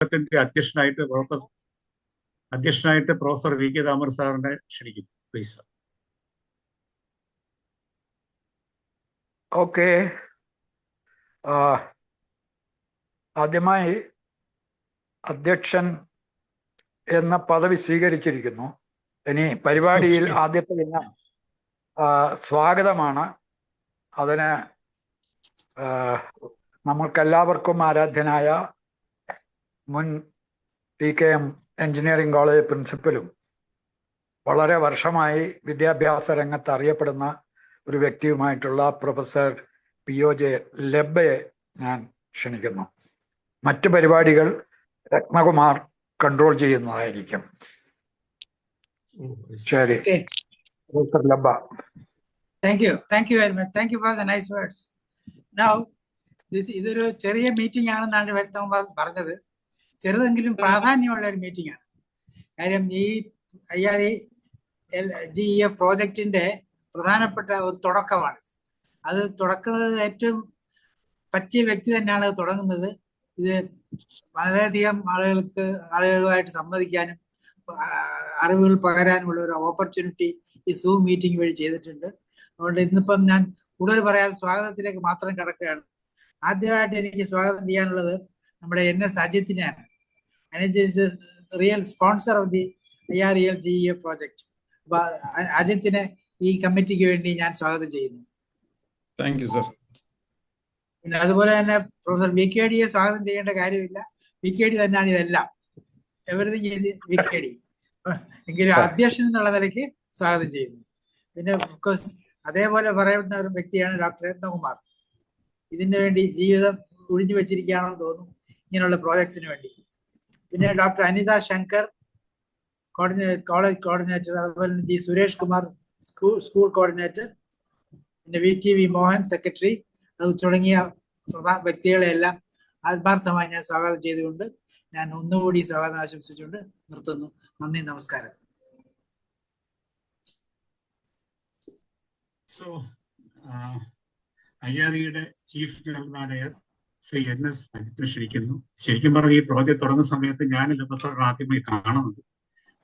അധ്യക്ഷനായിട്ട് professor V K Damodaran സാറിനെ ക്ഷണിക്കുന്നു. Please. Okay, ആദ്യമായി അധ്യക്ഷൻ എന്ന പദവി സ്വീകരിച്ചിരിക്കുന്നു. ഇനി പരിപാടിയിൽ ആദ്യത്തെ ദിനം സ്വാഗതമാണ്. അതിന് നമ്മൾക്കെല്ലാവർക്കും ആരാധ്യനായ മുൻ TKM എഞ്ചിനീയറിംഗ് കോളേജ് പ്രിൻസിപ്പലും വളരെ വർഷമായി വിദ്യാഭ്യാസ രംഗത്ത് അറിയപ്പെടുന്ന ഒരു വ്യക്തിയുമായിട്ടുള്ള പ്രൊഫസർ POJ ലെബ്ബയെ ഞാൻ ക്ഷണിക്കുന്നു. മറ്റു പരിപാടികൾ രത്നകുമാർ കൺട്രോൾ ചെയ്യുന്നതായിരിക്കും. ശരി, professor ലെബ്ബ. Thank you very much. Thank you for the nice words. Now, ഇതൊരു ചെറിയ മീറ്റിംഗ് ആണെന്നാണ് രത്നകുമാർ പറഞ്ഞത്. ചെറുതെങ്കിലും പ്രാധാന്യമുള്ള ഒരു മീറ്റിംഗ് ആണ്. കാര്യം ഈ IREGEF പ്രോജക്റ്റിന്റെ പ്രധാനപ്പെട്ട ഒരു തുടക്കമാണ്. അത് തുടക്കുന്നത് ഏറ്റവും പറ്റിയ വ്യക്തി തന്നെയാണ് അത് തുടങ്ങുന്നത്. ഇത് വളരെയധികം ആളുകളുമായിട്ട് സംവദിക്കാനും അറിവുകൾ പകരാനുമുള്ള ഒരു ഓപ്പർച്യൂണിറ്റി ഈ സൂം മീറ്റിംഗ് വഴി ചെയ്തിട്ടുണ്ട്. അതുകൊണ്ട് ഇന്നിപ്പം ഞാൻ കൂടുതൽ പറയാതെ സ്വാഗതത്തിലേക്ക് മാത്രം കിടക്കുകയാണ്. ആദ്യമായിട്ട് എനിക്ക് സ്വാഗതം ചെയ്യാനുള്ളത് നമ്മുടെ NS അജിത്തിനെയാണ്. Real sponsor of the IREGEF project. അപ്പൊ അജിത്തിനെ ഈ കമ്മിറ്റിക്ക് വേണ്ടി ഞാൻ സ്വാഗതം ചെയ്യുന്നു. Thank you sir. പിന്നെ അതുപോലെ തന്നെ പ്രൊഫസർ VKDയെ സ്വാഗതം ചെയ്യേണ്ട കാര്യമില്ല. VKD തന്നെയാണ് ഇതെല്ലാം. Everything is VKD. എങ്കിലും അധ്യക്ഷൻ എന്നുള്ള നിലയ്ക്ക് സ്വാഗതം ചെയ്യുന്നു. പിന്നെ ഓഫ്കോഴ്സ് അതേപോലെ പറയുന്ന ഒരു വ്യക്തിയാണ് ഡോക്ടർ രത്നകുമാർ. ഇതിനു വേണ്ടി ജീവിതം ഒഴിഞ്ഞു വെച്ചിരിക്കുകയാണെന്ന് തോന്നുന്നു ഇങ്ങനെയുള്ള പ്രോജക്ട്സിന് വേണ്ടി. പിന്നെ doctor Anitha Shankar college coordinator, അതുപോലെ G Suresh Kumar school coordinator, പിന്നെ VTV മോഹൻ സെക്രട്ടറി, അത് തുടങ്ങിയ വ്യക്തികളെല്ലാം ആത്മാർത്ഥമായി ഞാൻ സ്വാഗതം ചെയ്തുകൊണ്ട് ഞാൻ ഒന്നുകൂടി സ്വാഗതം ആശംസിച്ചുകൊണ്ട് നിർത്തുന്നു. നന്ദി, നമസ്കാരം. IREയുടെ chief general manager Shri NS അജിത്തിനെ ക്ഷണിക്കുന്നു. ശരിക്കും പറഞ്ഞ ഈ പ്രോജക്റ്റ് തുടങ്ങുന്ന സമയത്ത് ഞാൻ ലെബ്ബസാറിനെ ആദ്യമായി കാണുന്നത്.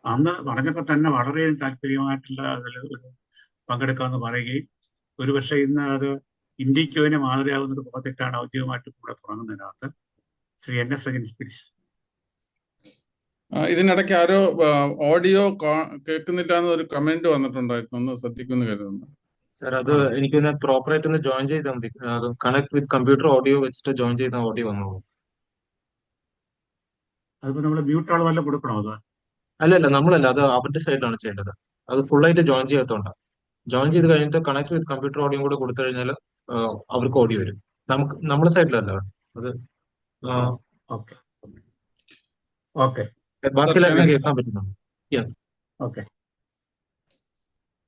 അന്ന് പറഞ്ഞപ്പോൾ തന്നെ വളരെ താല്പര്യമായിട്ടുള്ള അതിൽ പങ്കെടുക്കാമെന്ന് പറയുകയും ഒരുപക്ഷെ ഇന്ന് അത് ഇന്ത്യക്ക് തന്നെ മാതൃകയാകുന്ന ഒരു പ്രോജക്റ്റാണ് ഔദ്യോഗികമായിട്ട് കൂടെ തുടങ്ങുന്നതിനകത്ത്. ശ്രീ NS അജിത്ത്. ഇതിനിടയ്ക്ക് ആരോ ഓഡിയോ കേൾക്കുന്നില്ല എന്നൊരു കമന്റ് വന്നിട്ടുണ്ടായിരുന്നു, ഒന്ന് ശ്രദ്ധിക്കുമെന്ന് കരുതുന്നു. സാർ, അത് എനിക്കൊന്ന് പ്രോപ്പറായിട്ട് ഒന്ന് ജോയിൻ ചെയ്താൽ മതി. കണക്ട് വിത്ത് കമ്പ്യൂട്ടർ ഓഡിയോ വെച്ചിട്ട് ജോയിൻ ചെയ്ത ഓഡിയോ വന്നോളൂ. അതിപ്പോ നമ്മൾ മ്യൂട്ട് ആൾ വല്ല കൊടുക്കണോ? അത് അല്ലല്ല, നമ്മളല്ല, അത് അവരുടെ സൈഡിലാണ് ചെയ്യേണ്ടത്. അത് ഫുൾ ആയിട്ട് ജോയിൻ ചെയ്യാത്തതുകൊണ്ടാണ്. ജോയിൻ ചെയ്ത് കഴിഞ്ഞിട്ട് കണക്ട് വിത്ത് കമ്പ്യൂട്ടർ ഓഡിയോ കൂടെ കൊടുത്തു കഴിഞ്ഞാൽ അവർക്ക് ഓഡിയോ വരും. നമ്മുടെ സൈഡിലല്ല അത്. ബാക്കിയെല്ലാം കേൾക്കാൻ പറ്റുന്നുണ്ട്.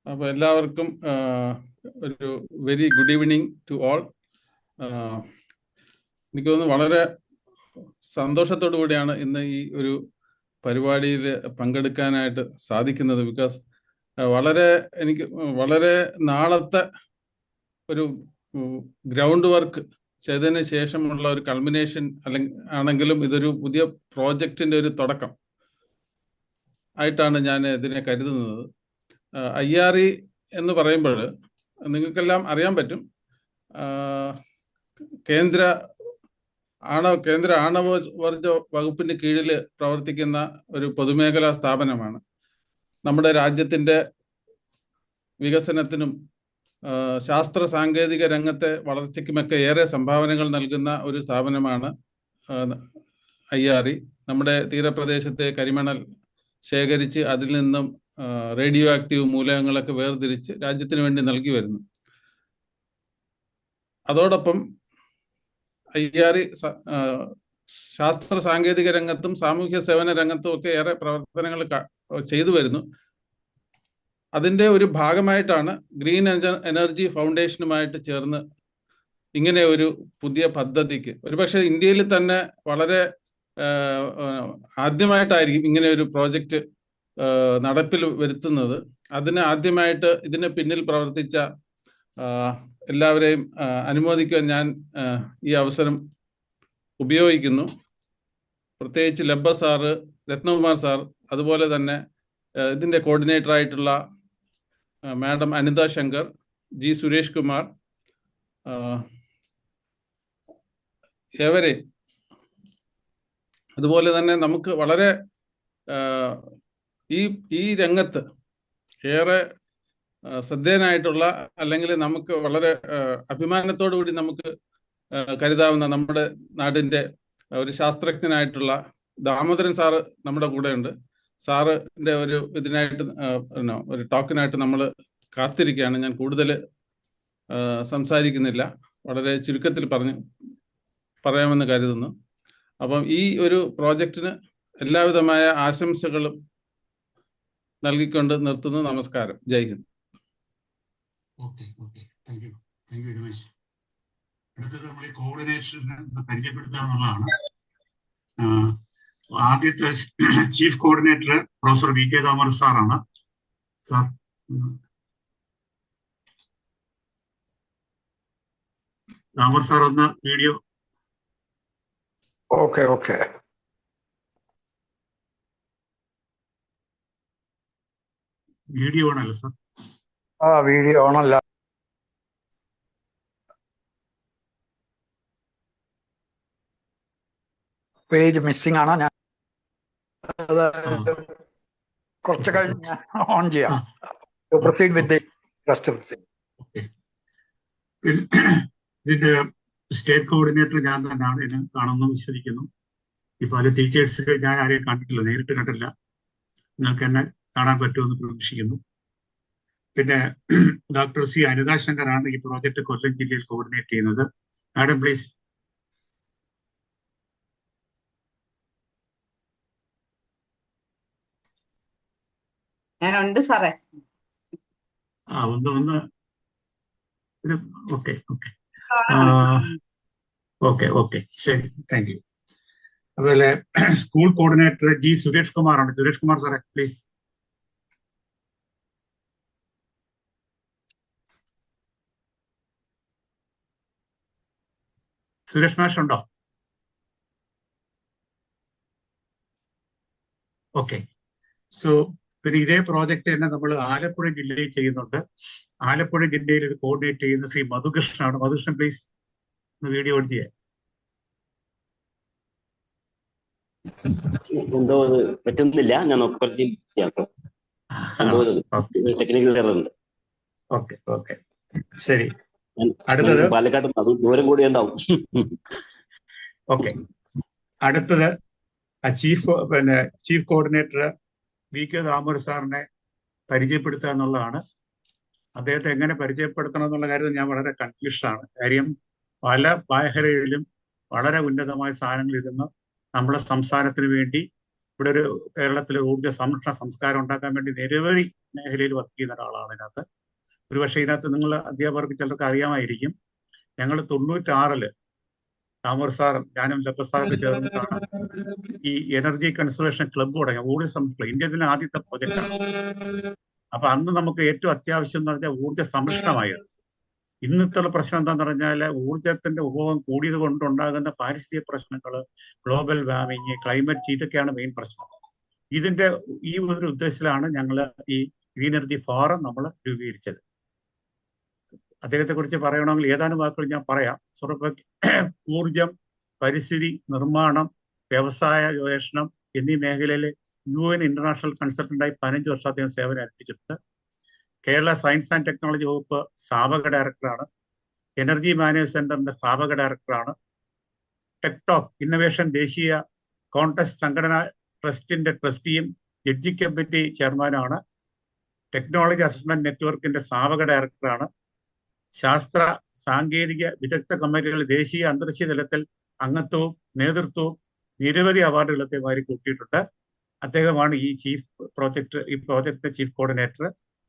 അപ്പോൾ എല്ലാവർക്കും ഒരു very good evening to all. എനിക്ക് തോന്നുന്നു വളരെ സന്തോഷത്തോടു കൂടിയാണ് ഇന്ന് ഈ ഒരു പരിപാടിയിൽ പങ്കെടുക്കാനായിട്ട് സാധിക്കുന്നത്. ബിക്കോസ് എനിക്ക് വളരെ നാളത്തെ ഒരു ഗ്രൗണ്ട് വർക്ക് ചെയ്തതിന് ശേഷമുള്ള ഒരു കൾമിനേഷൻ ആണെങ്കിലും ഇതൊരു പുതിയ പ്രോജക്റ്റിൻ്റെ ഒരു തുടക്കം ആയിട്ടാണ് ഞാൻ ഇതിനെ കരുതുന്നത്. IRE എന്ന് പറയുമ്പോൾ നിങ്ങൾക്കെല്ലാം അറിയാൻ പറ്റും, കേന്ദ്ര ആണവോർജ വകുപ്പിന് കീഴിൽ പ്രവർത്തിക്കുന്ന ഒരു പൊതുമേഖലാ സ്ഥാപനമാണ്. നമ്മുടെ രാജ്യത്തിൻ്റെ വികസനത്തിനും ശാസ്ത്ര സാങ്കേതിക രംഗത്തെ വളർച്ചയ്ക്കുമൊക്കെ ഏറെ സംഭാവനകൾ നൽകുന്ന ഒരു സ്ഥാപനമാണ് IRE. നമ്മുടെ തീരപ്രദേശത്തെ കരിമണൽ ശേഖരിച്ച് അതിൽ നിന്നും റേഡിയോ ആക്റ്റീവ് മൂലകങ്ങളൊക്കെ വേർതിരിച്ച് രാജ്യത്തിന് വേണ്ടി നൽകി വരുന്നു. അതോടൊപ്പം IRE ശാസ്ത്ര സാങ്കേതിക രംഗത്തും സാമൂഹ്യ സേവന രംഗത്തും ഒക്കെ ഏറെ പ്രവർത്തനങ്ങൾ ചെയ്തു വരുന്നു. അതിൻ്റെ ഒരു ഭാഗമായിട്ടാണ് ഗ്രീൻ എനർജി ഫൗണ്ടേഷനുമായിട്ട് ചേർന്ന് ഇങ്ങനെ ഒരു പുതിയ പദ്ധതിക്ക്, ഒരുപക്ഷെ ഇന്ത്യയിൽ തന്നെ വളരെ ആദ്യമായിട്ടായിരിക്കും ഇങ്ങനെ ഒരു പ്രോജക്റ്റ് നടപ്പിൽ വരുത്തുന്നത്. അതിന് ആദ്യമായിട്ട് ഇതിന് പിന്നിൽ പ്രവർത്തിച്ച എല്ലാവരെയും അനുമോദിക്കാൻ ഞാൻ ഈ അവസരം ഉപയോഗിക്കുന്നു. പ്രത്യേകിച്ച് ലബ്ബ സാറ്, രത്നകുമാർ സാർ, അതുപോലെ തന്നെ ഇതിൻ്റെ കോർഡിനേറ്റർ ആയിട്ടുള്ള മാഡം അനിത ശങ്കർ, ജി സുരേഷ് കുമാർ, ഏവരെ, അതുപോലെ തന്നെ നമുക്ക് വളരെ ഈ രംഗത്ത് ഏറെ ശ്രദ്ധേയനായിട്ടുള്ള, അല്ലെങ്കിൽ നമുക്ക് വളരെ അഭിമാനത്തോടു കൂടി നമുക്ക് കരുതാവുന്ന നമ്മുടെ നാടിൻ്റെ ഒരു ശാസ്ത്രജ്ഞനായിട്ടുള്ള ദാമോദരൻ സാറ് നമ്മുടെ കൂടെയുണ്ട്. സാറിൻ്റെ ഇതിനായിട്ട് ഒരു ടോക്കിനായിട്ട് നമ്മൾ കാത്തിരിക്കുകയാണ്. ഞാൻ കൂടുതൽ സംസാരിക്കുന്നില്ല, വളരെ ചുരുക്കത്തിൽ പറയാമെന്ന് കരുതുന്നു. അപ്പം ഈ ഒരു പ്രോജക്റ്റിന് എല്ലാവിധമായ ആശംസകളും നൽകിക്കൊണ്ട് നിർത്തുന്നു. നമസ്കാരം. Jai Hind. Thank you very much. അടുത്തത് നമ്മൾ ഈ കോർഡിനേഷനെ പരിചയപ്പെടുത്തുക എന്നുള്ളതാണ്. ആദ്യത്തെ chief coordinator professor V K Damodaran സാറാണ്. സാർ, ദാമോദരൻ സാർ ഒന്ന് വീഡിയോ. ഓക്കെ വീഡിയോ ആണല്ലോ സാർ? വീഡിയോ ഓണല്ല. പേജ് മിസ്സിംഗ് ആണ്. ഞാൻ കുറച്ച് കഴിഞ്ഞ് ഓൺ ചെയ്യാം. Proceed with rest of the. ഇതിന്റെ സ്റ്റേറ്റ് കോർഡിനേറ്റർ ഞാൻ തന്നെയാണ്. എന്നെ കാണുന്നു, വിശ്വസിക്കുന്നു. ഈ പല ടീച്ചേഴ്സ് ഞാൻ ആരെയും കണ്ടിട്ടില്ല, നേരിട്ട് കണ്ടില്ല. നിങ്ങൾക്ക് എന്നെ കാണാൻ പറ്റുമെന്ന് പ്രതീക്ഷിക്കുന്നു. പിന്നെ ഡോക്ടർ സി അനിത ശങ്കറാണ് ഈ പ്രോജക്റ്റ് കൊല്ലം ജില്ലയിൽ കോർഡിനേറ്റ് ചെയ്യുന്നത്. Madam please. ഞാനുണ്ട് സാറേ. ഒന്ന് ഓക്കെ ശരി, താങ്ക് യു. അതുപോലെ school coordinator G Suresh Kumar ആണ്. സുരേഷ് കുമാർ സാറേ പ്ലീസ്. സുരേഷ് മാഷ് ഉണ്ടോ? ഓക്കെ. സോ പിന്നെ ഇതേ പ്രോജക്റ്റ് തന്നെ നമ്മൾ ആലപ്പുഴ ജില്ലയിൽ ചെയ്യുന്നുണ്ട്. ആലപ്പുഴ ജില്ലയിൽ ഇത് കോർഡിനേറ്റ് ചെയ്യുന്ന ശ്രീ മധുകൃഷ്ണനാണ്. മധുകൃഷ്ണൻ പ്ലീസ് വീഡിയോ ഓൺ ചെയ്യാം. എന്തോ പറ്റുന്നില്ല, ഞാൻ ടെക്നിക്കൽ എറർ ഉണ്ട്. ഓക്കെ ശരി. അടുത്തത് പാലക്കാട് ദൂരം കൂടി ഉണ്ടാവും. ഓക്കെ, അടുത്തത് chief coordinator V K Damodaran സാറിനെ പരിചയപ്പെടുത്തുക എന്നുള്ളതാണ്. അദ്ദേഹത്തെ എങ്ങനെ പരിചയപ്പെടുത്തണം എന്നുള്ള കാര്യത്തിൽ ഞാൻ വളരെ കൺഫ്യൂഷനാണ്. കാര്യം പല മേഖലയിലും വളരെ ഉന്നതമായ സാധനങ്ങൾ ഇരുന്ന് നമ്മുടെ സംസ്ഥാനത്തിന് വേണ്ടി ഇവിടെ ഒരു കേരളത്തിലെ ഊർജ്ജ സംസ്കാരം ഉണ്ടാക്കാൻ വേണ്ടി നിരവധി മേഖലയിൽ വർക്ക് ചെയ്യുന്ന ഒരാളാണ് ഇതിനകത്ത്. ഒരുപക്ഷെ ഇതിനകത്ത് നിങ്ങൾ അധ്യാപകർക്ക് ചിലർക്ക് അറിയാമായിരിക്കും. ഞങ്ങൾ 96 ദാമോദരൻ സാറും ഞാനും ലബ്ബ സാറൊക്കെ ചേർന്നിട്ടാണ് ഈ എനർജി കൺസർവേഷൻ ക്ലബ്ബ് തുടങ്ങിയ ഊർജ്ജ സംരക്ഷണം. ഇന്ത്യയിലെ ആദ്യത്തെ പ്രൊജക്റ്റാണ്. അപ്പൊ അന്ന് നമുക്ക് ഏറ്റവും അത്യാവശ്യം എന്ന് പറഞ്ഞാൽ ഊർജ്ജ സംരക്ഷണമായിരുന്നു. ഇന്നത്തെ പ്രശ്നം എന്താന്ന് പറഞ്ഞാൽ ഊർജത്തിന്റെ ഉപഭോഗം കൂടിയത് കൊണ്ടുണ്ടാകുന്ന പാരിസ്ഥിതിക പ്രശ്നങ്ങൾ, ഗ്ലോബൽ വാർമിങ്, ക്ലൈമറ്റ് ചേഞ്ച്, ഇതൊക്കെയാണ് മെയിൻ പ്രശ്നം. ഇതിന്റെ ഈ ഒരു ഉദ്ദേശത്തിലാണ് ഞങ്ങൾ ഈ ഗ്രീൻ എനർജി ഫോറം നമ്മൾ രൂപീകരിച്ചത്. അദ്ദേഹത്തെ കുറിച്ച് പറയണമെങ്കിൽ ഏതാനും വാക്കുകൾ ഞാൻ പറയാം. ഊർജം, പരിസ്ഥിതി, നിർമ്മാണം, വ്യവസായ ഗവേഷണം എന്നീ മേഖലയിൽ UN ഇന്റർനാഷണൽ കൺസൾട്ടന്റായി 15 വർഷം അദ്ദേഹം സേവനം അനുഷ്ഠിച്ചിട്ടുണ്ട്. കേരള സയൻസ് ആൻഡ് ടെക്നോളജി വകുപ്പ് സ്ഥാപക ഡയറക്ടറാണ്. എനർജി മാനേജ് സെന്ററിന്റെ സ്ഥാപക ഡയറക്ടറാണ്. ടെക്ടോക്ക് ഇന്നൊവേഷൻ ദേശീയ കോൺടെസ്റ്റ് സംഘടന ട്രസ്റ്റിന്റെ ട്രസ്റ്റിയും ജഡ്ജി കമ്മിറ്റി ചെയർമാനാണ്. ടെക്നോളജി അസസ്മെന്റ് നെറ്റ്വർക്കിന്റെ സ്ഥാപക ഡയറക്ടറാണ്. ശാസ്ത്ര സാങ്കേതിക വിദഗ്ധ കമ്മിറ്റികളിൽ ദേശീയ അന്തർദേശീയ തലത്തിൽ അംഗത്വവും നേതൃത്വവും നിരവധി അവാർഡുകൾ അദ്ദേഹം കൂട്ടിയിട്ടുണ്ട്. അദ്ദേഹമാണ് ഈ പ്രോജക്ട് ചീഫ് കോർഡിനേറ്റർ.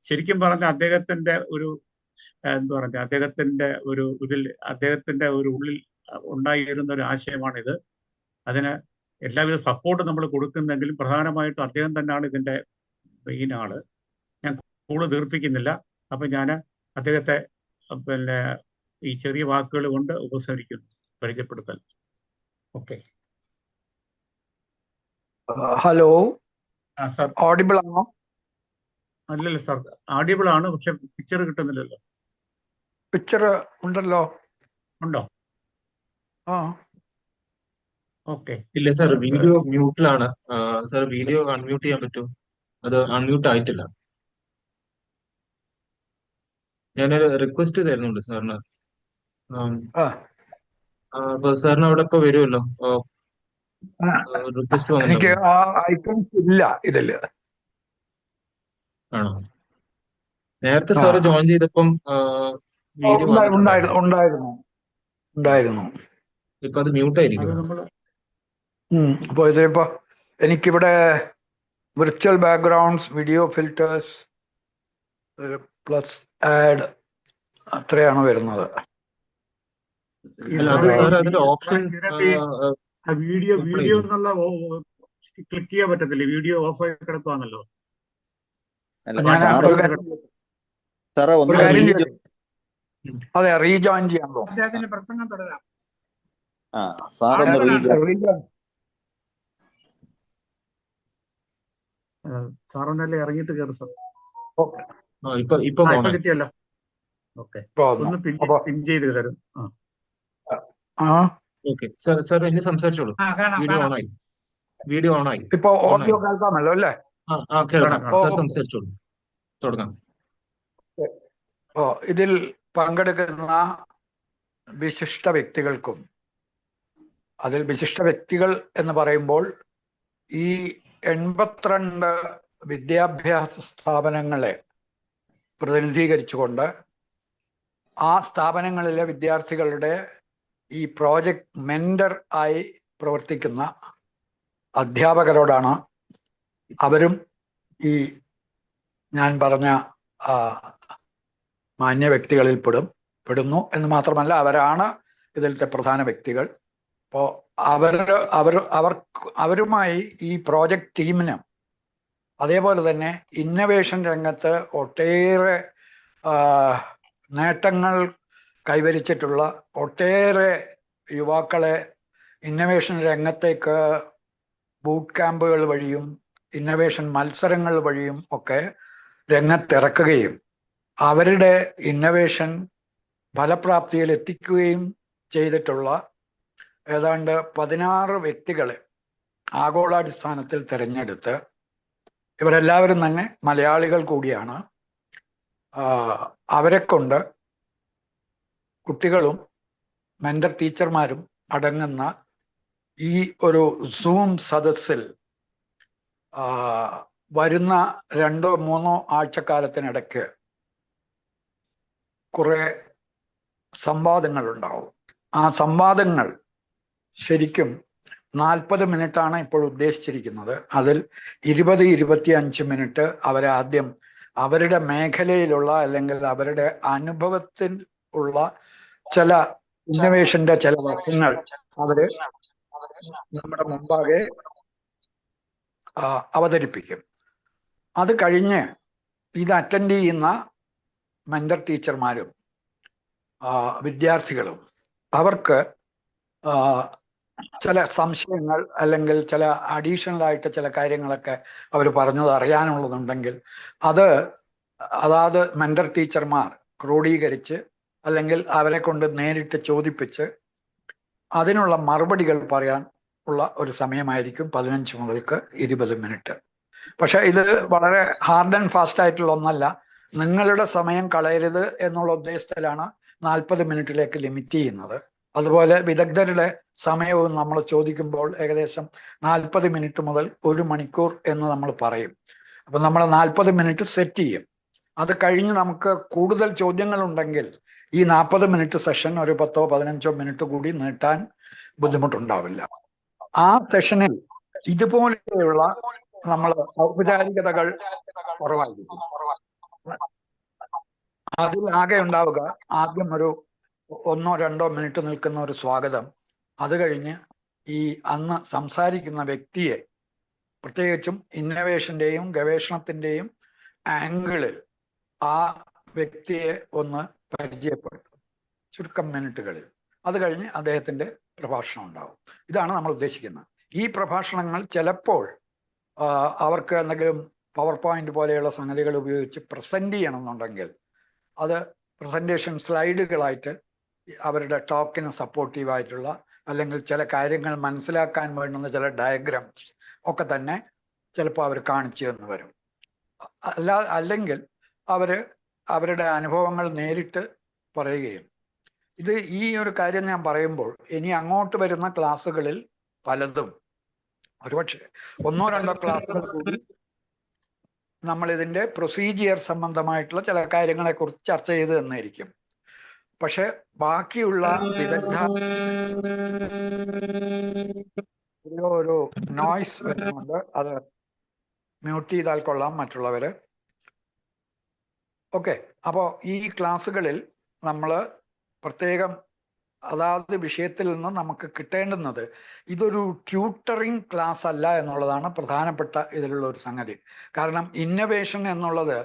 ശരിക്കും പറഞ്ഞ അദ്ദേഹത്തിന്റെ ഒരു അദ്ദേഹത്തിന്റെ ഒരു ഉള്ളിൽ ഉണ്ടായിരുന്ന ഒരു ആശയമാണിത്. അതിന് എല്ലാവിധ സപ്പോർട്ട് നമ്മൾ കൊടുക്കുന്നെങ്കിലും പ്രധാനമായിട്ടും അദ്ദേഹം തന്നെയാണ് ഇതിന്റെ മെയിൻ ആള്. ഞാൻ കൂടുതൽ ദീർപ്പിക്കുന്നില്ല. അപ്പൊ ഞാൻ അദ്ദേഹത്തെ ഈ ചെറിയ വാക്കുകൾ കൊണ്ട് ഉപസംഹരിക്കുന്നു. പരിചയപ്പെടുത്തൽ. ഓക്കെ. ഹലോ, സാർ ഓഡിബിൾ ആണോ? അല്ലല്ലോ സാർ, ആഡിയബിൾ ആണ്, പക്ഷെ പിക്ചർ കിട്ടുന്നില്ലല്ലോ. പിക്ചർ ഉണ്ടല്ലോ. ഉണ്ടോ? ആ, ഓക്കെ. ഇല്ല സാർ, വീഡിയോ മ്യൂട്ടിലാണ്. സാർ വീഡിയോ അൺമ്യൂട്ട് ചെയ്യാൻ പറ്റുമോ? അത് അൺമ്യൂട്ട് ആയിട്ടില്ല. ഞാനൊരു റിക്വസ്റ്റ് തരുന്നുണ്ട് സാറിന്. ആ, അപ്പൊ സാറിന് അവിടെ ഇപ്പൊ വരുമല്ലോ, ആ. റിക്വസ്റ്റ് എനിക്ക് വന്നിട്ടുണ്ടോ? ആ ഐക്കൺസ് ഇല്ല ഇതില്. ആണോ? നേരത്തെ ആ, സാറ് ജോയിൻ ചെയ്തപ്പം വീഡിയോ വന്നിട്ടുണ്ടായിരുന്നു. ഉണ്ടായിരുന്നു. ഇപ്പൊ അത് മ്യൂട്ട് അത് ആയിരിക്കും. നമ്മൾ അപ്പൊ ഇതിലിപ്പോ എനിക്കിവിടെ virtual backgrounds, video filters plus add അത്രയാണ് വരുന്നത്. അല്ല, അത് സാർ അതിന്റെ ഓപ്ഷൻ വീഡിയോ ഓപ്പൺ വീഡിയോ ചെയ്തു. എന്നുള്ള ക്ലിക്ക് ചെയ്യാൻ പറ്റത്തില്ല. വീഡിയോ ഓഫ് ആയി കിടക്കുവാണല്ലോ. അല്ല ഞാൻ സാറ് ഒരു കാര്യം സാറേ ഒരു ഒന്ന് കാര്യം റീജോ ചെയ്തു. അതെ, റീജോയിൻ ചെയ്യാൻ പോകും. അദ്ദേഹത്തിന്റെ പ്രസംഗം തുടരാം. ആ സാറൊന്ന് റീജോ സാറൊന്നല്ലേ ഇറങ്ങിയിട്ട് കയറി സാർ. ഇപ്പൊ ഇപ്പൊ പോണേ. കിട്ടിയല്ലോ. ഓക്കെ, ഒന്ന് പിൻ ചെയ്ത് തരും. ഓക്കെ സാർ, സാർ ഇനി സംസാരിച്ചോളൂ. കാണാം വീഡിയോ കാണാം. ഓണായി. വീഡിയോ ഓണായി. ഇപ്പൊ ഓഡിയോ കേൾക്കാമല്ലോ അല്ലേ? കേൾക്കാം. കാണാം. സാർ സംസാരിച്ചോളൂ. തുടങ്ങാം. ഇതിൽ പങ്കെടുക്കുന്ന വിശിഷ്ട വ്യക്തികൾക്കും, അതിൽ വിശിഷ്ട വ്യക്തികൾ എന്ന് പറയുമ്പോൾ ഈ 82 വിദ്യാഭ്യാസ സ്ഥാപനങ്ങളെ പ്രതിനിധീകരിച്ചുകൊണ്ട് ആ സ്ഥാപനങ്ങളിലെ വിദ്യാർത്ഥികളുടെ ഈ പ്രോജക്റ്റ് മെന്റർ ആയി പ്രവർത്തിക്കുന്ന അധ്യാപകരോടാണ്. അവരും ഈ ഞാൻ പറഞ്ഞ മാന്യ വ്യക്തികളിൽ പെടുന്നു എന്ന് മാത്രമല്ല, അവരാണ് ഇതിലത്തെ പ്രധാന വ്യക്തികൾ. അപ്പോൾ അവരുമായി ഈ പ്രോജക്റ്റ് ടീമിന്, അതേപോലെ തന്നെ ഇന്നവേഷൻ രംഗത്ത് ഒട്ടേറെ നേട്ടങ്ങൾ കൈവരിച്ചിട്ടുള്ള ഒട്ടേറെ യുവാക്കളെ ഇന്നവേഷൻ രംഗത്തേക്ക് ബൂട്ട് ക്യാമ്പുകൾ വഴിയും ഇന്നവേഷൻ മത്സരങ്ങൾ വഴിയും ഒക്കെ രംഗത്തിറക്കുകയും അവരുടെ ഇന്നവേഷൻ ഫലപ്രാപ്തിയിൽ എത്തിക്കുകയും ചെയ്തിട്ടുള്ള ഏതാണ്ട് 16 വ്യക്തികളെ ആഗോളാടിസ്ഥാനത്തിൽ തിരഞ്ഞെടുത്ത്, ഇവരെല്ലാവരും തന്നെ മലയാളികൾ കൂടിയാണ്. അവരെ കൊണ്ട് കുട്ടികളും മെന്റർ ടീച്ചർമാരും അടങ്ങുന്ന ഈ ഒരു സൂം സദസ്സിൽ വരുന്ന 2-3 ആഴ്ചക്കാലത്തിനിടയ്ക്ക് കുറെ സംവാദങ്ങൾ ഉണ്ടാവും. ആ സംവാദങ്ങൾ ശരിക്കും 40 മിനിറ്റാണ് ഇപ്പോൾ ഉദ്ദേശിച്ചിരിക്കുന്നത്. അതിൽ 20-25 മിനിറ്റ് അവരാദ്യം അവരുടെ മേഖലയിലുള്ള അല്ലെങ്കിൽ അവരുടെ അനുഭവത്തിൽ ഉള്ള ചില ഇന്നവേഷന്റെ ചില വശങ്ങൾ അവര് നമ്മുടെ മുമ്പാകെ അവതരിപ്പിക്കും. അത് കഴിഞ്ഞ് ഇത് അറ്റൻഡ് ചെയ്യുന്ന മെന്റർ ടീച്ചർമാരും വിദ്യാർത്ഥികളും അവർക്ക് ചില സംശയങ്ങൾ അല്ലെങ്കിൽ ചില അഡീഷണൽ ആയിട്ട് ചില കാര്യങ്ങളൊക്കെ അവർ പറഞ്ഞത് അറിയാനുള്ളതുണ്ടെങ്കിൽ അതാത് മെന്റർ ടീച്ചർമാർ ക്രോഡീകരിച്ച് അല്ലെങ്കിൽ അവരെ കൊണ്ട് നേരിട്ട് ചോദിപ്പിച്ച് അതിനുള്ള മറുപടികൾ പറയാൻ ഉള്ള ഒരു സമയമായിരിക്കും 15 മുതൽക്ക് 20 മിനിറ്റ്. പക്ഷെ ഇത് വളരെ ഹാർഡ് ആൻഡ് ഫാസ്റ്റ് ആയിട്ടുള്ള ഒന്നല്ല. നിങ്ങളുടെ സമയം കളയരുത് എന്നുള്ള ഉദ്ദേശത്തിലാണ് 40 മിനിറ്റിലേക്ക് ലിമിറ്റ് ചെയ്യുന്നത്. അതുപോലെ വിദഗ്ധരുടെ സമയവും നമ്മൾ ചോദിക്കുമ്പോൾ ഏകദേശം 40 മിനിറ്റ് മുതൽ 1 മണിക്കൂർ എന്ന് നമ്മൾ പറയും. അപ്പം നമ്മൾ 40 മിനിറ്റ് സെറ്റ് ചെയ്യും. അത് കഴിഞ്ഞ് നമുക്ക് കൂടുതൽ ചോദ്യങ്ങൾ ഉണ്ടെങ്കിൽ ഈ 40 മിനിറ്റ് സെഷൻ ഒരു 10-15 മിനിറ്റ് കൂടി നീട്ടാൻ ബുദ്ധിമുട്ടുണ്ടാവില്ല. ആ സെഷനിൽ ഇതുപോലെയുള്ള നമ്മൾ ഔപചാരികതകൾ കുറവായിരിക്കും. അതിലാകെ ഉണ്ടാവുക ആദ്യം ഒരു 1-2 മിനിറ്റ് നിൽക്കുന്ന ഒരു സ്വാഗതം. അത് കഴിഞ്ഞ് ഈ അന്ന് സംസാരിക്കുന്ന വ്യക്തിയെ, പ്രത്യേകിച്ചും ഇന്നവേഷന്റെയും ഗവേഷണത്തിന്റെയും ആംഗിളിൽ ആ വ്യക്തിയെ ഒന്ന് പരിചയപ്പെടുത്തും ചുരുക്കം മിനിറ്റുകളിൽ. അത് കഴിഞ്ഞ് അദ്ദേഹത്തിന്റെ പ്രഭാഷണം ഉണ്ടാവും. ഇതാണ് നമ്മൾ ഉദ്ദേശിക്കുന്നത്. ഈ പ്രഭാഷണങ്ങൾ ചിലപ്പോൾ അവർക്ക് എന്തെങ്കിലും പവർ പോയിന്റ് പോലെയുള്ള സംഗതികൾ ഉപയോഗിച്ച് പ്രസന്റ് ചെയ്യണമെന്നുണ്ടെങ്കിൽ അത് പ്രസന്റേഷൻ സ്ലൈഡുകളായിട്ട് അവരുടെ ടോക്കിന് സപ്പോർട്ടീവായിട്ടുള്ള അല്ലെങ്കിൽ ചില കാര്യങ്ങൾ മനസ്സിലാക്കാൻ വേണ്ടുന്ന ചില ഡയഗ്രാംസ് ഒക്കെ തന്നെ ചിലപ്പോൾ അവർ കാണിച്ചു തന്നു വരും. അല്ലെങ്കിൽ അവരുടെ അനുഭവങ്ങൾ നേരിട്ട് പറയുകയും. ഈ ഒരു കാര്യം ഞാൻ പറയുമ്പോൾ ഇനി അങ്ങോട്ട് വരുന്ന ക്ലാസ്സുകളിൽ പലതും ഒരുപക്ഷെ 1-2 ക്ലാസ്സുകൾ കൂടി നമ്മൾ ഇതിൻ്റെ പ്രൊസീജിയർ സംബന്ധമായിട്ടുള്ള ചില കാര്യങ്ങളെ കുറിച്ച് ചർച്ച ചെയ്ത് തന്നായിരിക്കും. പക്ഷെ ബാക്കിയുള്ള വിദഗ്ധ ഒരു നോയ്സ് വരുന്നുണ്ട്, അത് മ്യൂട്ട് ചെയ്താൽ കൊള്ളാം മറ്റുള്ളവര്. ഓക്കെ, അപ്പോൾ ഈ ക്ലാസ്സുകളിൽ നമ്മൾ പ്രത്യേകം അതാത് വിഷയത്തിൽ നിന്ന് നമുക്ക് കിട്ടേണ്ടുന്നത് ഇതൊരു ട്യൂട്ടറിങ് ക്ലാസ് അല്ല എന്നുള്ളതാണ് പ്രധാനപ്പെട്ട ഇതിലുള്ള ഒരു സംഗതി. കാരണം ഇന്നവേഷൻ എന്നുള്ളത്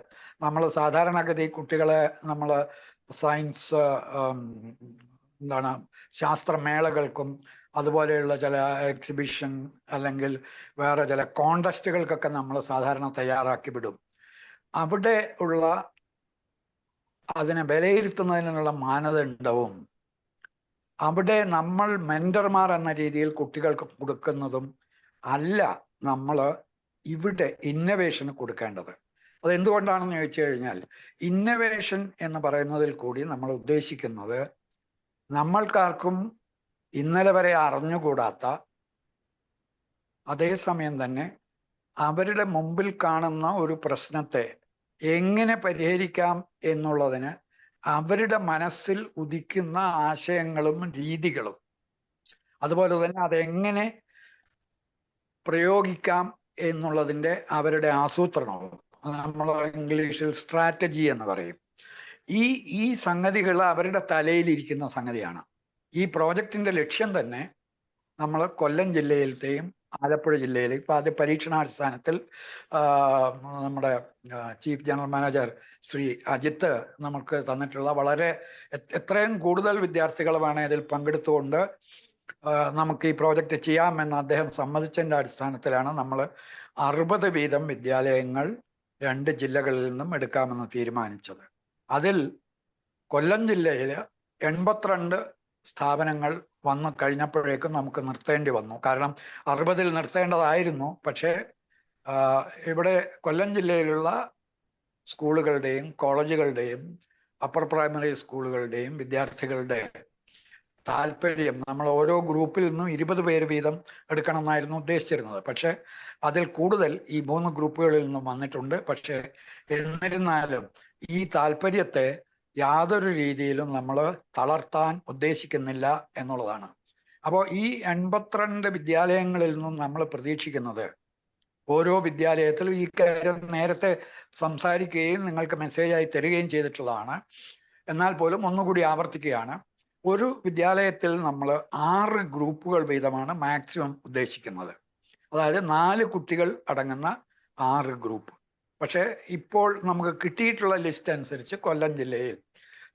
നമ്മൾ സാധാരണഗതി കുട്ടികളെ നമ്മൾ സയൻസ് ശാസ്ത്രമേളകൾക്കും അതുപോലെയുള്ള ചില എക്സിബിഷൻ അല്ലെങ്കിൽ വേറെ ചില കോണ്ടസ്റ്റുകൾക്കൊക്കെ നമ്മൾ സാധാരണ തയ്യാറാക്കി വിടും. അവിടെ ഉള്ള അതിനെ വിലയിരുത്തുന്നതിനുള്ള മാനദണ്ഡവും അവിടെ നമ്മൾ മെന്റർമാർ എന്ന രീതിയിൽ കുട്ടികൾക്ക് കൊടുക്കുന്നതും അല്ല നമ്മൾ ഇവിടെ ഇന്നവേഷന് കൊടുക്കേണ്ടത്. അതെന്തുകൊണ്ടാണെന്ന് ചോദിച്ചു കഴിഞ്ഞാൽ ഇന്നവേഷൻ എന്ന് പറയുന്നതിൽ കൂടി നമ്മൾ ഉദ്ദേശിക്കുന്നത് നമ്മൾക്കാർക്കും ഇന്നലെ വരെ അറിഞ്ഞുകൂടാത്ത, അതേസമയം തന്നെ അവരുടെ മുമ്പിൽ കാണുന്ന ഒരു പ്രശ്നത്തെ എങ്ങനെ പരിഹരിക്കാം എന്നുള്ളതിന് അവരുടെ മനസ്സിൽ ഉദിക്കുന്ന ആശയങ്ങളും രീതികളും അതുപോലെ തന്നെ അതെങ്ങനെ പ്രയോഗിക്കാം എന്നുള്ളതിൻ്റെ അവരുടെ ആസൂത്രണവും നമ്മൾ ഇംഗ്ലീഷിൽ സ്ട്രാറ്റജി എന്ന് പറയും. ഈ സംഗതികൾ അവരുടെ തലയിലിരിക്കുന്ന സംഗതിയാണ്. ഈ പ്രോജക്റ്റിന്റെ ലക്ഷ്യം തന്നെ നമ്മൾ കൊല്ലം ജില്ലയിലത്തെയും ആലപ്പുഴ ജില്ലയിലെ ഇപ്പം ആദ്യ പരീക്ഷണാടിസ്ഥാനത്തിൽ നമ്മുടെ chief general manager Shri Ajith നമുക്ക് തന്നിട്ടുള്ള വളരെ എത്രയും കൂടുതൽ വിദ്യാർത്ഥികൾ വേണേൽ ഇതിൽ പങ്കെടുത്തുകൊണ്ട് നമുക്ക് ഈ പ്രോജക്റ്റ് ചെയ്യാമെന്ന് അദ്ദേഹം സമ്മതിച്ചതിൻ്റെ അടിസ്ഥാനത്തിലാണ് നമ്മൾ 60 വീതം വിദ്യാലയങ്ങൾ 2 ജില്ലകളിൽ നിന്നും എടുക്കാമെന്ന് തീരുമാനിച്ചത്. അതിൽ കൊല്ലം ജില്ലയിൽ 82 സ്ഥാപനങ്ങൾ വന്നു കഴിഞ്ഞപ്പോഴേക്കും നമുക്ക് നിർത്തേണ്ടി വന്നു. കാരണം 60-ൽ നിർത്തേണ്ടതായിരുന്നു. പക്ഷേ ഇവിടെ കൊല്ലം ജില്ലയിലുള്ള സ്കൂളുകളുടെയും കോളേജുകളുടെയും അപ്പർ പ്രൈമറി സ്കൂളുകളുടെയും വിദ്യാർത്ഥികളുടെ താല്പര്യം, നമ്മൾ ഓരോ ഗ്രൂപ്പിൽ നിന്നും 20 പേര് വീതം എടുക്കണമെന്നായിരുന്നു ഉദ്ദേശിച്ചിരുന്നത്. പക്ഷെ അതിൽ കൂടുതൽ ഈ 3 ഗ്രൂപ്പുകളിൽ നിന്നും വന്നിട്ടുണ്ട്. പക്ഷെ എന്നിരുന്നാലും ഈ താല്പര്യത്തെ യാതൊരു രീതിയിലും നമ്മൾ തളർത്താൻ ഉദ്ദേശിക്കുന്നില്ല എന്നുള്ളതാണ്. അപ്പോൾ ഈ 82 വിദ്യാലയങ്ങളിൽ നിന്നും നമ്മൾ പ്രതീക്ഷിക്കുന്നത് ഓരോ വിദ്യാലയത്തിലും ഈ കാര്യം നേരത്തെ സംസാരിക്കുകയും നിങ്ങൾക്ക് മെസ്സേജായി തരികയും ചെയ്തിട്ടുള്ളതാണ്. എന്നാൽ പോലും ഒന്നുകൂടി ആവർത്തിക്കുകയാണ്. ഒരു വിദ്യാലയത്തിൽ നമ്മൾ 6 ഗ്രൂപ്പുകൾ വീതമാണ് മാക്സിമം ഉദ്ദേശിക്കുന്നത്. അതായത് 4 കുട്ടികൾ അടങ്ങുന്ന 6 ഗ്രൂപ്പ്. പക്ഷേ ഇപ്പോൾ നമുക്ക് കിട്ടിയിട്ടുള്ള ലിസ്റ്റ് അനുസരിച്ച് കൊല്ലം ജില്ലയിൽ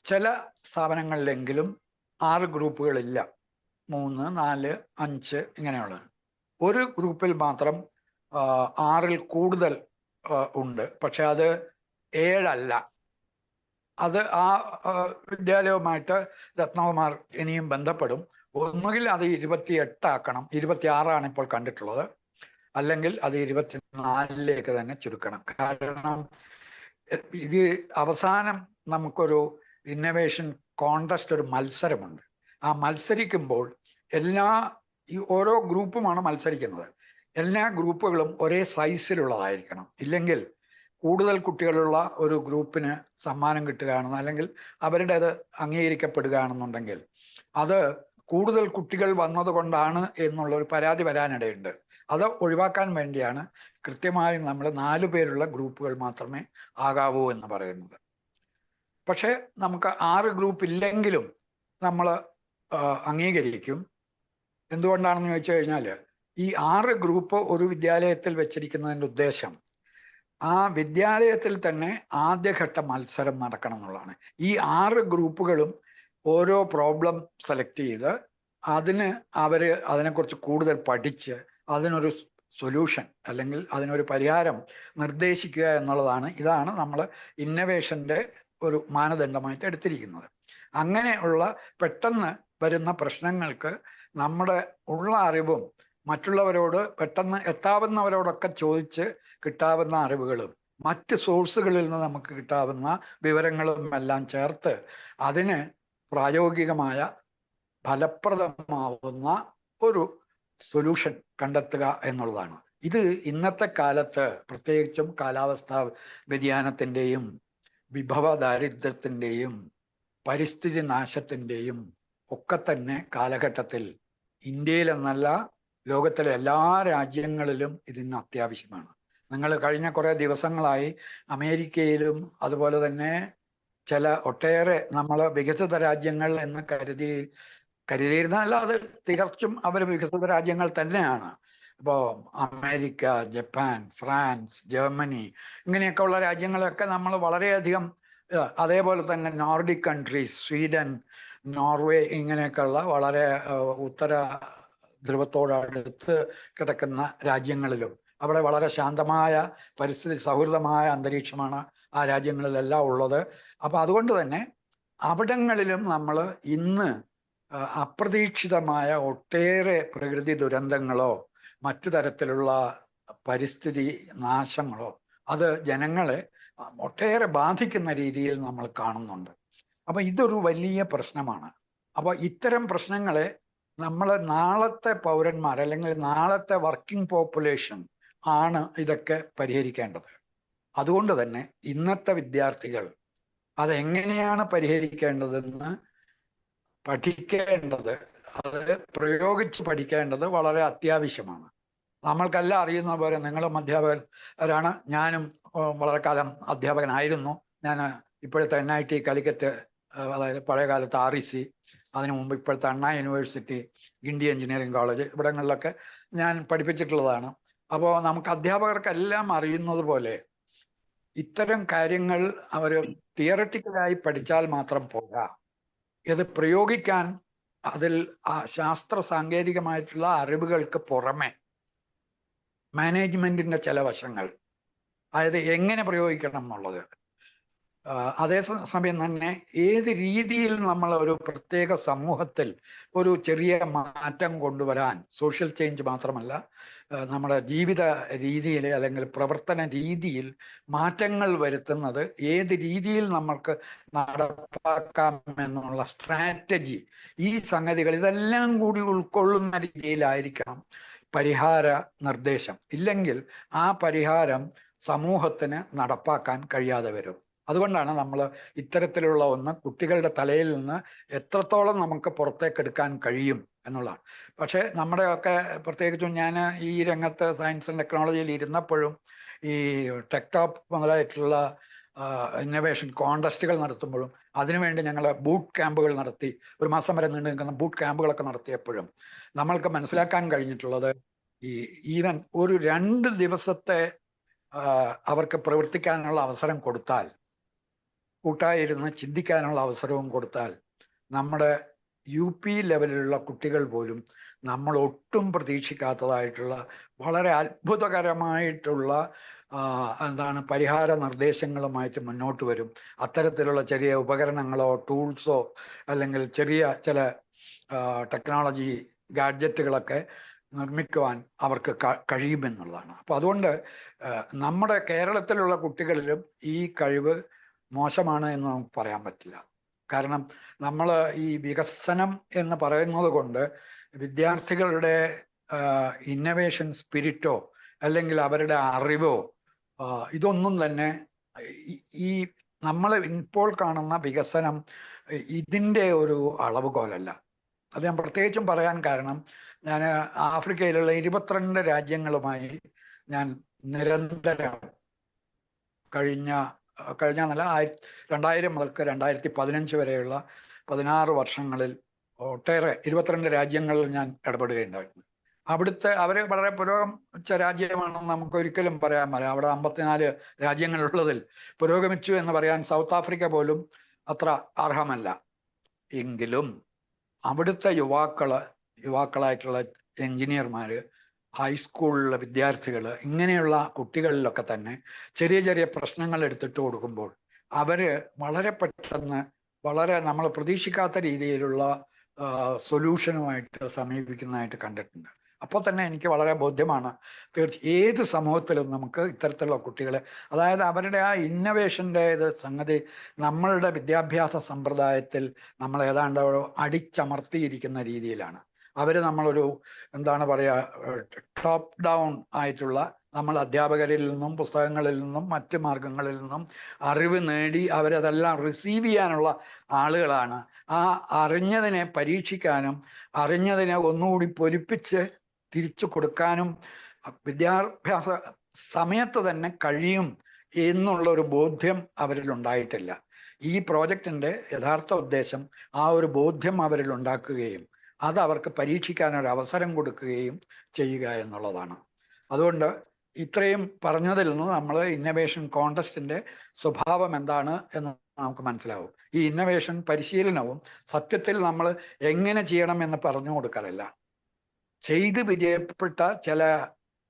ചില സ്ഥാപനങ്ങളിലെങ്കിലും 6 ഗ്രൂപ്പുകളില്ല. 3, 4, 5 ഇങ്ങനെയുള്ളത്. ഒരു ഗ്രൂപ്പിൽ മാത്രം 6-ൽ കൂടുതൽ ഉണ്ട്. പക്ഷെ അത് 7 അല്ല. അത് ആ വിദ്യാലയവുമായിട്ട് രത്നകുമാർ ഇനിയും ബന്ധപ്പെടും. ഒന്നുകിൽ അത് 28 ആക്കണം, 26 ഇപ്പോൾ കണ്ടിട്ടുള്ളത്, അല്ലെങ്കിൽ അത് 24-ലേക്ക് തന്നെ ചുരുക്കണം. കാരണം ഇത് അവസാനം നമുക്കൊരു ഇന്നവേഷൻ കോൺടെസ്റ്റ്, ഒരു മത്സരമുണ്ട്. ആ മത്സരിക്കുമ്പോൾ ഈ ഓരോ ഗ്രൂപ്പുമാണ് മത്സരിക്കുന്നത്. എല്ലാ ഗ്രൂപ്പുകളും ഒരേ സൈസിലുള്ളതായിരിക്കണം. ഇല്ലെങ്കിൽ കൂടുതൽ കുട്ടികളുള്ള ഒരു ഗ്രൂപ്പിന് സമ്മാനം കിട്ടുകയാണെന്ന്, അല്ലെങ്കിൽ അവരുടേത് അംഗീകരിക്കപ്പെടുകയാണെന്നുണ്ടെങ്കിൽ അത് കൂടുതൽ കുട്ടികൾ വന്നതുകൊണ്ടാണ് എന്നുള്ളൊരു പരാതി വരാനിടയുണ്ട്. അത് ഒഴിവാക്കാൻ വേണ്ടിയാണ് കൃത്യമായും നമ്മൾ 4 പേരുള്ള ഗ്രൂപ്പുകൾ മാത്രമേ ആകാവൂ എന്ന് പറയുന്നത്. പക്ഷെ നമുക്ക് 6 ഗ്രൂപ്പ് ഇല്ലെങ്കിലും നമ്മൾ അംഗീകരിക്കും. എന്തുകൊണ്ടാണെന്ന് ചോദിച്ചു കഴിഞ്ഞാൽ ഈ 6 ഗ്രൂപ്പ് ഒരു വിദ്യാലയത്തിൽ വെച്ചിരിക്കുന്നതിൻ്റെ ഉദ്ദേശം ആ വിദ്യാലയത്തിൽ തന്നെ ആദ്യഘട്ട മത്സരം നടക്കണം എന്നുള്ളതാണ്. ഈ 6 ഗ്രൂപ്പുകളും ഓരോ പ്രോബ്ലം സെലക്ട് ചെയ്ത് അതിനെക്കുറിച്ച് കൂടുതൽ പഠിച്ച് അതിനൊരു സൊല്യൂഷൻ അല്ലെങ്കിൽ അതിനൊരു പരിഹാരം നിർദ്ദേശിക്കുക എന്നുള്ളതാണ്. ഇതാണ് നമ്മൾ ഇന്നവേഷൻ്റെ ഒരു മാനദണ്ഡമായിട്ട് എടുത്തിരിക്കുന്നത്. അങ്ങനെയുള്ള പെട്ടെന്ന് വരുന്ന പ്രശ്നങ്ങൾക്ക് നമ്മുടെ ഉള്ള അറിവും മറ്റുള്ളവരോട് പെട്ടെന്ന് എത്താവുന്നവരോടൊക്കെ ചോദിച്ച് കിട്ടാവുന്ന അറിവുകളും മറ്റ് സോഴ്സുകളിൽ നിന്ന് നമുക്ക് കിട്ടാവുന്ന വിവരങ്ങളും എല്ലാം ചേർത്ത് അതിന് പ്രായോഗികമായ ഫലപ്രദമാവുന്ന ഒരു സൊല്യൂഷൻ കണ്ടെത്തുക എന്നുള്ളതാണ്. ഇത് ഇന്നത്തെ കാലത്ത് പ്രത്യേകിച്ചും കാലാവസ്ഥാ വ്യതിയാനത്തിൻ്റെയും വിഭവ ദാരിദ്ര്യത്തിൻ്റെയും പരിസ്ഥിതി നാശത്തിൻ്റെയും ഒക്കെ തന്നെ കാലഘട്ടത്തിൽ ഇന്ത്യയിലെന്നല്ല ലോകത്തിലെ എല്ലാ രാജ്യങ്ങളിലും ഇതിന് അത്യാവശ്യമാണ്. നിങ്ങൾ കഴിഞ്ഞ കുറേ ദിവസങ്ങളായി അമേരിക്കയിലും അതുപോലെ തന്നെ ചില ഒട്ടേറെ നമ്മൾ വികസിത രാജ്യങ്ങൾ എന്ന് കരുതിയിരുന്നല്ല, അത് തികച്ചും അവർ വികസിത രാജ്യങ്ങൾ തന്നെയാണ്. ഇപ്പോൾ അമേരിക്ക, ജപ്പാൻ, ഫ്രാൻസ്, ജർമ്മനി ഇങ്ങനെയൊക്കെ ഉള്ള രാജ്യങ്ങളൊക്കെ നമ്മൾ വളരെയധികം, അതേപോലെ തന്നെ നോർഡിക് കൺട്രീസ്, സ്വീഡൻ, നോർവേ ഇങ്ങനെയൊക്കെയുള്ള വളരെ ഉത്തര ധ്രുവത്തോടടുത്ത് കിടക്കുന്ന രാജ്യങ്ങളിലും അവിടെ വളരെ ശാന്തമായ പരിസ്ഥിതി സൗഹൃദമായ അന്തരീക്ഷമാണ് ആ രാജ്യങ്ങളിലെല്ലാം ഉള്ളത്. അപ്പം അതുകൊണ്ട് തന്നെ അവിടങ്ങളിലും നമ്മൾ ഇന്ന് അപ്രതീക്ഷിതമായ ഒട്ടേറെ പ്രകൃതി ദുരന്തങ്ങളോ മറ്റു തരത്തിലുള്ള പരിസ്ഥിതി നാശങ്ങളോ അത് ജനങ്ങളെ ഒട്ടേറെ ബാധിക്കുന്ന രീതിയിൽ നമ്മൾ കാണുന്നുണ്ട്. അപ്പം ഇതൊരു വലിയ പ്രശ്നമാണ്. അപ്പോൾ ഇത്തരം പ്രശ്നങ്ങളെ നമ്മൾ നാളത്തെ പൗരന്മാർ അല്ലെങ്കിൽ നാളത്തെ വർക്കിംഗ് പോപ്പുലേഷൻ ആണ് ഇതൊക്കെ പരിഹരിക്കേണ്ടത്. അതുകൊണ്ട് തന്നെ ഇന്നത്തെ വിദ്യാർത്ഥികൾ അതെങ്ങനെയാണ് പരിഹരിക്കേണ്ടതെന്ന് പഠിക്കേണ്ടത്, അത് പ്രയോഗിച്ച് പഠിക്കേണ്ടത് വളരെ അത്യാവശ്യമാണ്. നമ്മൾക്കെല്ലാം അറിയുന്ന പോലെ നിങ്ങളും അധ്യാപകരാണ്, ഞാനും വളരെ കാലം അധ്യാപകനായിരുന്നു. ഞാൻ ഇപ്പോഴത്തെ NIT കാലിക്കറ്റ്, അതായത് പഴയ കാലത്ത് REC, അതിനു മുമ്പ് ഇപ്പോഴത്തെ അണ്ണാ യൂണിവേഴ്സിറ്റി, ഗിണ്ടി എഞ്ചിനീയറിംഗ് കോളേജ് ഇവിടങ്ങളിലൊക്കെ ഞാൻ പഠിപ്പിച്ചിട്ടുള്ളതാണ്. അപ്പോൾ നമുക്ക് അധ്യാപകർക്കെല്ലാം അറിയുന്നത് പോലെ ഇത്തരം കാര്യങ്ങൾ അവർ തിയററ്റിക്കലായി പഠിച്ചാൽ മാത്രം പോരാ, ഇത് പ്രയോഗിക്കാൻ അതിൽ ശാസ്ത്ര സാങ്കേതികമായിട്ടുള്ള അറിവുകൾക്ക് പുറമെ മാനേജ്മെന്റിന്റെ ചില വശങ്ങൾ, അതായത് എങ്ങനെ പ്രയോഗിക്കണം എന്നുള്ളത്, അതേ സമയം തന്നെ ഏത് രീതിയിൽ നമ്മൾ ഒരു പ്രത്യേക സമൂഹത്തിൽ ഒരു ചെറിയ മാറ്റം കൊണ്ടുവരാൻ, സോഷ്യൽ ചേഞ്ച് മാത്രമല്ല നമ്മുടെ ജീവിത രീതിയിൽ അല്ലെങ്കിൽ പ്രവർത്തന രീതിയിൽ മാറ്റങ്ങൾ വരുത്തുന്നത് ഏത് രീതിയിൽ നമുക്ക് നടപ്പാക്കാം എന്നുള്ള സ്ട്രാറ്റജി, ഈ സംഗതികൾ ഇതെല്ലാം കൂടി ഉൾക്കൊള്ളുന്ന രീതിയിലായിരിക്കണം പരിഹാര നിർദ്ദേശം. ഇല്ലെങ്കിൽ ആ പരിഹാരം സമൂഹത്തിന് നടപ്പാക്കാൻ കഴിയാതെ വരും. അതുകൊണ്ടാണ് നമ്മൾ ഇത്തരത്തിലുള്ള ഒന്ന് കുട്ടികളുടെ തലയിൽ നിന്ന് എത്രത്തോളം നമുക്ക് പുറത്തേക്കെടുക്കാൻ കഴിയും എന്നുള്ളതാണ്. പക്ഷേ നമ്മുടെയൊക്കെ, പ്രത്യേകിച്ചും ഞാൻ ഈ രംഗത്ത് സയൻസ് ആൻഡ് ടെക്നോളജിയിൽ ഇരുന്നപ്പോഴും ഈ ടെക്ടോപ്പ് മുതലായിട്ടുള്ള ഇന്നൊവേഷൻ കോൺടെസ്റ്റുകൾ നടത്തുമ്പോഴും അതിനുവേണ്ടി ഞങ്ങൾ ബൂട്ട് ക്യാമ്പുകൾ നടത്തി, ഒരു മാസം വരെ നീണ്ടു നിൽക്കുന്ന ബൂട്ട് ക്യാമ്പുകളൊക്കെ നടത്തിയപ്പോഴും നമ്മൾക്ക് മനസ്സിലാക്കാൻ കഴിഞ്ഞിട്ടുള്ളത്, ഈ ഈവൻ ഒരു 2 ദിവസത്തെ അവർക്ക് പ്രവർത്തിക്കാനുള്ള അവസരം കൊടുത്താൽ, കൂട്ടായിരുന്ന് ചിന്തിക്കാനുള്ള അവസരവും കൊടുത്താൽ, നമ്മുടെ UP ലെവലിലുള്ള കുട്ടികൾ പോലും നമ്മൾ ഒട്ടും പ്രതീക്ഷിക്കാത്തതായിട്ടുള്ള വളരെ അത്ഭുതകരമായിട്ടുള്ള പരിഹാര നിർദ്ദേശങ്ങളുമായിട്ട് മുന്നോട്ട് വരും. അത്തരത്തിലുള്ള ചെറിയ ഉപകരണങ്ങളോ ടൂൾസോ അല്ലെങ്കിൽ ചെറിയ ചില ടെക്നോളജി ഗാഡ്ജറ്റുകളൊക്കെ നിർമ്മിക്കുവാൻ അവർക്ക് കഴിയുമെന്നുള്ളതാണ്. അപ്പോൾ അതുകൊണ്ട് നമ്മുടെ കേരളത്തിലുള്ള കുട്ടികളിലും ഈ കഴിവ് മോശമാണ് എന്ന് നമുക്ക് പറയാൻ പറ്റില്ല. കാരണം നമ്മൾ ഈ വികസനം എന്ന് പറയുന്നത് കൊണ്ട് വിദ്യാർത്ഥികളുടെ ഇന്നവേഷൻ സ്പിരിറ്റോ അല്ലെങ്കിൽ അവരുടെ അറിവോ ഇതൊന്നും തന്നെ ഈ നമ്മൾ ഇപ്പോൾ കാണുന്ന വികസനം ഇതിൻ്റെ ഒരു അളവുകോലല്ല. അത് ഞാൻ പ്രത്യേകിച്ചും പറയാൻ കാരണം, ഞാൻ ആഫ്രിക്കയിലുള്ള 22 രാജ്യങ്ങളുമായി ഞാൻ നിരന്തരം കഴിഞ്ഞ 2000 മുതൽക്ക് 2015 വരെയുള്ള 16 വർഷങ്ങളിൽ ഒട്ടേറെ 22 രാജ്യങ്ങളിൽ ഞാൻ ഇടപെടുകയുണ്ടായിരുന്നു. അവിടുത്തെ അവർ വളരെ പുരോഗമിച്ച രാജ്യമാണെന്ന് നമുക്ക് ഒരിക്കലും പറയാൻ പറ്റില്ല. അവിടെ 54 രാജ്യങ്ങളുള്ളതിൽ പുരോഗമിച്ചു എന്ന് പറയാൻ സൗത്ത് ആഫ്രിക്ക പോലും അത്ര അർഹമല്ല. എങ്കിലും അവിടുത്തെ യുവാക്കളായിട്ടുള്ള എഞ്ചിനീയർമാർ ഹൈസ്കൂളിലെ വിദ്യാർത്ഥികൾ, ഇങ്ങനെയുള്ള കുട്ടികളിലൊക്കെ തന്നെ ചെറിയ ചെറിയ പ്രശ്നങ്ങൾ എടുത്തിട്ട് കൊടുക്കുമ്പോൾ അവര് വളരെ പെട്ടെന്ന് വളരെ നമ്മൾ പ്രതീക്ഷിക്കാത്ത രീതിയിലുള്ള സൊല്യൂഷനുമായിട്ട് സമീപിക്കുന്നതായിട്ട് കണ്ടിട്ടുണ്ട്. അപ്പോൾ തന്നെ എനിക്ക് വളരെ ബോധ്യമാണ്, ഏത് സമൂഹത്തിലും നമുക്ക് ഇത്തരത്തിലുള്ള കുട്ടികളെ, അതായത് അവരുടെ ആ ഇന്നവേഷൻ്റെ സംഗതി നമ്മളുടെ വിദ്യാഭ്യാസ സമ്പ്രദായത്തിൽ നമ്മൾ ഏതാണ്ട് അടിച്ചമർത്തിയിരിക്കുന്ന രീതിയിലാണ്. നമ്മളൊരു എന്താണ് പറയുക, ടോപ്പ് ഡൗൺ ആയിട്ടുള്ള, നമ്മൾ അധ്യാപകരിൽ നിന്നും പുസ്തകങ്ങളിൽ നിന്നും മറ്റ് മാർഗങ്ങളിൽ നിന്നും അറിവ് നേടി അവരതെല്ലാം റിസീവ് ചെയ്യാനുള്ള ആളുകളാണ്. ആ അറിഞ്ഞതിനെ പരീക്ഷിക്കാനും അറിഞ്ഞതിനെ ഒന്നുകൂടി പൊലിപ്പിച്ച് തിരിച്ചു കൊടുക്കാനും വിദ്യാഭ്യാസ സമയത്ത് തന്നെ കഴിയും എന്നുള്ള ഒരു ബോധ്യം അവരിൽ ഉണ്ടായിട്ടില്ല. ഈ പ്രോജക്റ്റിൻ്റെ യഥാർത്ഥ ഉദ്ദേശം ആ ഒരു ബോധ്യം അവരിൽ ഉണ്ടാക്കുകയും അത് അവർക്ക് പരീക്ഷിക്കാനൊരു അവസരം കൊടുക്കുകയും ചെയ്യുക എന്നുള്ളതാണ്. അതുകൊണ്ട് ഇത്രയും പറഞ്ഞതിൽ നിന്ന് നമ്മൾ ഇന്നവേഷൻ കോൺടെസ്റ്റിൻ്റെ സ്വഭാവം എന്താണ് എന്ന് നമുക്ക് മനസ്സിലാവും. ഈ ഇന്നവേഷൻ പരിശീലനവും സത്യത്തിൽ നമ്മൾ എങ്ങനെ ചെയ്യണം എന്ന് പറഞ്ഞു കൊടുക്കലല്ല, ചെയ്ത് വിജയപ്പെട്ട ചില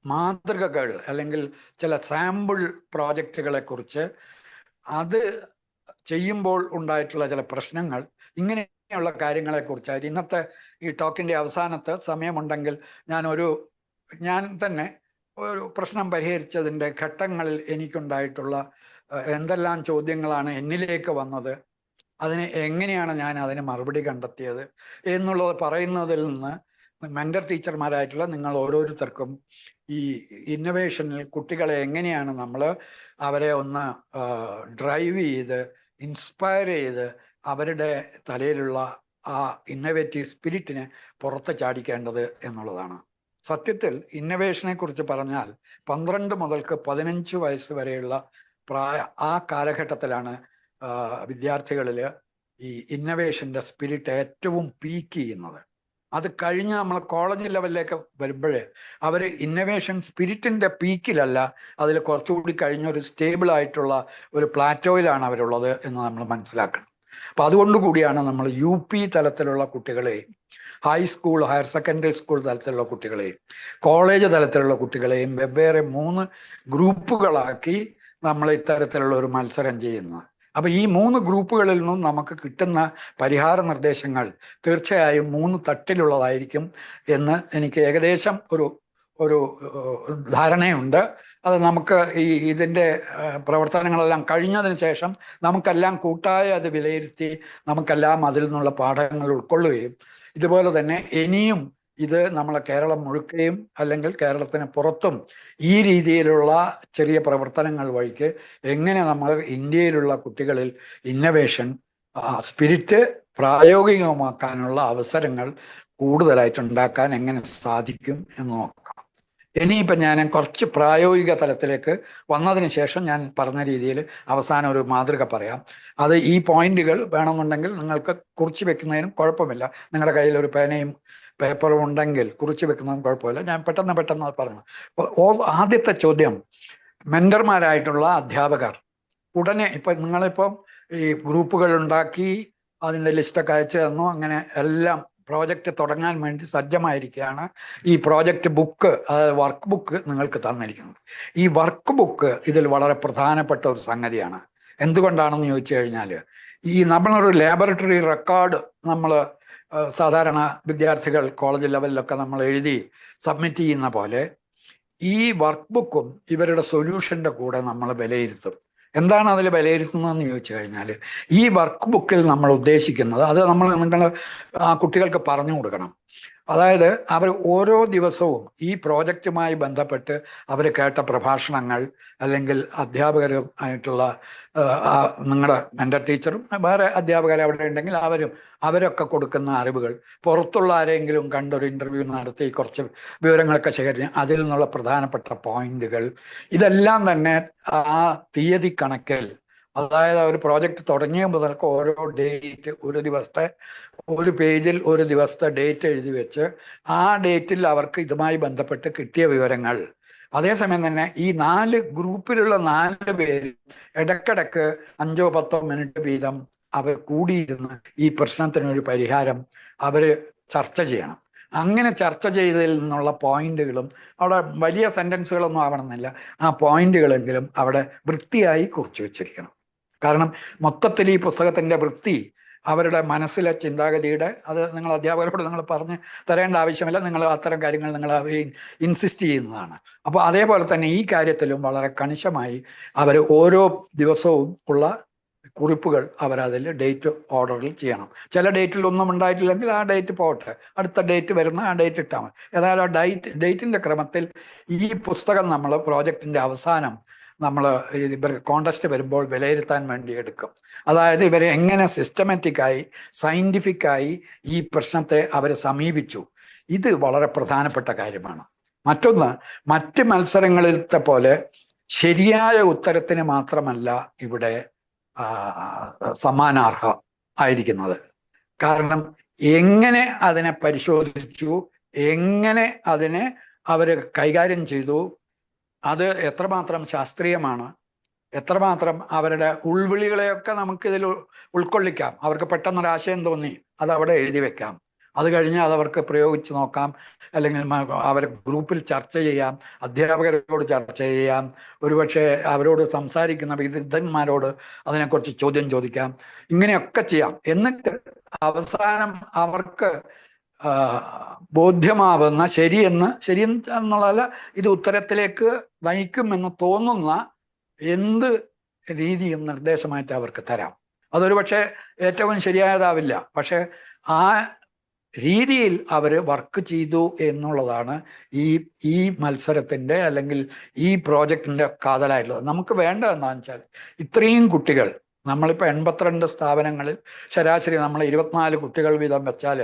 മാതൃകകൾ അല്ലെങ്കിൽ ചില സാമ്പിൾ പ്രോജക്റ്റുകളെ കുറിച്ച്, അത് ചെയ്യുമ്പോൾ ഉണ്ടായിട്ടുള്ള ചില പ്രശ്നങ്ങൾ, ഇങ്ങനെയുള്ള കാര്യങ്ങളെക്കുറിച്ചായിട്ട് ഇന്നത്തെ ഈ ടോക്കിൻ്റെ അവസാനത്ത് സമയമുണ്ടെങ്കിൽ ഞാൻ തന്നെ ഒരു പ്രശ്നം പരിഹരിച്ചതിൻ്റെ ഘട്ടങ്ങളിൽ എനിക്കുണ്ടായിട്ടുള്ള എന്തെല്ലാം ചോദ്യങ്ങളാണ് എന്നിലേക്ക് വന്നത്, എങ്ങനെയാണ് ഞാൻ അതിന് മറുപടി കണ്ടെത്തിയത് എന്നുള്ളത് പറയുന്നതിൽ നിന്ന് മെന്റർ ടീച്ചർമാരായിട്ടുള്ള നിങ്ങൾ ഓരോരുത്തർക്കും ഈ ഇന്നവേഷനിൽ കുട്ടികളെ എങ്ങനെയാണ് നമ്മൾ അവരെ ഒന്ന് ഡ്രൈവ് ചെയ്ത് ഇൻസ്പയർ ചെയ്ത് അവരുടെ തലയിലുള്ള ആ ഇന്നവേറ്റീവ് സ്പിരിറ്റിനെ പുറത്ത് ചാടിക്കേണ്ടത് എന്നുള്ളതാണ്. സത്യത്തിൽ ഇന്നവേഷനെ കുറിച്ച് പറഞ്ഞാൽ 12 മുതൽക്ക് 15 വയസ്സ് വരെയുള്ള ആ കാലഘട്ടത്തിലാണ് വിദ്യാർത്ഥികളിൽ ഈ ഇന്നവേഷൻ്റെ സ്പിരിറ്റ് ഏറ്റവും പീക്ക് ചെയ്യുന്നത്. അത് കഴിഞ്ഞ് നമ്മൾ കോളേജ് ലെവലിലേക്ക് വരുമ്പോഴേ അവർ ഇന്നവേഷൻ സ്പിരിറ്റിൻ്റെ പീക്കിലല്ല, അതിൽ കുറച്ചുകൂടി കഴിഞ്ഞൊരു സ്റ്റേബിൾ ആയിട്ടുള്ള ഒരു പ്ലാറ്റോയിലാണ് അവരുള്ളത് എന്ന് നമ്മൾ മനസ്സിലാക്കണം. അപ്പം അതുകൊണ്ടുകൂടിയാണ് നമ്മൾ UP തലത്തിലുള്ള കുട്ടികളെയും ഹൈസ്കൂൾ, ഹയർ സെക്കൻഡറി സ്കൂൾ തലത്തിലുള്ള കുട്ടികളെയും കോളേജ് തലത്തിലുള്ള കുട്ടികളെയും വെവ്വേറെ 3 ഗ്രൂപ്പുകളാക്കി നമ്മൾ ഇത്തരത്തിലുള്ള ഒരു മത്സരം ചെയ്യുന്നത്. അപ്പം ഈ 3 ഗ്രൂപ്പുകളിൽ നിന്നും നമുക്ക് കിട്ടുന്ന പരിഹാര നിർദ്ദേശങ്ങൾ തീർച്ചയായും 3 തട്ടിലുള്ളതായിരിക്കും എന്ന് എനിക്ക് ഏകദേശം ഒരു ധാരണയുണ്ട്. അത് നമുക്ക് ഇതിൻ്റെ പ്രവർത്തനങ്ങളെല്ലാം കഴിഞ്ഞതിന് ശേഷം നമുക്കെല്ലാം കൂട്ടായി അത് വിലയിരുത്തി നമുക്കെല്ലാം അതിൽ നിന്നുള്ള പാഠങ്ങൾ ഉൾക്കൊള്ളുകയും ഇതുപോലെ തന്നെ ഇനിയും ഇത് നമ്മളെ കേരളം മുഴുക്കുകയും അല്ലെങ്കിൽ കേരളത്തിന് പുറത്തും ഈ രീതിയിലുള്ള ചെറിയ പ്രവർത്തനങ്ങൾ വഴിക്ക് എങ്ങനെ നമ്മൾ ഇന്ത്യയിലുള്ള കുട്ടികളിൽ ഇന്നവേഷൻ സ്പിരിറ്റ് പ്രായോഗികമാക്കാനുള്ള അവസരങ്ങൾ കൂടുതലായിട്ടുണ്ടാക്കാൻ എങ്ങനെ സാധിക്കും എന്ന് നോക്കാം. ഇനിയിപ്പം ഞാൻ കുറച്ച് പ്രായോഗിക തലത്തിലേക്ക് വന്നതിന് ശേഷം ഞാൻ പറഞ്ഞ രീതിയിൽ അവസാനം ഒരു മാതൃക പറയാം. അത് ഈ പോയിന്റുകൾ വേണമെന്നുണ്ടെങ്കിൽ നിങ്ങൾക്ക് കുറിച്ച് വെക്കുന്നതിനും കുഴപ്പമില്ല. നിങ്ങളുടെ കയ്യിൽ ഒരു പേനയും പേപ്പറും ഉണ്ടെങ്കിൽ കുറിച്ച് വെക്കുന്നതും കുഴപ്പമില്ല. ഞാൻ പെട്ടെന്ന് പറഞ്ഞു. ആദ്യത്തെ ചോദ്യം, മെന്റർമാരായിട്ടുള്ള അധ്യാപകർ ഉടനെ ഇപ്പം നിങ്ങളിപ്പം ഈ ഗ്രൂപ്പുകൾ ഉണ്ടാക്കി അതിൻ്റെ ലിസ്റ്റൊക്കെ അയച്ചു തന്നു, അങ്ങനെ എല്ലാം പ്രോജക്റ്റ് തുടങ്ങാൻ വേണ്ടി സജ്ജമായിരിക്കുകയാണ്. ഈ പ്രോജക്റ്റ് ബുക്ക്, അതായത് വർക്ക് ബുക്ക് നിങ്ങൾക്ക് തന്നിരിക്കുന്നത്. ഈ വർക്ക് ബുക്ക് ഇതിൽ വളരെ പ്രധാനപ്പെട്ട ഒരു സംഗതിയാണ്. എന്തുകൊണ്ടാണെന്ന് ചോദിച്ചു കഴിഞ്ഞാൽ, നമ്മളൊരു ലാബറട്ടറി റെക്കോർഡ് നമ്മൾ സാധാരണ വിദ്യാർത്ഥികൾ കോളേജ് ലെവലിലൊക്കെ നമ്മൾ എഴുതി സബ്മിറ്റ് ചെയ്യുന്ന പോലെ ഈ വർക്ക് ബുക്കും ഇവരുടെ സൊല്യൂഷൻ്റെ കൂടെ നമ്മൾ വിലയിരുത്തും. എന്താണ് അതിൽ വിലയിരുത്തുന്നതെന്ന് ചോദിച്ചു കഴിഞ്ഞാൽ, ഈ വർക്ക് ബുക്കിൽ നമ്മൾ ഉദ്ദേശിക്കുന്നത്, അത് നിങ്ങൾ ആ കുട്ടികൾക്ക് പറഞ്ഞു കൊടുക്കണം. അതായത് അവർ ഓരോ ദിവസവും ഈ പ്രോജക്റ്റുമായി ബന്ധപ്പെട്ട് അവർ കേട്ട പ്രഭാഷണങ്ങൾ അല്ലെങ്കിൽ അധ്യാപകരുമായിട്ടുള്ള നിങ്ങളുടെ മെന്റർ ടീച്ചറും വേറെ അധ്യാപകർ അവിടെ ഉണ്ടെങ്കിൽ അവരൊക്കെ കൊടുക്കുന്ന അറിവുകൾ, പുറത്തുള്ള ആരെങ്കിലും കണ്ടൊരു ഇൻ്റർവ്യൂ നടത്തി കുറച്ച് വിവരങ്ങളൊക്കെ ശേഖരിച്ച് അതിൽ നിന്നുള്ള പ്രധാനപ്പെട്ട പോയിന്റുകൾ, ഇതെല്ലാം തന്നെ ആ തീയതി കണക്കിൽ, അതായത് ഒരു പ്രോജക്റ്റ് തുടങ്ങിയ മുതൽക്ക് ഓരോ ഡേറ്റ്, ഒരു പേജിൽ ഒരു ദിവസത്തെ ഡേറ്റ് എഴുതി വെച്ച് ആ ഡേറ്റിൽ അവർക്ക് ഇതുമായി ബന്ധപ്പെട്ട് കിട്ടിയ വിവരങ്ങൾ, അതേസമയം തന്നെ ഈ 4 ഗ്രൂപ്പിലുള്ള 4 പേര് ഇടക്കിടക്ക് 5-10 മിനിറ്റ് വീതം അവർ കൂടിയിരുന്ന് ഈ പ്രശ്നത്തിനൊരു പരിഹാരം അവർ ചർച്ച ചെയ്യണം. അങ്ങനെ ചർച്ച ചെയ്തതിൽ നിന്നുള്ള പോയിന്റുകളും അവിടെ വലിയ സെന്റൻസുകളൊന്നും ആവണമെന്നില്ല, ആ പോയിന്റുകളെങ്കിലും അവിടെ വൃത്തിയായി കുറിച്ചു വെച്ചിരിക്കണം. കാരണം മൊത്തത്തിൽ ഈ പുസ്തകത്തിൻ്റെ വൃത്തി അവരുടെ മനസ്സിലെ ചിന്താഗതിയുടെ, അത് നിങ്ങൾ അധ്യാപകരോട് നിങ്ങൾ പറഞ്ഞ് തരേണ്ട ആവശ്യമില്ല, നിങ്ങൾ അത്തരം കാര്യങ്ങൾ നിങ്ങൾ ഇൻസിസ്റ്റ് ചെയ്യുന്നതാണ്. അപ്പോൾ അതേപോലെ തന്നെ ഈ കാര്യത്തിലും വളരെ കണിശമായി അവർ ഓരോ ദിവസവും ഉള്ള കുറിപ്പുകൾ അവരതിൽ ഡേറ്റ് ഓർഡറിൽ ചെയ്യണം. ചില ഡേറ്റിൽ ഒന്നും ഉണ്ടായിട്ടില്ലെങ്കിൽ ആ ഡേറ്റ് പോട്ടെ, അടുത്ത ഡേറ്റ് വരുന്ന ആ ഡേറ്റ് ഇട്ടാൽ മതി. ഏതായാലും ആ ഡേറ്റിൻ്റെ ക്രമത്തിൽ ഈ പുസ്തകം നമ്മൾ പ്രോജക്റ്റിൻ്റെ അവസാനം നമ്മൾ ഇവർ കോണ്ടസ്റ്റ് വരുമ്പോൾ വിലയിരുത്താൻ വേണ്ടി എടുക്കും. അതായത് ഇവരെ എങ്ങനെ സിസ്റ്റമാറ്റിക്കായി സയൻറ്റിഫിക്കായി ഈ പ്രശ്നത്തെ അവർ സമീപിച്ചു, ഇത് വളരെ പ്രധാനപ്പെട്ട കാര്യമാണ്. മറ്റൊന്ന്, മറ്റ് മത്സരങ്ങളിലത്തെ പോലെ ശരിയായ ഉത്തരത്തിന് മാത്രമല്ല ഇവിടെ സമ്മാനാർഹ ആയിരിക്കുന്നത്. കാരണം എങ്ങനെ അതിനെ പരിശോധിച്ചു, എങ്ങനെ അതിനെ അവർ കൈകാര്യം ചെയ്തു, അത് എത്രമാത്രം ശാസ്ത്രീയമാണ്, എത്രമാത്രം അവരുടെ ഉൾവിളികളെയൊക്കെ നമുക്കിതിൽ ഉൾക്കൊള്ളിക്കാം. അവർക്ക് പെട്ടെന്നൊരാശയം തോന്നി, അത് അവിടെ എഴുതി വെക്കാം. അത് കഴിഞ്ഞ് അതവർക്ക് പ്രയോഗിച്ച് നോക്കാം, അല്ലെങ്കിൽ അവരെ ഗ്രൂപ്പിൽ ചർച്ച ചെയ്യാം, അധ്യാപകരോട് ചർച്ച ചെയ്യാം, ഒരുപക്ഷെ അവരോട് സംസാരിക്കുന്ന വിദഗ്ധന്മാരോട് അതിനെക്കുറിച്ച് ചോദ്യം ചോദിക്കാം, ഇങ്ങനെയൊക്കെ ചെയ്യാം. എന്നിട്ട് അവസാനം അവർക്ക് ബോധ്യമാവുന്ന ശരിയെന്നുള്ളതല്ല, ഇത് ഉത്തരത്തിലേക്ക് നയിക്കുമെന്ന് തോന്നുന്ന എന്ത് രീതിയും നിർദ്ദേശമായിട്ട് അവർക്ക് തരാം. അതൊരു പക്ഷേ ഏറ്റവും ശരിയായതാവില്ല, പക്ഷെ ആ രീതിയിൽ അവർ വർക്ക് ചെയ്തു എന്നുള്ളതാണ് ഈ മത്സരത്തിൻ്റെ അല്ലെങ്കിൽ ഈ പ്രോജക്റ്റിൻ്റെ കാതലായിട്ടുള്ളത്. നമുക്ക് വേണ്ടത് എന്താണെന്ന് വെച്ചാൽ ഇത്രയും കുട്ടികൾ, നമ്മളിപ്പോൾ 82 സ്ഥാപനങ്ങളിൽ ശരാശരി നമ്മൾ 24 കുട്ടികൾ വീതം വെച്ചാൽ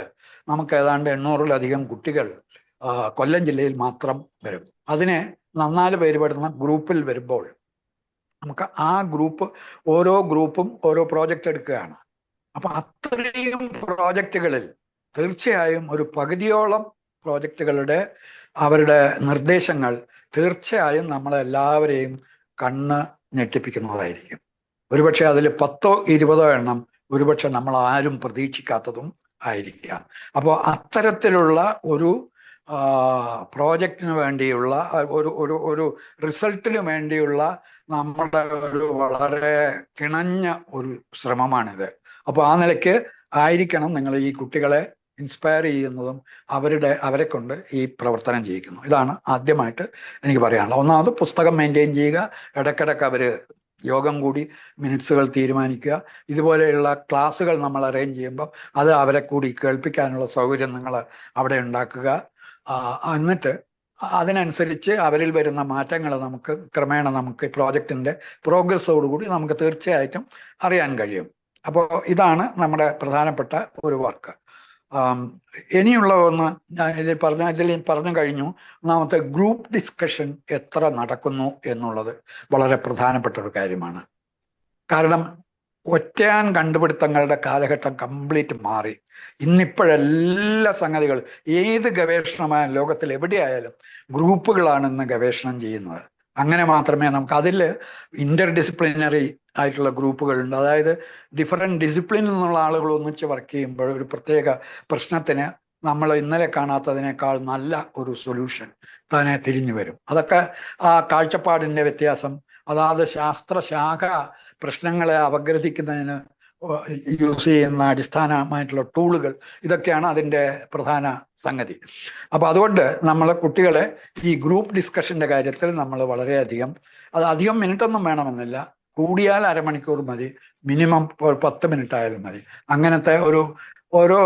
നമുക്ക് ഏതാണ്ട് 800-ലധികം കുട്ടികൾ കൊല്ലം ജില്ലയിൽ മാത്രം വരും. അതിനെ 4 പേര് പെടുന്ന ഗ്രൂപ്പിൽ വരുമ്പോൾ നമുക്ക് ആ ഗ്രൂപ്പ്, ഓരോ ഗ്രൂപ്പും ഓരോ പ്രോജക്റ്റ് എടുക്കുകയാണ്. അപ്പം അത്രയും പ്രോജക്റ്റുകളിൽ തീർച്ചയായും ഒരു പകുതിയോളം പ്രോജക്റ്റുകളുടെ അവരുടെ നിർദ്ദേശങ്ങൾ തീർച്ചയായും നമ്മളെല്ലാവരെയും കണ്ണ് ഞെട്ടിപ്പിക്കുന്നതായിരിക്കും. ഒരുപക്ഷെ അതിൽ 10-20 എണ്ണം ഒരുപക്ഷെ നമ്മൾ ആരും പ്രതീക്ഷിക്കാത്തതും ആയിരിക്കാം. അപ്പോൾ അത്തരത്തിലുള്ള ഒരു പ്രോജക്റ്റിന് വേണ്ടിയുള്ള ഒരു റിസൾട്ടിന് വേണ്ടിയുള്ള നമ്മുടെ ഒരു വളരെ കിണഞ്ഞ ഒരു ശ്രമമാണിത്. അപ്പോൾ ആ നിലയ്ക്ക് ആയിരിക്കണം നിങ്ങൾ ഈ കുട്ടികളെ ഇൻസ്പയർ ചെയ്യുന്നതും അവരെ കൊണ്ട് ഈ പ്രവർത്തനം ചെയ്യിക്കുന്നു. ഇതാണ് ആദ്യമായിട്ട് എനിക്ക് പറയാനുള്ളത്. ഒന്നാമത് പുസ്തകം മെയിൻറ്റെയിൻ ചെയ്യുക, ഇടയ്ക്കിടയ്ക്ക് അവർ യോഗം കൂടി മിനിറ്റ്സുകൾ തീരുമാനിക്കുക, ഇതുപോലെയുള്ള ക്ലാസ്സുകൾ നമ്മൾ അറേഞ്ച് ചെയ്യുമ്പോൾ അത് അവരെ കൂടി കേൾപ്പിക്കാനുള്ള സൗകര്യം നിങ്ങൾ അവിടെ ഉണ്ടാക്കുക. എന്നിട്ട് അതിനനുസരിച്ച് അവരിൽ വരുന്ന മാറ്റങ്ങൾ നമുക്ക് ക്രമേണ നമുക്ക് പ്രോജക്റ്റിൻ്റെ പ്രോഗ്രസ്സോടുകൂടി നമുക്ക് തീർച്ചയായിട്ടും അറിയാൻ കഴിയും. അപ്പോൾ ഇതാണ് നമ്മുടെ പ്രധാനപ്പെട്ട ഒരു വർക്ക്. ഇനിയുള്ള ഒന്ന് ഇതിൽ പറഞ്ഞു കഴിഞ്ഞു. ഒന്നാമത്തെ, ഗ്രൂപ്പ് ഡിസ്കഷൻ എത്ര നടക്കുന്നു എന്നുള്ളത് വളരെ പ്രധാനപ്പെട്ട ഒരു കാര്യമാണ്. കാരണം ഒറ്റയാൻ കണ്ടുപിടുത്തങ്ങളുടെ കാലഘട്ടം കംപ്ലീറ്റ് മാറി. ഇന്നിപ്പോഴെല്ലാ സംഗതികളും, ഏത് ഗവേഷണമായ ലോകത്തിൽ എവിടെയായാലും ഗ്രൂപ്പുകളാണ് ഇന്ന് ഗവേഷണം ചെയ്യുന്നത്. അങ്ങനെ മാത്രമേ നമുക്ക് അതിൽ ഇന്റർ ഡിസിപ്ലിനറി ആയിട്ടുള്ള ഗ്രൂപ്പുകളുണ്ട്. അതായത് ഡിഫറെൻറ്റ് ഡിസിപ്ലിനിൽ നിന്നുള്ള ആളുകൾ ഒന്നിച്ച് വർക്ക് ചെയ്യുമ്പോൾ ഒരു പ്രത്യേക പ്രശ്നത്തിന് നമ്മൾ ഇന്നലെ കാണാത്തതിനേക്കാൾ നല്ല ഒരു സൊല്യൂഷൻ തന്നെ തിരിഞ്ഞു വരും. അതൊക്കെ ആ കാഴ്ചപ്പാടിൻ്റെ വ്യത്യാസം, അതായത് ശാസ്ത്രശാഖ പ്രശ്നങ്ങളെ അപഗ്രഥിക്കുന്നതിന് യൂസ് ചെയ്യുന്ന അടിസ്ഥാനമായിട്ടുള്ള ടൂളുകൾ, ഇതൊക്കെയാണ് അതിൻ്റെ പ്രധാന സംഗതി. അപ്പോൾ അതുകൊണ്ട് നമ്മൾ കുട്ടികളെ ഈ ഗ്രൂപ്പ് ഡിസ്കഷൻ്റെ കാര്യത്തിൽ നമ്മൾ വളരെയധികം, അത് അധികം മിനിറ്റൊന്നും വേണമെന്നില്ല, കൂടിയാൽ അരമണിക്കൂർ മതി, മിനിമം 10 മിനിറ്റ് ആയാലും മതി. അങ്ങനത്തെ ഓരോ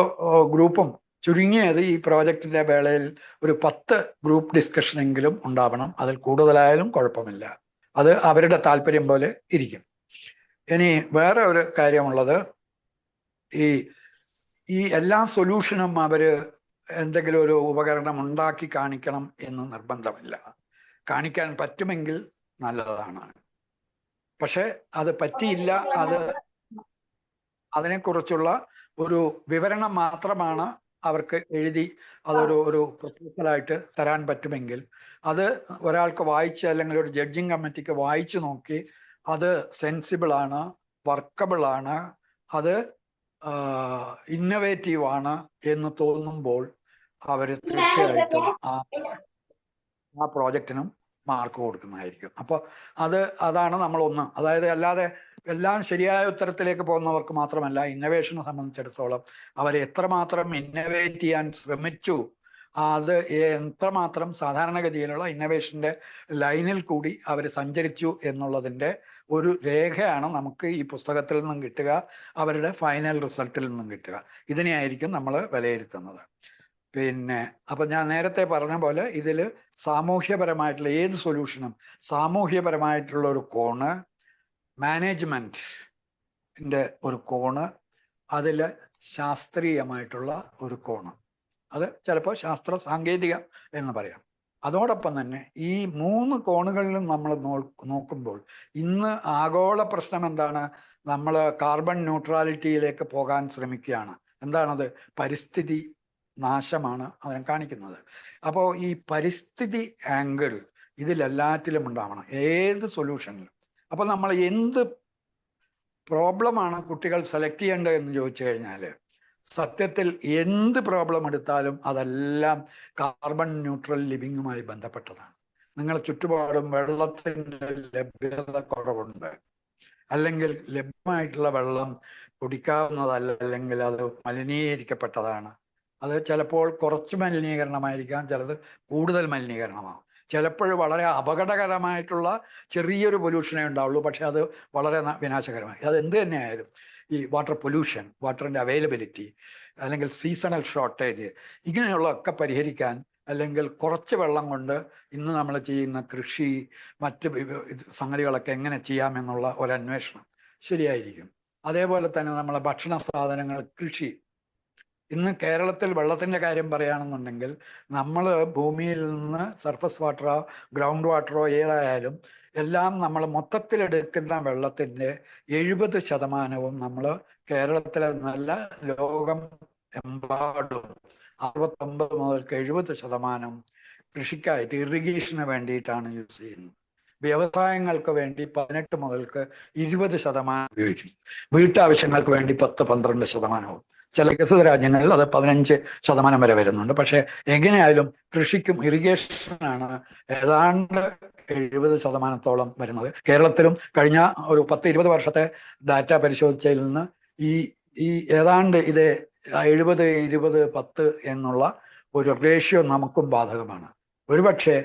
ഗ്രൂപ്പും ചുരുങ്ങിയത് ഈ പ്രോജക്റ്റിൻ്റെ വേളയിൽ ഒരു 10 ഗ്രൂപ്പ് ഡിസ്കഷനെങ്കിലും ഉണ്ടാവണം. അതിൽ കൂടുതലായാലും കുഴപ്പമില്ല, അത് അവരുടെ താല്പര്യം പോലെ ഇരിക്കും. ഇനി വേറെ ഒരു കാര്യമുള്ളത്, ഈ എല്ലാ സൊല്യൂഷനും അവർ എന്തെങ്കിലും ഒരു ഉപകരണം ഉണ്ടാക്കി കാണിക്കണം എന്ന് നിർബന്ധമില്ല. കാണിക്കാൻ പറ്റുമെങ്കിൽ നല്ലതാണ്, പക്ഷെ അത് പറ്റിയില്ല, അതിനെക്കുറിച്ചുള്ള ഒരു വിവരണം മാത്രമാണ് അവർക്ക് എഴുതി അതൊരു പ്രൊപ്പോസലായിട്ട് തരാൻ പറ്റുമെങ്കിൽ അത് ഒരാൾക്ക് വായിച്ച്, അല്ലെങ്കിൽ ഒരു ജഡ്ജിങ് കമ്മിറ്റിക്ക് വായിച്ചു നോക്കി അത് സെൻസിബിളാണ്, വർക്കബിളാണ്, അത് ഇന്നവേറ്റീവാണ് എന്ന് തോന്നുമ്പോൾ അവർ തീർച്ചയായിട്ടും ആ പ്രോജക്റ്റിനും മാർക്ക് കൊടുക്കുന്നതായിരിക്കും. അപ്പോൾ അതാണ് നമ്മളൊന്ന്, അതായത് അല്ലാതെ എല്ലാം ശരിയായ ഉത്തരത്തിലേക്ക് പോകുന്നവർക്ക് മാത്രമല്ല, ഇന്നവേഷനെ സംബന്ധിച്ചിടത്തോളം അവർ എത്രമാത്രം ഇന്നവേറ്റ് ചെയ്യാൻ ശ്രമിച്ചു, അത് എത്രമാത്രം സാധാരണഗതിയിലുള്ള ഇന്നവേഷൻ്റെ ലൈനിൽ കൂടി അവർ സഞ്ചരിച്ചു എന്നുള്ളതിൻ്റെ ഒരു രേഖയാണ് നമുക്ക് ഈ പുസ്തകത്തിൽ നിന്നും കിട്ടുക, അവരുടെ ഫൈനൽ റിസൾട്ടിൽ നിന്നും കിട്ടുക. ഇതിനെയായിരിക്കും നമ്മൾ വിലയിരുത്തുന്നത്. പിന്നെ അപ്പം ഞാൻ നേരത്തെ പറഞ്ഞ പോലെ ഇതിൽ സാമൂഹ്യപരമായിട്ടുള്ള ഏത് സൊല്യൂഷനും സാമൂഹ്യപരമായിട്ടുള്ള ഒരു കോണ്, മാനേജ്മെൻറ്റിൻ്റെ ഒരു കോണ്, അതിൽ ശാസ്ത്രീയമായിട്ടുള്ള ഒരു കോണ്, അത് ചിലപ്പോൾ ശാസ്ത്ര സാങ്കേതിക എന്ന് പറയാം. അതോടൊപ്പം തന്നെ ഈ 3 കോണുകളിലും നമ്മൾ നോക്കുമ്പോൾ ഇന്ന് ആഗോള പ്രശ്നം എന്താണ്? നമ്മൾ കാർബൺ ന്യൂട്രാലിറ്റിയിലേക്ക് പോകാൻ ശ്രമിക്കുകയാണ്. എന്താണത്? പരിസ്ഥിതി നാശമാണ് അതിനെ കാണിക്കുന്നത്. അപ്പോൾ ഈ പരിസ്ഥിതി ആംഗിൾ ഇതിലെല്ലാറ്റിലും ഉണ്ടാവണം, ഏത് സൊല്യൂഷനിലും. അപ്പോൾ നമ്മൾ എന്ത് പ്രോബ്ലമാണ് കുട്ടികൾ സെലക്ട് ചെയ്യേണ്ടത് എന്ന് ചോദിച്ചു കഴിഞ്ഞാൽ, സത്യത്തിൽ എന്ത് പ്രോബ്ലം എടുത്താലും അതെല്ലാം കാർബൺ ന്യൂട്രൽ ലിവിങ്ങുമായി ബന്ധപ്പെട്ടതാണ്. നിങ്ങൾ ചുറ്റുപാടും വെള്ളത്തിൻ്റെ ലഭ്യത കുറവുണ്ട്, അല്ലെങ്കിൽ ലഭ്യമായിട്ടുള്ള വെള്ളം കുടിക്കാവുന്നതല്ല, അല്ലെങ്കിൽ അത് മലിനീകരിക്കപ്പെട്ടതാണ്. അത് ചിലപ്പോൾ കുറച്ച് മലിനീകരണമായിരിക്കാം, ചിലത് കൂടുതൽ മലിനീകരണമാകും. ചിലപ്പോൾ വളരെ അപകടകരമായിട്ടുള്ള ചെറിയൊരു പൊല്യൂഷനേ ഉണ്ടാവുള്ളൂ, പക്ഷെ അത് വളരെ വിനാശകരമായി. അത് എന്ത് തന്നെയായാലും ഈ വാട്ടർ പൊല്യൂഷൻ, വാട്ടറിൻ്റെ അവൈലബിലിറ്റി, അല്ലെങ്കിൽ സീസണൽ ഷോർട്ടേജ്, ഇങ്ങനെയുള്ളതൊക്കെ പരിഹരിക്കാൻ, അല്ലെങ്കിൽ കുറച്ച് വെള്ളം കൊണ്ട് ഇന്ന് നമ്മൾ ചെയ്യുന്ന കൃഷി, മറ്റ് സംഗതികളൊക്കെ എങ്ങനെ ചെയ്യാമെന്നുള്ള ഒരു അന്വേഷണം ശരിയായിരിക്കും. അതേപോലെ തന്നെ നമ്മളെ ഭക്ഷണ സാധനങ്ങൾ, കൃഷി. ഇന്ന് കേരളത്തിൽ വെള്ളത്തിൻ്റെ കാര്യം പറയുകയാണെന്നുണ്ടെങ്കിൽ നമ്മൾ ഭൂമിയിൽ നിന്ന് സർഫസ് വാട്ടറോ ഗ്രൗണ്ട് വാട്ടറോ ഏതായാലും എല്ലാം നമ്മൾ മൊത്തത്തിലെടുക്കുന്ന വെള്ളത്തിൻ്റെ 70% നമ്മൾ കേരളത്തിലെ നല്ല ലോകം എമ്പാടും 69 മുതൽക്ക് 70% കൃഷിക്കായിട്ട് ഇറിഗേഷന് വേണ്ടിയിട്ടാണ് യൂസ് ചെയ്യുന്നത്. വ്യവസായങ്ങൾക്ക് വേണ്ടി 18 മുതൽക്ക് 20% ഉപയോഗിക്കും. വീട്ടാവശ്യങ്ങൾക്ക് വേണ്ടി 10-12%. ചില വികസിത രാജ്യങ്ങളിൽ അത് 15% വരെ വരുന്നുണ്ട്. പക്ഷേ എങ്ങനെയായാലും കൃഷിക്കും ഇറിഗേഷനാണ് ഏതാണ്ട് 70%-ഓളം വരുന്നത്. കേരളത്തിലും കഴിഞ്ഞ ഒരു 10-20 വർഷത്തെ ഡാറ്റ പരിശോധിച്ചതിൽ നിന്ന് ഈ ഏതാണ്ട് ഇത് 70-20-10 എന്നുള്ള ഒരു റേഷ്യോ നമുക്കും ബാധകമാണ്. ഒരുപക്ഷെ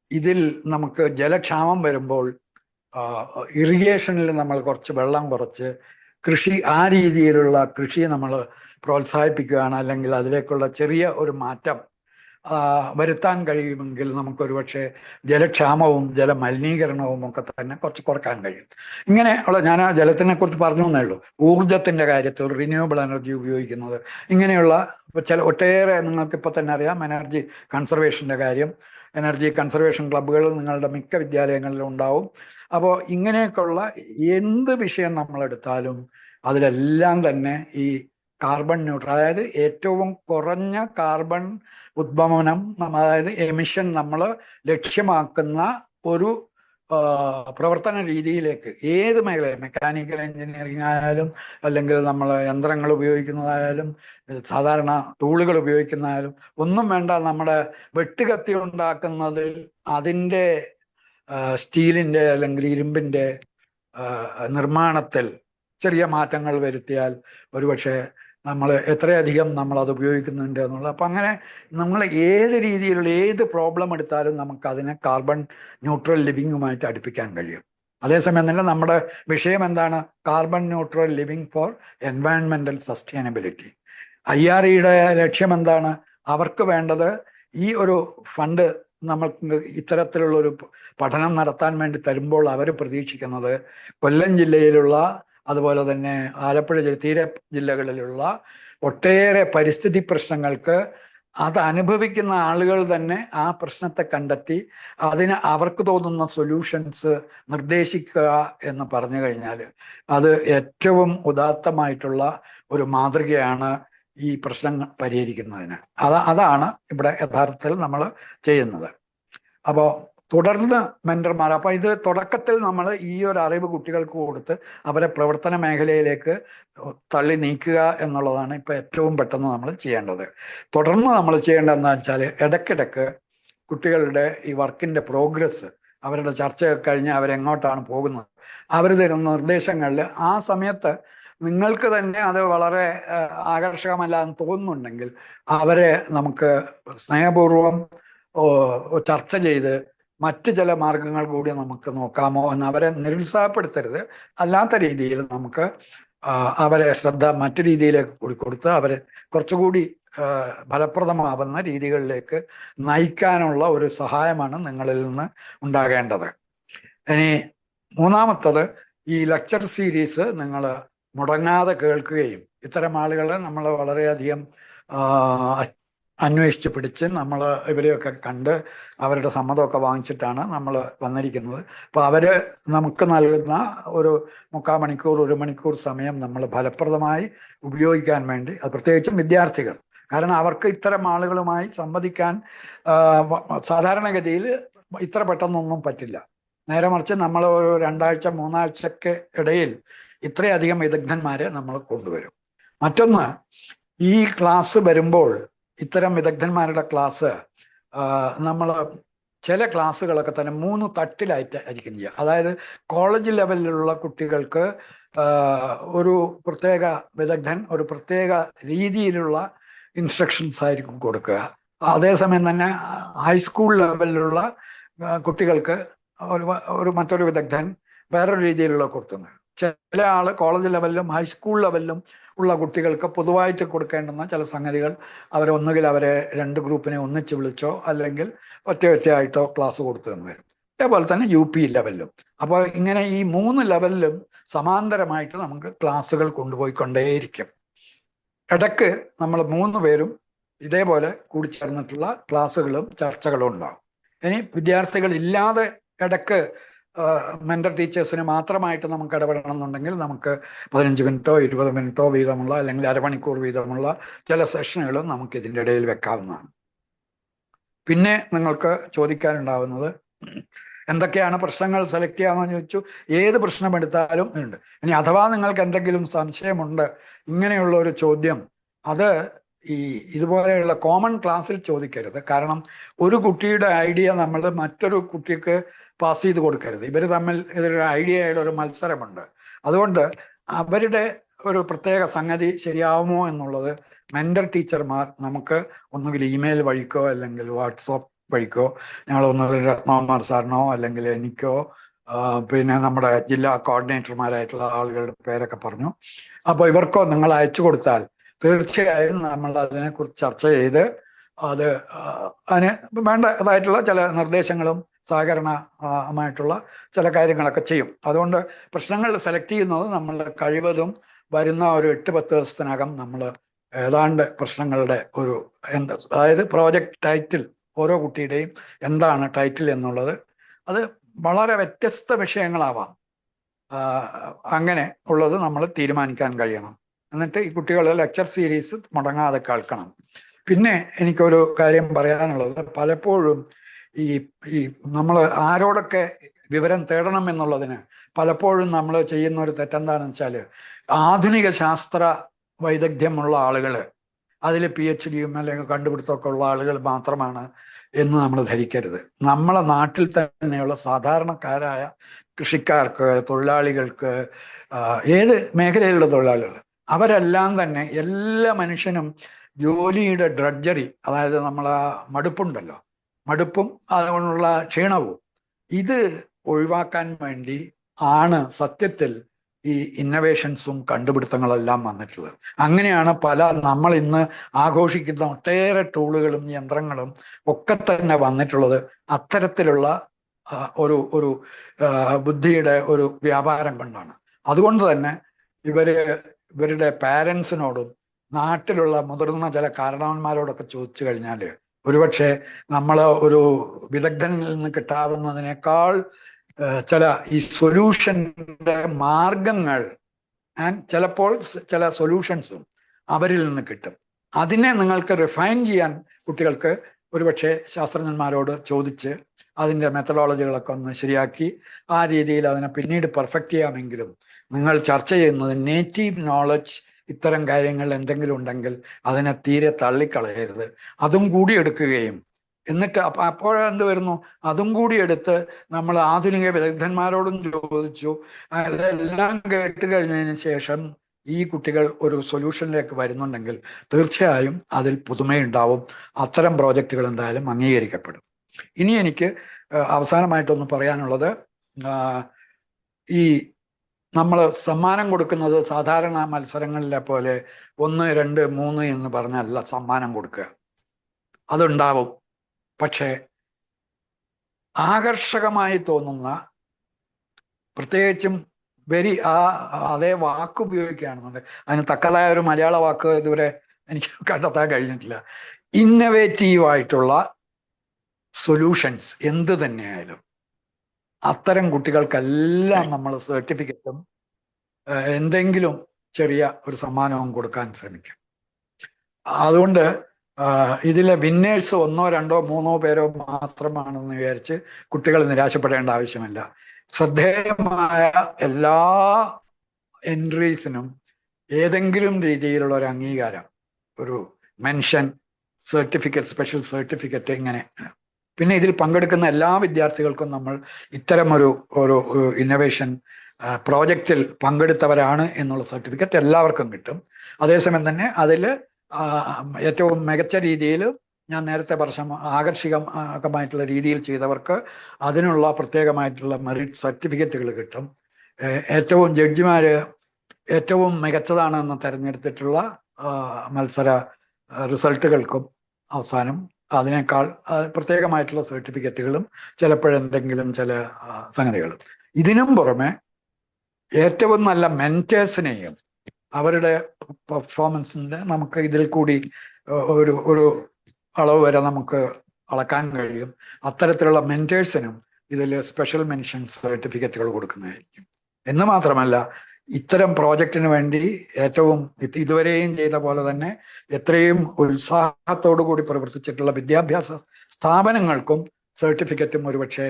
ഇതിൽ നമുക്ക് ജലക്ഷാമം വരുമ്പോൾ ഇറിഗേഷനിൽ നമ്മൾ കുറച്ച് വെള്ളം കുറച്ച് കൃഷി, ആ രീതിയിലുള്ള കൃഷി നമ്മൾ പ്രോത്സാഹിപ്പിക്കുകയാണ്, അല്ലെങ്കിൽ അതിലേക്കുള്ള ചെറിയ ഒരു മാറ്റം വരുത്താൻ കഴിയുമെങ്കിൽ നമുക്കൊരു പക്ഷേ ജലക്ഷാമവും ജലമലിനീകരണവും ഒക്കെ തന്നെ കുറച്ച് കുറക്കാൻ കഴിയും. ഇങ്ങനെയുള്ള, ഞാൻ ആ ജലത്തിനെ കുറിച്ച് പറഞ്ഞു എന്നേ ഉള്ളൂ. ഊർജത്തിൻ്റെ കാര്യത്തിൽ റിന്യൂവബിൾ എനർജി ഉപയോഗിക്കുന്നത്, ഇങ്ങനെയുള്ള ഒട്ടേറെ, നിങ്ങൾക്കിപ്പോൾ തന്നെ അറിയാം എനർജി കൺസർവേഷൻ്റെ കാര്യം. എനർജി കൺസർവേഷൻ ക്ലബ്ബുകൾ നിങ്ങളുടെ മിക്ക വിദ്യാലയങ്ങളിലും ഉണ്ടാവും. അപ്പോൾ ഇങ്ങനെയൊക്കെയുള്ള എന്ത് വിഷയം നമ്മളെടുത്താലും അതിലെല്ലാം തന്നെ ഈ കാർബൺ ന്യൂട്രൽ, അതായത് ഏറ്റവും കുറഞ്ഞ കാർബൺ ഉദ്വമനം, അതായത് എമിഷൻ നമ്മൾ ലക്ഷ്യമാക്കുന്ന ഒരു പ്രവർത്തന രീതിയിലേക്ക് ഏത് മേഖലയും, മെക്കാനിക്കൽ എഞ്ചിനീയറിംഗ് ആയാലും, അല്ലെങ്കിൽ നമ്മൾ യന്ത്രങ്ങൾ ഉപയോഗിക്കുന്നതായാലും, സാധാരണ ടൂളുകൾ ഉപയോഗിക്കുന്നതായാലും ഒന്നും വേണ്ട, നമ്മുടെ വെട്ടുകത്തി ഉണ്ടാക്കുന്നതിൽ അതിൻ്റെ സ്റ്റീലിൻ്റെ അല്ലെങ്കിൽ ഇരുമ്പിൻ്റെ നിർമ്മാണത്തിൽ ചെറിയ മാറ്റങ്ങൾ വരുത്തിയാൽ ഒരുപക്ഷെ നമ്മൾ എത്രയധികം നമ്മളത് ഉപയോഗിക്കുന്നുണ്ട് എന്നുള്ളത്. അപ്പം അങ്ങനെ നമ്മൾ ഏത് രീതിയിലുള്ള ഏത് പ്രോബ്ലം എടുത്താലും നമുക്കതിനെ കാർബൺ ന്യൂട്രൽ ലിവിങ്ങുമായിട്ട് അടുപ്പിക്കാൻ കഴിയും. അതേസമയം തന്നെ നമ്മുടെ വിഷയം എന്താണ്? കാർബൺ ന്യൂട്രൽ ലിവിങ് ഫോർ എൻവയൺമെൻ്റൽ സസ്റ്റൈനബിലിറ്റി. IREയുടെ ലക്ഷ്യം എന്താണ്? അവർക്ക് വേണ്ടത് ഈ ഒരു ഫണ്ട് നമ്മൾക്ക് ഇത്തരത്തിലുള്ളൊരു പഠനം നടത്താൻ വേണ്ടി തരുമ്പോൾ അവർ പ്രതീക്ഷിക്കുന്നത് കൊല്ലം ജില്ലയിലുള്ള, അതുപോലെ തന്നെ ആലപ്പുഴ തീര ജില്ലകളിലുള്ള ഒട്ടേറെ പരിസ്ഥിതി പ്രശ്നങ്ങൾക്ക് അത് അനുഭവിക്കുന്ന ആളുകൾ തന്നെ ആ പ്രശ്നത്തെ കണ്ടെത്തി അതിന് അവർക്ക് തോന്നുന്ന സൊല്യൂഷൻസ് നിർദ്ദേശിക്കുക എന്ന് പറഞ്ഞു കഴിഞ്ഞാൽ അത് ഏറ്റവും ഉദാത്തമായിട്ടുള്ള ഒരു മാതൃകയാണ് ഈ പ്രശ്നം പരിഹരിക്കുന്നതിന്. അതാണ് ഇവിടെ യഥാർത്ഥത്തിൽ നമ്മൾ ചെയ്യുന്നത്. അപ്പോൾ തുടർന്ന് മെന്റർമാർ. അപ്പൊ ഇത് തുടക്കത്തിൽ നമ്മൾ ഈ ഒരു അറിവ് കുട്ടികൾക്ക് കൊടുത്ത് അവരെ പ്രവർത്തന മേഖലയിലേക്ക് തള്ളി നീക്കുക എന്നുള്ളതാണ് ഇപ്പൊ ഏറ്റവും പെട്ടെന്ന് നമ്മൾ ചെയ്യേണ്ടത്. തുടർന്ന് നമ്മൾ ചെയ്യേണ്ടതെന്ന് വെച്ചാൽ ഇടയ്ക്കിടയ്ക്ക് കുട്ടികളുടെ ഈ വർക്കിന്റെ പ്രോഗ്രസ്, അവരുടെ ചർച്ച കഴിഞ്ഞ് അവരെങ്ങോട്ടാണ് പോകുന്നത്, അവർ തരുന്ന നിർദ്ദേശങ്ങളിൽ ആ സമയത്ത് നിങ്ങൾക്ക് തന്നെ അത് വളരെ ആകർഷകമല്ലാന്ന് തോന്നുന്നുണ്ടെങ്കിൽ അവരെ നമുക്ക് സ്നേഹപൂർവം ചർച്ച ചെയ്ത് മറ്റ് ചില മാർഗങ്ങൾ കൂടി നമുക്ക് നോക്കാമോ എന്ന് അവരെ നിരുത്സാഹപ്പെടുത്തരുത്. അല്ലാത്ത രീതിയിൽ നമുക്ക് അവരെ ശ്രദ്ധ മറ്റു രീതിയിലേക്ക് കൂടി കൊടുത്ത് അവരെ കുറച്ചുകൂടി ഫലപ്രദമാവുന്ന രീതികളിലേക്ക് നയിക്കാനുള്ള ഒരു സഹായമാണ് നിങ്ങളിൽ നിന്ന് ഉണ്ടാകേണ്ടത്. ഇനി മൂന്നാമത്തത്, ഈ ലെക്ചർ സീരീസ് നിങ്ങൾ മുടങ്ങാതെ കേൾക്കുകയും ഇത്തരം ആളുകളെ നമ്മൾ വളരെയധികം അന്വേഷിച്ച് പിടിച്ച് നമ്മൾ ഇവരെയൊക്കെ കണ്ട് അവരുടെ സമ്മതമൊക്കെ വാങ്ങിച്ചിട്ടാണ് നമ്മൾ വന്നിരിക്കുന്നത്. അപ്പോൾ അവർ നമുക്ക് നൽകുന്ന ഒരു 3/4 മണിക്കൂർ 1 മണിക്കൂർ സമയം നമ്മൾ ഫലപ്രദമായി ഉപയോഗിക്കാൻ വേണ്ടി, അത് പ്രത്യേകിച്ചും വിദ്യാർത്ഥികൾ, കാരണം അവർക്ക് ഇത്തരം ആളുകളുമായി സംവദിക്കാൻ സാധാരണഗതിയിൽ ഇത്ര പെട്ടെന്നൊന്നും പറ്റില്ല. നേരെ മറിച്ച് നമ്മൾ ഒരു 2 ആഴ്ച 3 ആഴ്ചക്ക് ഇടയിൽ ഇത്രയധികം വിദഗ്ധന്മാരെ നമ്മൾ കൊണ്ടുവരും. മറ്റൊന്ന്, ഈ ക്ലാസ് വരുമ്പോൾ ഇത്തരം വിദഗ്ധന്മാരുടെ ക്ലാസ് നമ്മൾ ചില ക്ലാസ്സുകളൊക്കെ തന്നെ 3 തട്ടിലായിട്ട് ആയിരിക്കും ചെയ്യുക. അതായത് കോളേജ് ലെവലിലുള്ള കുട്ടികൾക്ക് ഒരു പ്രത്യേക വിദഗ്ധൻ ഒരു പ്രത്യേക രീതിയിലുള്ള ഇൻസ്ട്രക്ഷൻസ് ആയിരിക്കും കൊടുക്കുക. അതേസമയം തന്നെ ഹൈസ്കൂൾ ലെവലിലുള്ള കുട്ടികൾക്ക് മറ്റൊരു വിദഗ്ധൻ വേറൊരു രീതിയിലുള്ള കൊടുക്കുന്നത്. ചില ആൾ കോളേജ് ലെവലിലും ഹൈസ്കൂൾ ലെവലിലും ഉള്ള കുട്ടികൾക്ക് പൊതുവായിട്ട് കൊടുക്കേണ്ടുന്ന ചില സംഗതികൾ ഒന്നുകിൽ അവരെ 2 ഗ്രൂപ്പിനെ ഒന്നിച്ച് വിളിച്ചോ അല്ലെങ്കിൽ ഒറ്റയായിട്ടോ ക്ലാസ് കൊടുത്തു എന്ന് വരും. അതേപോലെ തന്നെ UP ലെവലിലും. അപ്പോൾ ഇങ്ങനെ ഈ 3 ലെവലിലും സമാന്തരമായിട്ട് നമുക്ക് ക്ലാസ്സുകൾ കൊണ്ടുപോയിക്കൊണ്ടേയിരിക്കും. ഇടയ്ക്ക് നമ്മൾ 3 പേരും ഇതേപോലെ കൂടിച്ചേർന്നിട്ടുള്ള ക്ലാസ്സുകളും ചർച്ചകളും ഉണ്ടാവും. ഇനി വിദ്യാർത്ഥികൾ ഇല്ലാതെ ഇടയ്ക്ക് മെന്റർ ടീച്ചേഴ്സിന് മാത്രമായിട്ട് നമുക്ക് ഇടപെടണം എന്നുണ്ടെങ്കിൽ നമുക്ക് 15 മിനിറ്റോ 20 മിനിറ്റോ വീതമുള്ള അല്ലെങ്കിൽ അരമണിക്കൂർ വീതമുള്ള ചില സെഷനുകളും നമുക്ക് ഇതിൻ്റെ ഇടയിൽ വെക്കാവുന്നതാണ്. പിന്നെ നിങ്ങൾക്ക് ചോദിക്കാനുണ്ടാവുന്നത് എന്തൊക്കെയാണ് പ്രശ്നങ്ങൾ സെലക്ട് ചെയ്യാമെന്ന് ചോദിച്ചു. ഏത് പ്രശ്നം എടുത്താലും ഉണ്ട്. ഇനി അഥവാ നിങ്ങൾക്ക് എന്തെങ്കിലും സംശയമുണ്ട്, ഇങ്ങനെയുള്ള ഒരു ചോദ്യം അത് ഇതുപോലെയുള്ള കോമൺ ക്ലാസ്സിൽ ചോദിക്കരുത്. കാരണം ഒരു കുട്ടിയുടെ ഐഡിയ നമ്മൾ മറ്റൊരു കുട്ടിക്ക് പാസ് ചെയ്ത് കൊടുക്കരുത്. ഇവർ തമ്മിൽ ഇതൊരു ഐഡിയയുടെ ഒരു മത്സരമുണ്ട്. അതുകൊണ്ട് അവരുടെ ഒരു പ്രത്യേക സംഗതി ശരിയാവുമോ എന്നുള്ളത് മെന്റർ ടീച്ചർമാർ നമുക്ക് ഒന്നുകിൽ ഇമെയിൽ വഴിക്കോ അല്ലെങ്കിൽ വാട്സാപ്പ് വഴിക്കോ, ഞങ്ങൾ ഒന്നുകിൽ രത്നകുമാർ സാറിനോ അല്ലെങ്കിൽ എനിക്കോ പിന്നെ നമ്മുടെ ജില്ലാ കോർഡിനേറ്റർമാരായിട്ടുള്ള ആളുകളുടെ പേരൊക്കെ പറഞ്ഞു, അപ്പോൾ ഇവർക്കോ നിങ്ങൾ അയച്ചു കൊടുത്താൽ തീർച്ചയായും നമ്മൾ അതിനെക്കുറിച്ച് ചർച്ച ചെയ്ത് അതിന് വേണ്ടതായിട്ടുള്ള ചില നിർദ്ദേശങ്ങളും സഹകരണമായിട്ടുള്ള ചില കാര്യങ്ങളൊക്കെ ചെയ്യും. അതുകൊണ്ട് പ്രശ്നങ്ങൾ സെലക്ട് ചെയ്യുന്നത് നമ്മൾ കഴിവതും വരുന്ന ഒരു 8-10 ദിവസത്തിനകം നമ്മൾ ഏതാണ്ട് പ്രശ്നങ്ങളുടെ അതായത് പ്രോജക്റ്റ് ടൈറ്റിൽ ഓരോ കുട്ടിയുടെയും എന്താണ് ടൈറ്റിൽ എന്നുള്ളത്, അത് വളരെ വ്യത്യസ്ത വിഷയങ്ങളാവാം, അങ്ങനെ ഉള്ളത് നമ്മൾ തീരുമാനിക്കാൻ കഴിയണം. എന്നിട്ട് ഈ കുട്ടികളുടെ ലെക്ചർ സീരീസ് മുടങ്ങാതെ കേൾക്കണം. പിന്നെ എനിക്കൊരു കാര്യം പറയാനുള്ളത്, പലപ്പോഴും ഈ നമ്മൾ ആരോടൊക്കെ വിവരം തേടണം എന്നുള്ളതിന് പലപ്പോഴും നമ്മൾ ചെയ്യുന്ന ഒരു തെറ്റെന്താണെന്ന് വെച്ചാൽ, ആധുനിക ശാസ്ത്ര വൈദഗ്ധ്യമുള്ള ആളുകൾ, അതിൽ PhDയും അല്ലെങ്കിൽ കണ്ടുപിടുത്തമൊക്കെ ഉള്ള ആളുകൾ മാത്രമാണ് എന്ന് നമ്മൾ ധരിക്കരുത്. നമ്മളെ നാട്ടിൽ തന്നെയുള്ള സാധാരണക്കാരായ കൃഷിക്കാർക്ക്, തൊഴിലാളികൾക്ക്, ഏത് മേഖലയിലുള്ള തൊഴിലാളികൾ, അവരെല്ലാം തന്നെ എല്ലാ മനുഷ്യനും ജോലിയുടെ ഡ്രഡ്ജറി, അതായത് നമ്മളെ മടുപ്പുണ്ടല്ലോ, മടുപ്പും അതുകൊണ്ടുള്ള ക്ഷീണവും, ഇത് ഒഴിവാക്കാൻ വേണ്ടി ആണ് സത്യത്തിൽ ഈ ഇന്നവേഷൻസും കണ്ടുപിടുത്തങ്ങളെല്ലാം വന്നിട്ടുള്ളത്. അങ്ങനെയാണ് നമ്മൾ ഇന്ന് ആഘോഷിക്കുന്ന ഒട്ടേറെ ടൂളുകളും യന്ത്രങ്ങളും ഒക്കെ തന്നെ വന്നിട്ടുള്ളത് അത്തരത്തിലുള്ള ഒരു ബുദ്ധിയുടെ ഒരു വ്യാപാരം കൊണ്ടാണ്. അതുകൊണ്ട് തന്നെ ഇവരുടെ പാരൻസിനോടും നാട്ടിലുള്ള മുതിർന്ന ചില കാരണവന്മാരോടൊക്കെ ചോദിച്ചു കഴിഞ്ഞാൽ ഒരുപക്ഷെ നമ്മൾ ഒരു വിദഗ്ധനിൽ നിന്ന് കിട്ടാവുന്നതിനേക്കാൾ ചില ഈ സൊല്യൂഷന്റെ മാർഗങ്ങൾ ചിലപ്പോൾ ചില സൊല്യൂഷൻസും അവരിൽ നിന്ന് കിട്ടും. അതിനെ നിങ്ങൾക്ക് റിഫൈൻ ചെയ്യാൻ കുട്ടികൾക്ക് ഒരുപക്ഷെ ശാസ്ത്രജ്ഞന്മാരോട് ചോദിച്ച് അതിൻ്റെ മെത്തഡോളജികളൊക്കെ ഒന്ന് ശരിയാക്കി ആ രീതിയിൽ അതിനെ പിന്നീട് പെർഫെക്റ്റ് ചെയ്യാമെങ്കിലും നിങ്ങൾ ചർച്ച ചെയ്യുന്നത് നേറ്റീവ് നോളജ് ഇത്തരം കാര്യങ്ങൾ എന്തെങ്കിലും ഉണ്ടെങ്കിൽ അതിനെ തീരെ തള്ളിക്കളയരുത്. അതും കൂടി എടുക്കുകയും എന്നിട്ട് അപ്പോഴെന്ത് വരുന്നു, അതും കൂടി എടുത്ത് നമ്മൾ ആധുനിക വിദഗ്ധന്മാരോടും ചോദിച്ചു. അതെല്ലാം കേട്ട് കഴിഞ്ഞതിന് ശേഷം ഈ കുട്ടികൾ ഒരു സൊല്യൂഷനിലേക്ക് വരുന്നുണ്ടെങ്കിൽ തീർച്ചയായും അതിൽ പുതുമയുണ്ടാവും. അത്തരം പ്രോജക്റ്റുകൾ എന്തായാലും അംഗീകരിക്കപ്പെടും. ഇനി എനിക്ക് അവസാനമായിട്ടൊന്ന് പറയാനുള്ളത്, ഈ നമ്മൾ സമ്മാനം കൊടുക്കുന്നത് സാധാരണ മത്സരങ്ങളിലെ പോലെ 1, 2, 3 എന്ന് പറഞ്ഞല്ല സമ്മാനം കൊടുക്കുക. അതുണ്ടാവും. പക്ഷേ ആകർഷകമായി തോന്നുന്ന, പ്രത്യേകിച്ചും അതേ വാക്ക് ഉപയോഗിക്കുകയാണെന്നുണ്ട്, അതിന് തക്കതായ ഒരു മലയാള വാക്ക് ഇതുവരെ എനിക്ക് കണ്ടെത്താൻ കഴിഞ്ഞിട്ടില്ല. ഇന്നവേറ്റീവായിട്ടുള്ള സൊല്യൂഷൻസ് എന്ത് തന്നെയായാലും അത്തരം കുട്ടികൾക്കെല്ലാം നമ്മൾ സർട്ടിഫിക്കറ്റും എന്തെങ്കിലും ചെറിയ ഒരു സമ്മാനവും കൊടുക്കാൻ ശ്രമിക്കും. അതുകൊണ്ട് ഇതിലെ വിന്നേഴ്സ് 1, 2, 3 പേരോ മാത്രമാണെന്ന് വിചാരിച്ച് കുട്ടികൾ നിരാശപ്പെടേണ്ട ആവശ്യമില്ല. ശ്രദ്ധേയമായ എല്ലാ എൻട്രീസിനും ഏതെങ്കിലും രീതിയിലുള്ള ഒരു അംഗീകാരം, ഒരു മെൻഷൻ, സർട്ടിഫിക്കറ്റ്, സ്പെഷ്യൽ സർട്ടിഫിക്കറ്റ്, ഇങ്ങനെ. പിന്നെ ഇതിൽ പങ്കെടുക്കുന്ന എല്ലാ വിദ്യാർത്ഥികൾക്കും നമ്മൾ ഇത്തരം ഒരു ഇന്നോവേഷൻ പ്രോജക്റ്റിൽ പങ്കെടുത്തവരാണ് എന്നുള്ള സർട്ടിഫിക്കറ്റ് എല്ലാവർക്കും കിട്ടും. അതേസമയം തന്നെ അതിൽ ഏറ്റവും മികച്ച രീതിയിൽ, ഞാൻ നേരത്തെ പറഞ്ഞ ആകർഷകമായിട്ടുള്ള രീതിയിൽ ചെയ്തവർക്ക് അതിനുള്ള പ്രത്യേകമായിട്ടുള്ള മെറിറ്റ് സർട്ടിഫിക്കറ്റുകൾ കിട്ടും. ഏറ്റവും ജഡ്ജിമാർ ഏറ്റവും മികച്ചതാണെന്ന് തിരഞ്ഞെടുത്തിട്ടുള്ള മത്സര റിസൾട്ടുകൾക്കും അവസാനം അതിനേക്കാൾ പ്രത്യേകമായിട്ടുള്ള സർട്ടിഫിക്കറ്റുകളും ചിലപ്പോഴെന്തെങ്കിലും ചില സംഗതികളും. ഇതിനും പുറമെ ഏറ്റവും നല്ല മെന്റേഴ്സിനെയും അവരുടെ പെർഫോമൻസിൻ്റെ നമുക്ക് ഇതിൽ കൂടി ഒരു അളവ് വരെ നമുക്ക് അളക്കാൻ കഴിയും. അത്തരത്തിലുള്ള മെന്റേഴ്സിനും ഇതിൽ സ്പെഷ്യൽ മെൻഷൻ സർട്ടിഫിക്കറ്റുകൾ കൊടുക്കുന്നതായിരിക്കും. എന്ന് മാത്രമല്ല, ഇത്തരം പ്രോജക്റ്റിന് വേണ്ടി ഏറ്റവും ഇതുവരെയും ചെയ്ത പോലെ തന്നെ എത്രയും ഉത്സാഹത്തോടു കൂടി പ്രവർത്തിച്ചിട്ടുള്ള വിദ്യാഭ്യാസ സ്ഥാപനങ്ങൾക്കും സർട്ടിഫിക്കറ്റും ഒരുപക്ഷെ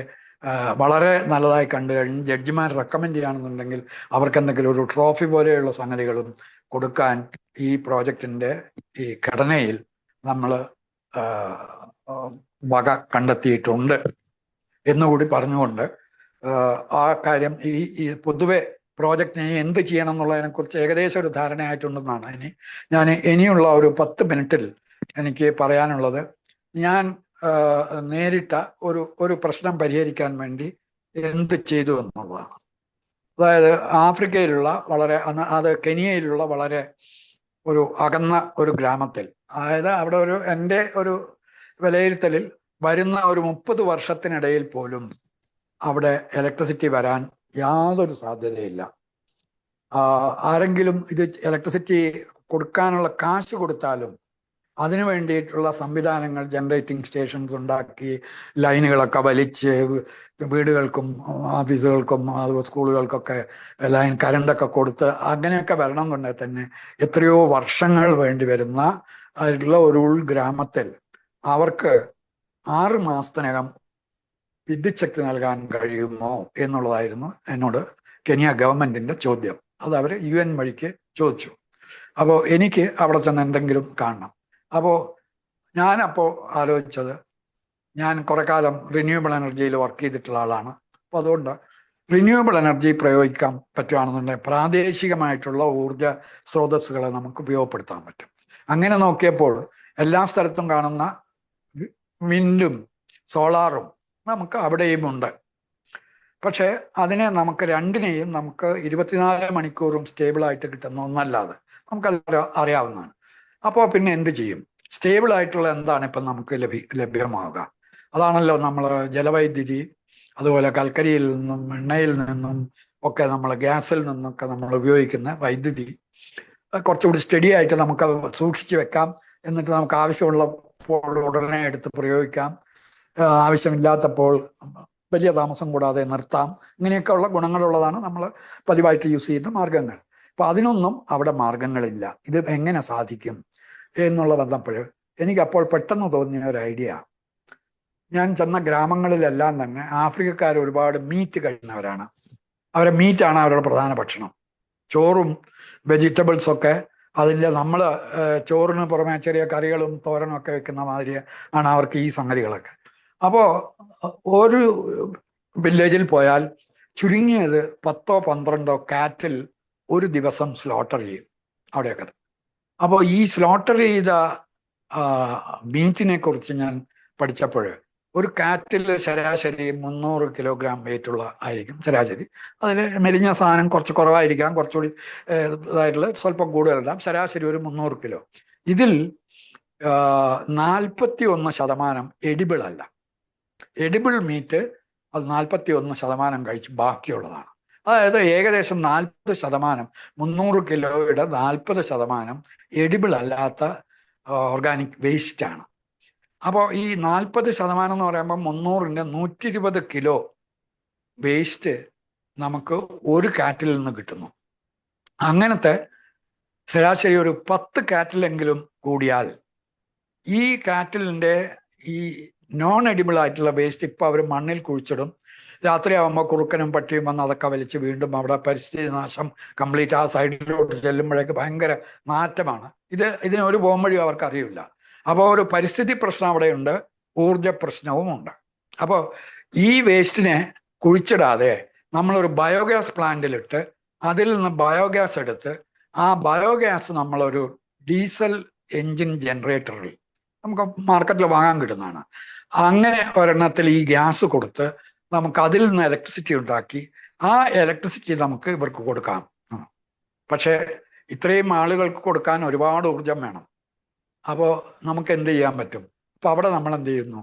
വളരെ നല്ലതായി കണ്ടു കഴിഞ്ഞ് ജഡ്ജിമാർ റെക്കമെൻഡ് ചെയ്യുകയാണെന്നുണ്ടെങ്കിൽ അവർക്ക് എന്തെങ്കിലും ഒരു ട്രോഫി പോലെയുള്ള സംഗതികളും കൊടുക്കാൻ ഈ പ്രോജക്റ്റിൻ്റെ ഈ ഘടനയിൽ നമ്മൾ വക കണ്ടെത്തിയിട്ടുണ്ട് എന്നുകൂടി പറഞ്ഞുകൊണ്ട് ആ കാര്യം ഈ പൊതുവെ പ്രോജക്റ്റിനെ എന്ത് ചെയ്യണം എന്നുള്ളതിനെ കുറിച്ച് ഏകദേശം ഒരു ധാരണയായിട്ടുണ്ടെന്നാണ് ഞാൻ ഇനിയുള്ള ഒരു 10 മിനിറ്റിൽ എനിക്ക് പറയാനുള്ളത്. ഞാൻ നേരിട്ട ഒരു പ്രശ്നം പരിഹരിക്കാൻ വേണ്ടി എന്ത് ചെയ്തു എന്നുള്ളതാണ്. അതായത് ആഫ്രിക്കയിലുള്ള അത് കെനിയയിലുള്ള വളരെ ഒരു അകന്ന ഒരു ഗ്രാമത്തിൽ, അതായത് അവിടെ എൻ്റെ ഒരു വിലയിരുത്തലിൽ വരുന്ന ഒരു 30 വർഷത്തിനിടയിൽ പോലും അവിടെ ഇലക്ട്രിസിറ്റി വരാൻ യാതൊരു സാധ്യതയില്ല. ആരെങ്കിലും ഇത് ഇലക്ട്രിസിറ്റി കൊടുക്കാനുള്ള കാശ് കൊടുത്താലും അതിനു വേണ്ടിയിട്ടുള്ള സംവിധാനങ്ങൾ, ജനറേറ്റിംഗ് സ്റ്റേഷൻസ് ഉണ്ടാക്കി ലൈനുകളൊക്കെ വലിച്ച് വീടുകൾക്കും ഓഫീസുകൾക്കും സ്കൂളുകൾക്കൊക്കെ കറണ്ടൊക്കെ കൊടുത്ത് അങ്ങനെയൊക്കെ വരണം എന്നുണ്ടെങ്കിൽ തന്നെ എത്രയോ വർഷങ്ങൾ വേണ്ടി വരുന്ന ആയിട്ടുള്ള ഒരു ഉൾഗ്രാമത്തിൽ അവർക്ക് 6 മാസത്തിനകം വിദ്യുത് ശക്തി നൽകാൻ കഴിയുമോ എന്നുള്ളതായിരുന്നു എന്നോട് കെനിയ ഗവൺമെന്റിന്റെ ചോദ്യം. അത് അവർ UN വഴിക്ക് ചോദിച്ചു. അപ്പോൾ എനിക്ക് അവിടെ ചെന്ന് എന്തെങ്കിലും കാണണം. അപ്പോൾ ഞാനപ്പോൾ ആലോചിച്ചത്, ഞാൻ കുറെ കാലം റിന്യൂവബിൾ എനർജിയിൽ വർക്ക് ചെയ്തിട്ടുള്ള ആളാണ്. അപ്പോൾ അതുകൊണ്ട് റിന്യൂവബിൾ എനർജി പ്രയോഗിക്കാൻ പറ്റുകയാണെന്നുണ്ടെങ്കിൽ പ്രാദേശികമായിട്ടുള്ള ഊർജ സ്രോതസ്സുകളെ നമുക്ക് ഉപയോഗപ്പെടുത്താൻ പറ്റും. അങ്ങനെ നോക്കിയപ്പോൾ എല്ലാ സ്ഥലത്തും കാണുന്ന വിൻഡും സോളാറും നമുക്ക് അവിടെയും ഉണ്ട്. പക്ഷേ അതിനെ നമുക്ക് രണ്ടിനെയും നമുക്ക് 24 മണിക്കൂറും സ്റ്റേബിളായിട്ട് കിട്ടുന്ന ഒന്നല്ലാതെ നമുക്കെല്ലാം അറിയാവുന്നതാണ്. അപ്പോൾ പിന്നെ എന്ത് ചെയ്യും? സ്റ്റേബിളായിട്ടുള്ള എന്താണ് ഇപ്പം നമുക്ക് ലഭ്യമാവുക? അതാണല്ലോ നമ്മൾ ജലവൈദ്യുതി, അതുപോലെ കൽക്കരിയിൽ നിന്നും എണ്ണയിൽ നിന്നും ഒക്കെ നമ്മൾ ഗ്യാസിൽ നിന്നൊക്കെ നമ്മൾ ഉപയോഗിക്കുന്ന വൈദ്യുതി കുറച്ചുകൂടി സ്റ്റഡി ആയിട്ട് നമുക്ക് സൂക്ഷിച്ചു വെക്കാം. എന്നിട്ട് നമുക്ക് ആവശ്യമുള്ളപ്പോൾ ഉടനെ എടുത്ത് പ്രയോഗിക്കാം, ആവശ്യമില്ലാത്തപ്പോൾ വലിയ താമസം കൂടാതെ നിർത്താം. ഇങ്ങനെയൊക്കെയുള്ള ഗുണങ്ങളുള്ളതാണ് നമ്മൾ പതിവായിട്ട് യൂസ് ചെയ്യുന്ന മാർഗങ്ങൾ. അപ്പം അതിനൊന്നും അവിടെ മാർഗങ്ങളില്ല. ഇത് എങ്ങനെ സാധിക്കും എന്നുള്ള വന്നപ്പോൾ എനിക്കപ്പോൾ പെട്ടെന്ന് തോന്നിയ ഒരു ഐഡിയ, ഞാൻ ചെന്ന ഗ്രാമങ്ങളിലെല്ലാം തന്നെ ആഫ്രിക്കക്കാർ ഒരുപാട് മീറ്റ് കഴിക്കുന്നവരാണ്. അവരെ മീറ്റാണ് അവരുടെ പ്രധാന ഭക്ഷണം. ചോറും വെജിറ്റബിൾസ് ഒക്കെ അതിൻ്റെ നമ്മൾ ചോറിന് പുറമെ ചെറിയ കറികളും തോരനും ഒക്കെ വെക്കുന്ന മാതിരി ആണ് അവർക്ക് ഈ സംഗതികളൊക്കെ. അപ്പോൾ ഒരു വില്ലേജിൽ പോയാൽ ചുരുങ്ങിയത് 10-12 കാറ്റിൽ ഒരു ദിവസം സ്ലോട്ടർ ചെയ്യും അവിടെയൊക്കെ. അപ്പോൾ ഈ സ്ലോട്ടർ ചെയ്ത മീറ്റിനെ കുറിച്ച് ഞാൻ പഠിച്ചപ്പോൾ ഒരു കാറ്റിൽ ശരാശരി 300 കിലോഗ്രാം വെയിറ്റുള്ള ആയിരിക്കും ശരാശരി. അതിൽ മെലിഞ്ഞ സാധനം കുറച്ച് കുറവായിരിക്കാം, കുറച്ചുകൂടി ഇതായിട്ടുള്ള സ്വല്പം കൂടുതലുണ്ടാകും. ശരാശരി ഒരു 300 കിലോ. ഇതിൽ 41% എഡിബിൾ അല്ല. എഡിബിൾ മീറ്റ് അത് 41% കഴിച്ച് ബാക്കിയുള്ളതാണ്. അതായത് ഏകദേശം 40%, 300 കിലോയുടെ 40% എഡിബിൾ അല്ലാത്ത ഓർഗാനിക് വേസ്റ്റാണ്. അപ്പോൾ ഈ 40% എന്ന് പറയുമ്പോൾ 300ൻ്റെ 120 കിലോ വേസ്റ്റ് നമുക്ക് ഒരു കാറ്റിൽ നിന്ന് കിട്ടുന്നു. അങ്ങനത്തെ ശരാശരി ഒരു 10 കാറ്റിലെങ്കിലും കൂടിയാൽ ഈ കാറ്റിലിൻ്റെ ഈ നോൺ എഡിബിൾ ആയിട്ടുള്ള വേസ്റ്റ് ഇപ്പോൾ അവർ മണ്ണിൽ കുഴിച്ചിടും. രാത്രിയാകുമ്പോൾ കുറുക്കനും പട്ടിയും വന്ന് അതൊക്കെ വലിച്ച് വീണ്ടും അവിടെ പരിസ്ഥിതി നാശം കംപ്ലീറ്റ് ആ സൈഡിലോട്ട് ചെല്ലുമ്പോഴേക്ക് ഭയങ്കര നാറ്റമാണ്. ഇതിന് ഒരു പോംവഴിയും അവർക്ക് അറിയില്ല. അപ്പോൾ ഒരു പരിസ്ഥിതി പ്രശ്നം അവിടെയുണ്ട്, ഊർജ പ്രശ്നവും ഉണ്ട്. അപ്പോൾ ഈ വേസ്റ്റിനെ കുഴിച്ചിടാതെ നമ്മളൊരു ബയോഗ്യാസ് പ്ലാന്റിലിട്ട് അതിൽ നിന്ന് ബയോഗ്യാസ് എടുത്ത് ആ ബയോഗ്യാസ് നമ്മളൊരു ഡീസൽ എൻജിൻ ജനറേറ്ററിൽ നമുക്ക് മാർക്കറ്റിൽ വാങ്ങാൻ കിട്ടുന്നതാണ്. അങ്ങനെ ഒരെണ്ണത്തിൽ ഈ ഗ്യാസ് കൊടുത്ത് നമുക്ക് അതിൽ നിന്ന് ഇലക്ട്രിസിറ്റി ഉണ്ടാക്കി ആ ഇലക്ട്രിസിറ്റി നമുക്ക് ഇവർക്ക് കൊടുക്കാം. പക്ഷേ ഇത്രയും ആളുകൾക്ക് കൊടുക്കാൻ ഒരുപാട് ഊർജം വേണം. അപ്പോൾ നമുക്ക് എന്ത് ചെയ്യാൻ പറ്റും? അപ്പോൾ അവിടെ നമ്മൾ എന്ത് ചെയ്യുന്നു?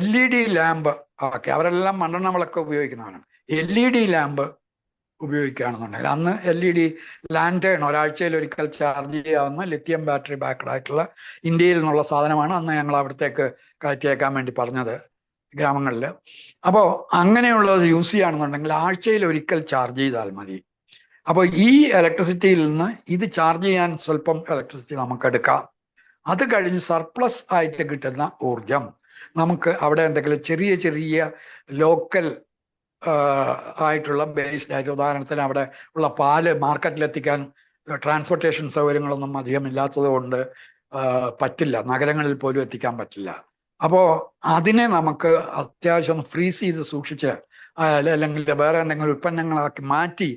LED ലാമ്പ് ആക്കി. അവരെല്ലാം മണ്ണെണ്ണ വിളക്ക് ഉപയോഗിക്കുന്നവരാണ്. LED ലാമ്പ് ഉപയോഗിക്കുകയാണെന്നുണ്ടെങ്കിൽ അന്ന് LED ലാൻറ്റേൺ ഒരാഴ്ചയിൽ ഒരിക്കൽ ചാർജ് ചെയ്യാവുന്ന ലിഥിയം ബാറ്ററി ബാക്ക്ഡ് ആയിട്ടുള്ള ഇന്ത്യയിൽ നിന്നുള്ള സാധനമാണ് അന്ന് ഞങ്ങൾ അവിടത്തേക്ക് കയറ്റിയേക്കാൻ വേണ്ടി പറഞ്ഞത് ഗ്രാമങ്ങളിൽ. അപ്പോൾ അങ്ങനെയുള്ളത് യൂസ് ചെയ്യുകയാണെന്നുണ്ടെങ്കിൽ ആഴ്ചയിൽ ഒരിക്കൽ ചാർജ് ചെയ്താൽ മതി. അപ്പോൾ ഈ ഇലക്ട്രിസിറ്റിയിൽ നിന്ന് ഇത് ചാർജ് ചെയ്യാൻ സ്വല്പം ഇലക്ട്രിസിറ്റി നമുക്ക് എടുക്കാം. അത് കഴിഞ്ഞ് സർപ്ലസ് ആയിട്ട് കിട്ടുന്ന ഊർജം നമുക്ക് അവിടെ എന്തെങ്കിലും ചെറിയ ചെറിയ ലോക്കൽ ആയിട്ടുള്ള ബേസ്ഡ് ആയിട്ട്, ഉദാഹരണത്തിന് അവിടെ ഉള്ള പാല് മാർക്കറ്റിലെത്തിക്കാൻ ട്രാൻസ്പോർട്ടേഷൻ സൗകര്യങ്ങളൊന്നും അധികം ഇല്ലാത്തത് കൊണ്ട് പറ്റില്ല, നഗരങ്ങളിൽ പോലും എത്തിക്കാൻ പറ്റില്ല. അപ്പോൾ അതിനെ നമുക്ക് അത്യാവശ്യം ഫ്രീസ് ചെയ്ത് സൂക്ഷിച്ച് അല്ലെങ്കിൽ വേറെ എന്തെങ്കിലും ഉൽപ്പന്നങ്ങളാക്കി മാറ്റി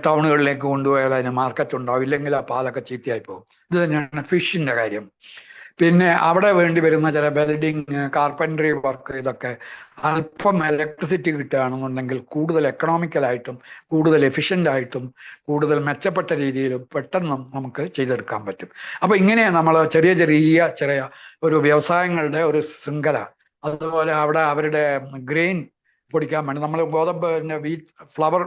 ടൗണുകളിലേക്ക് കൊണ്ടുപോയാൽ അതിന് മാർക്കറ്റ് ഉണ്ടാവും. ഇല്ലെങ്കിൽ ആ പാലൊക്കെ ചീത്തയായി പോകും. ഇത് തന്നെയാണ് ഫിഷിൻ്റെ കാര്യം. പിന്നെ അവിടെ വേണ്ടി വരുന്ന ചില വെൽഡിങ്, കാർപ്പൻട്രി വർക്ക്, ഇതൊക്കെ അല്പം ഇലക്ട്രിസിറ്റി കിട്ടുകയാണെന്നുണ്ടെങ്കിൽ കൂടുതൽ എക്കണോമിക്കലായിട്ടും കൂടുതൽ എഫിഷ്യൻ്റായിട്ടും കൂടുതൽ മെച്ചപ്പെട്ട രീതിയിലും പെട്ടെന്നും നമുക്ക് ചെയ്തെടുക്കാൻ പറ്റും. അപ്പോൾ ഇങ്ങനെ നമ്മൾ ചെറിയ ചെറിയ ഒരു വ്യവസായങ്ങളുടെ ഒരു ശൃംഖല, അതുപോലെ അവിടെ അവരുടെ ഗ്രെയിൻ പൊടിക്കാൻ വേണ്ടി നമ്മൾ ഗോതമ്പിൻ്റെ ഫ്ലവർ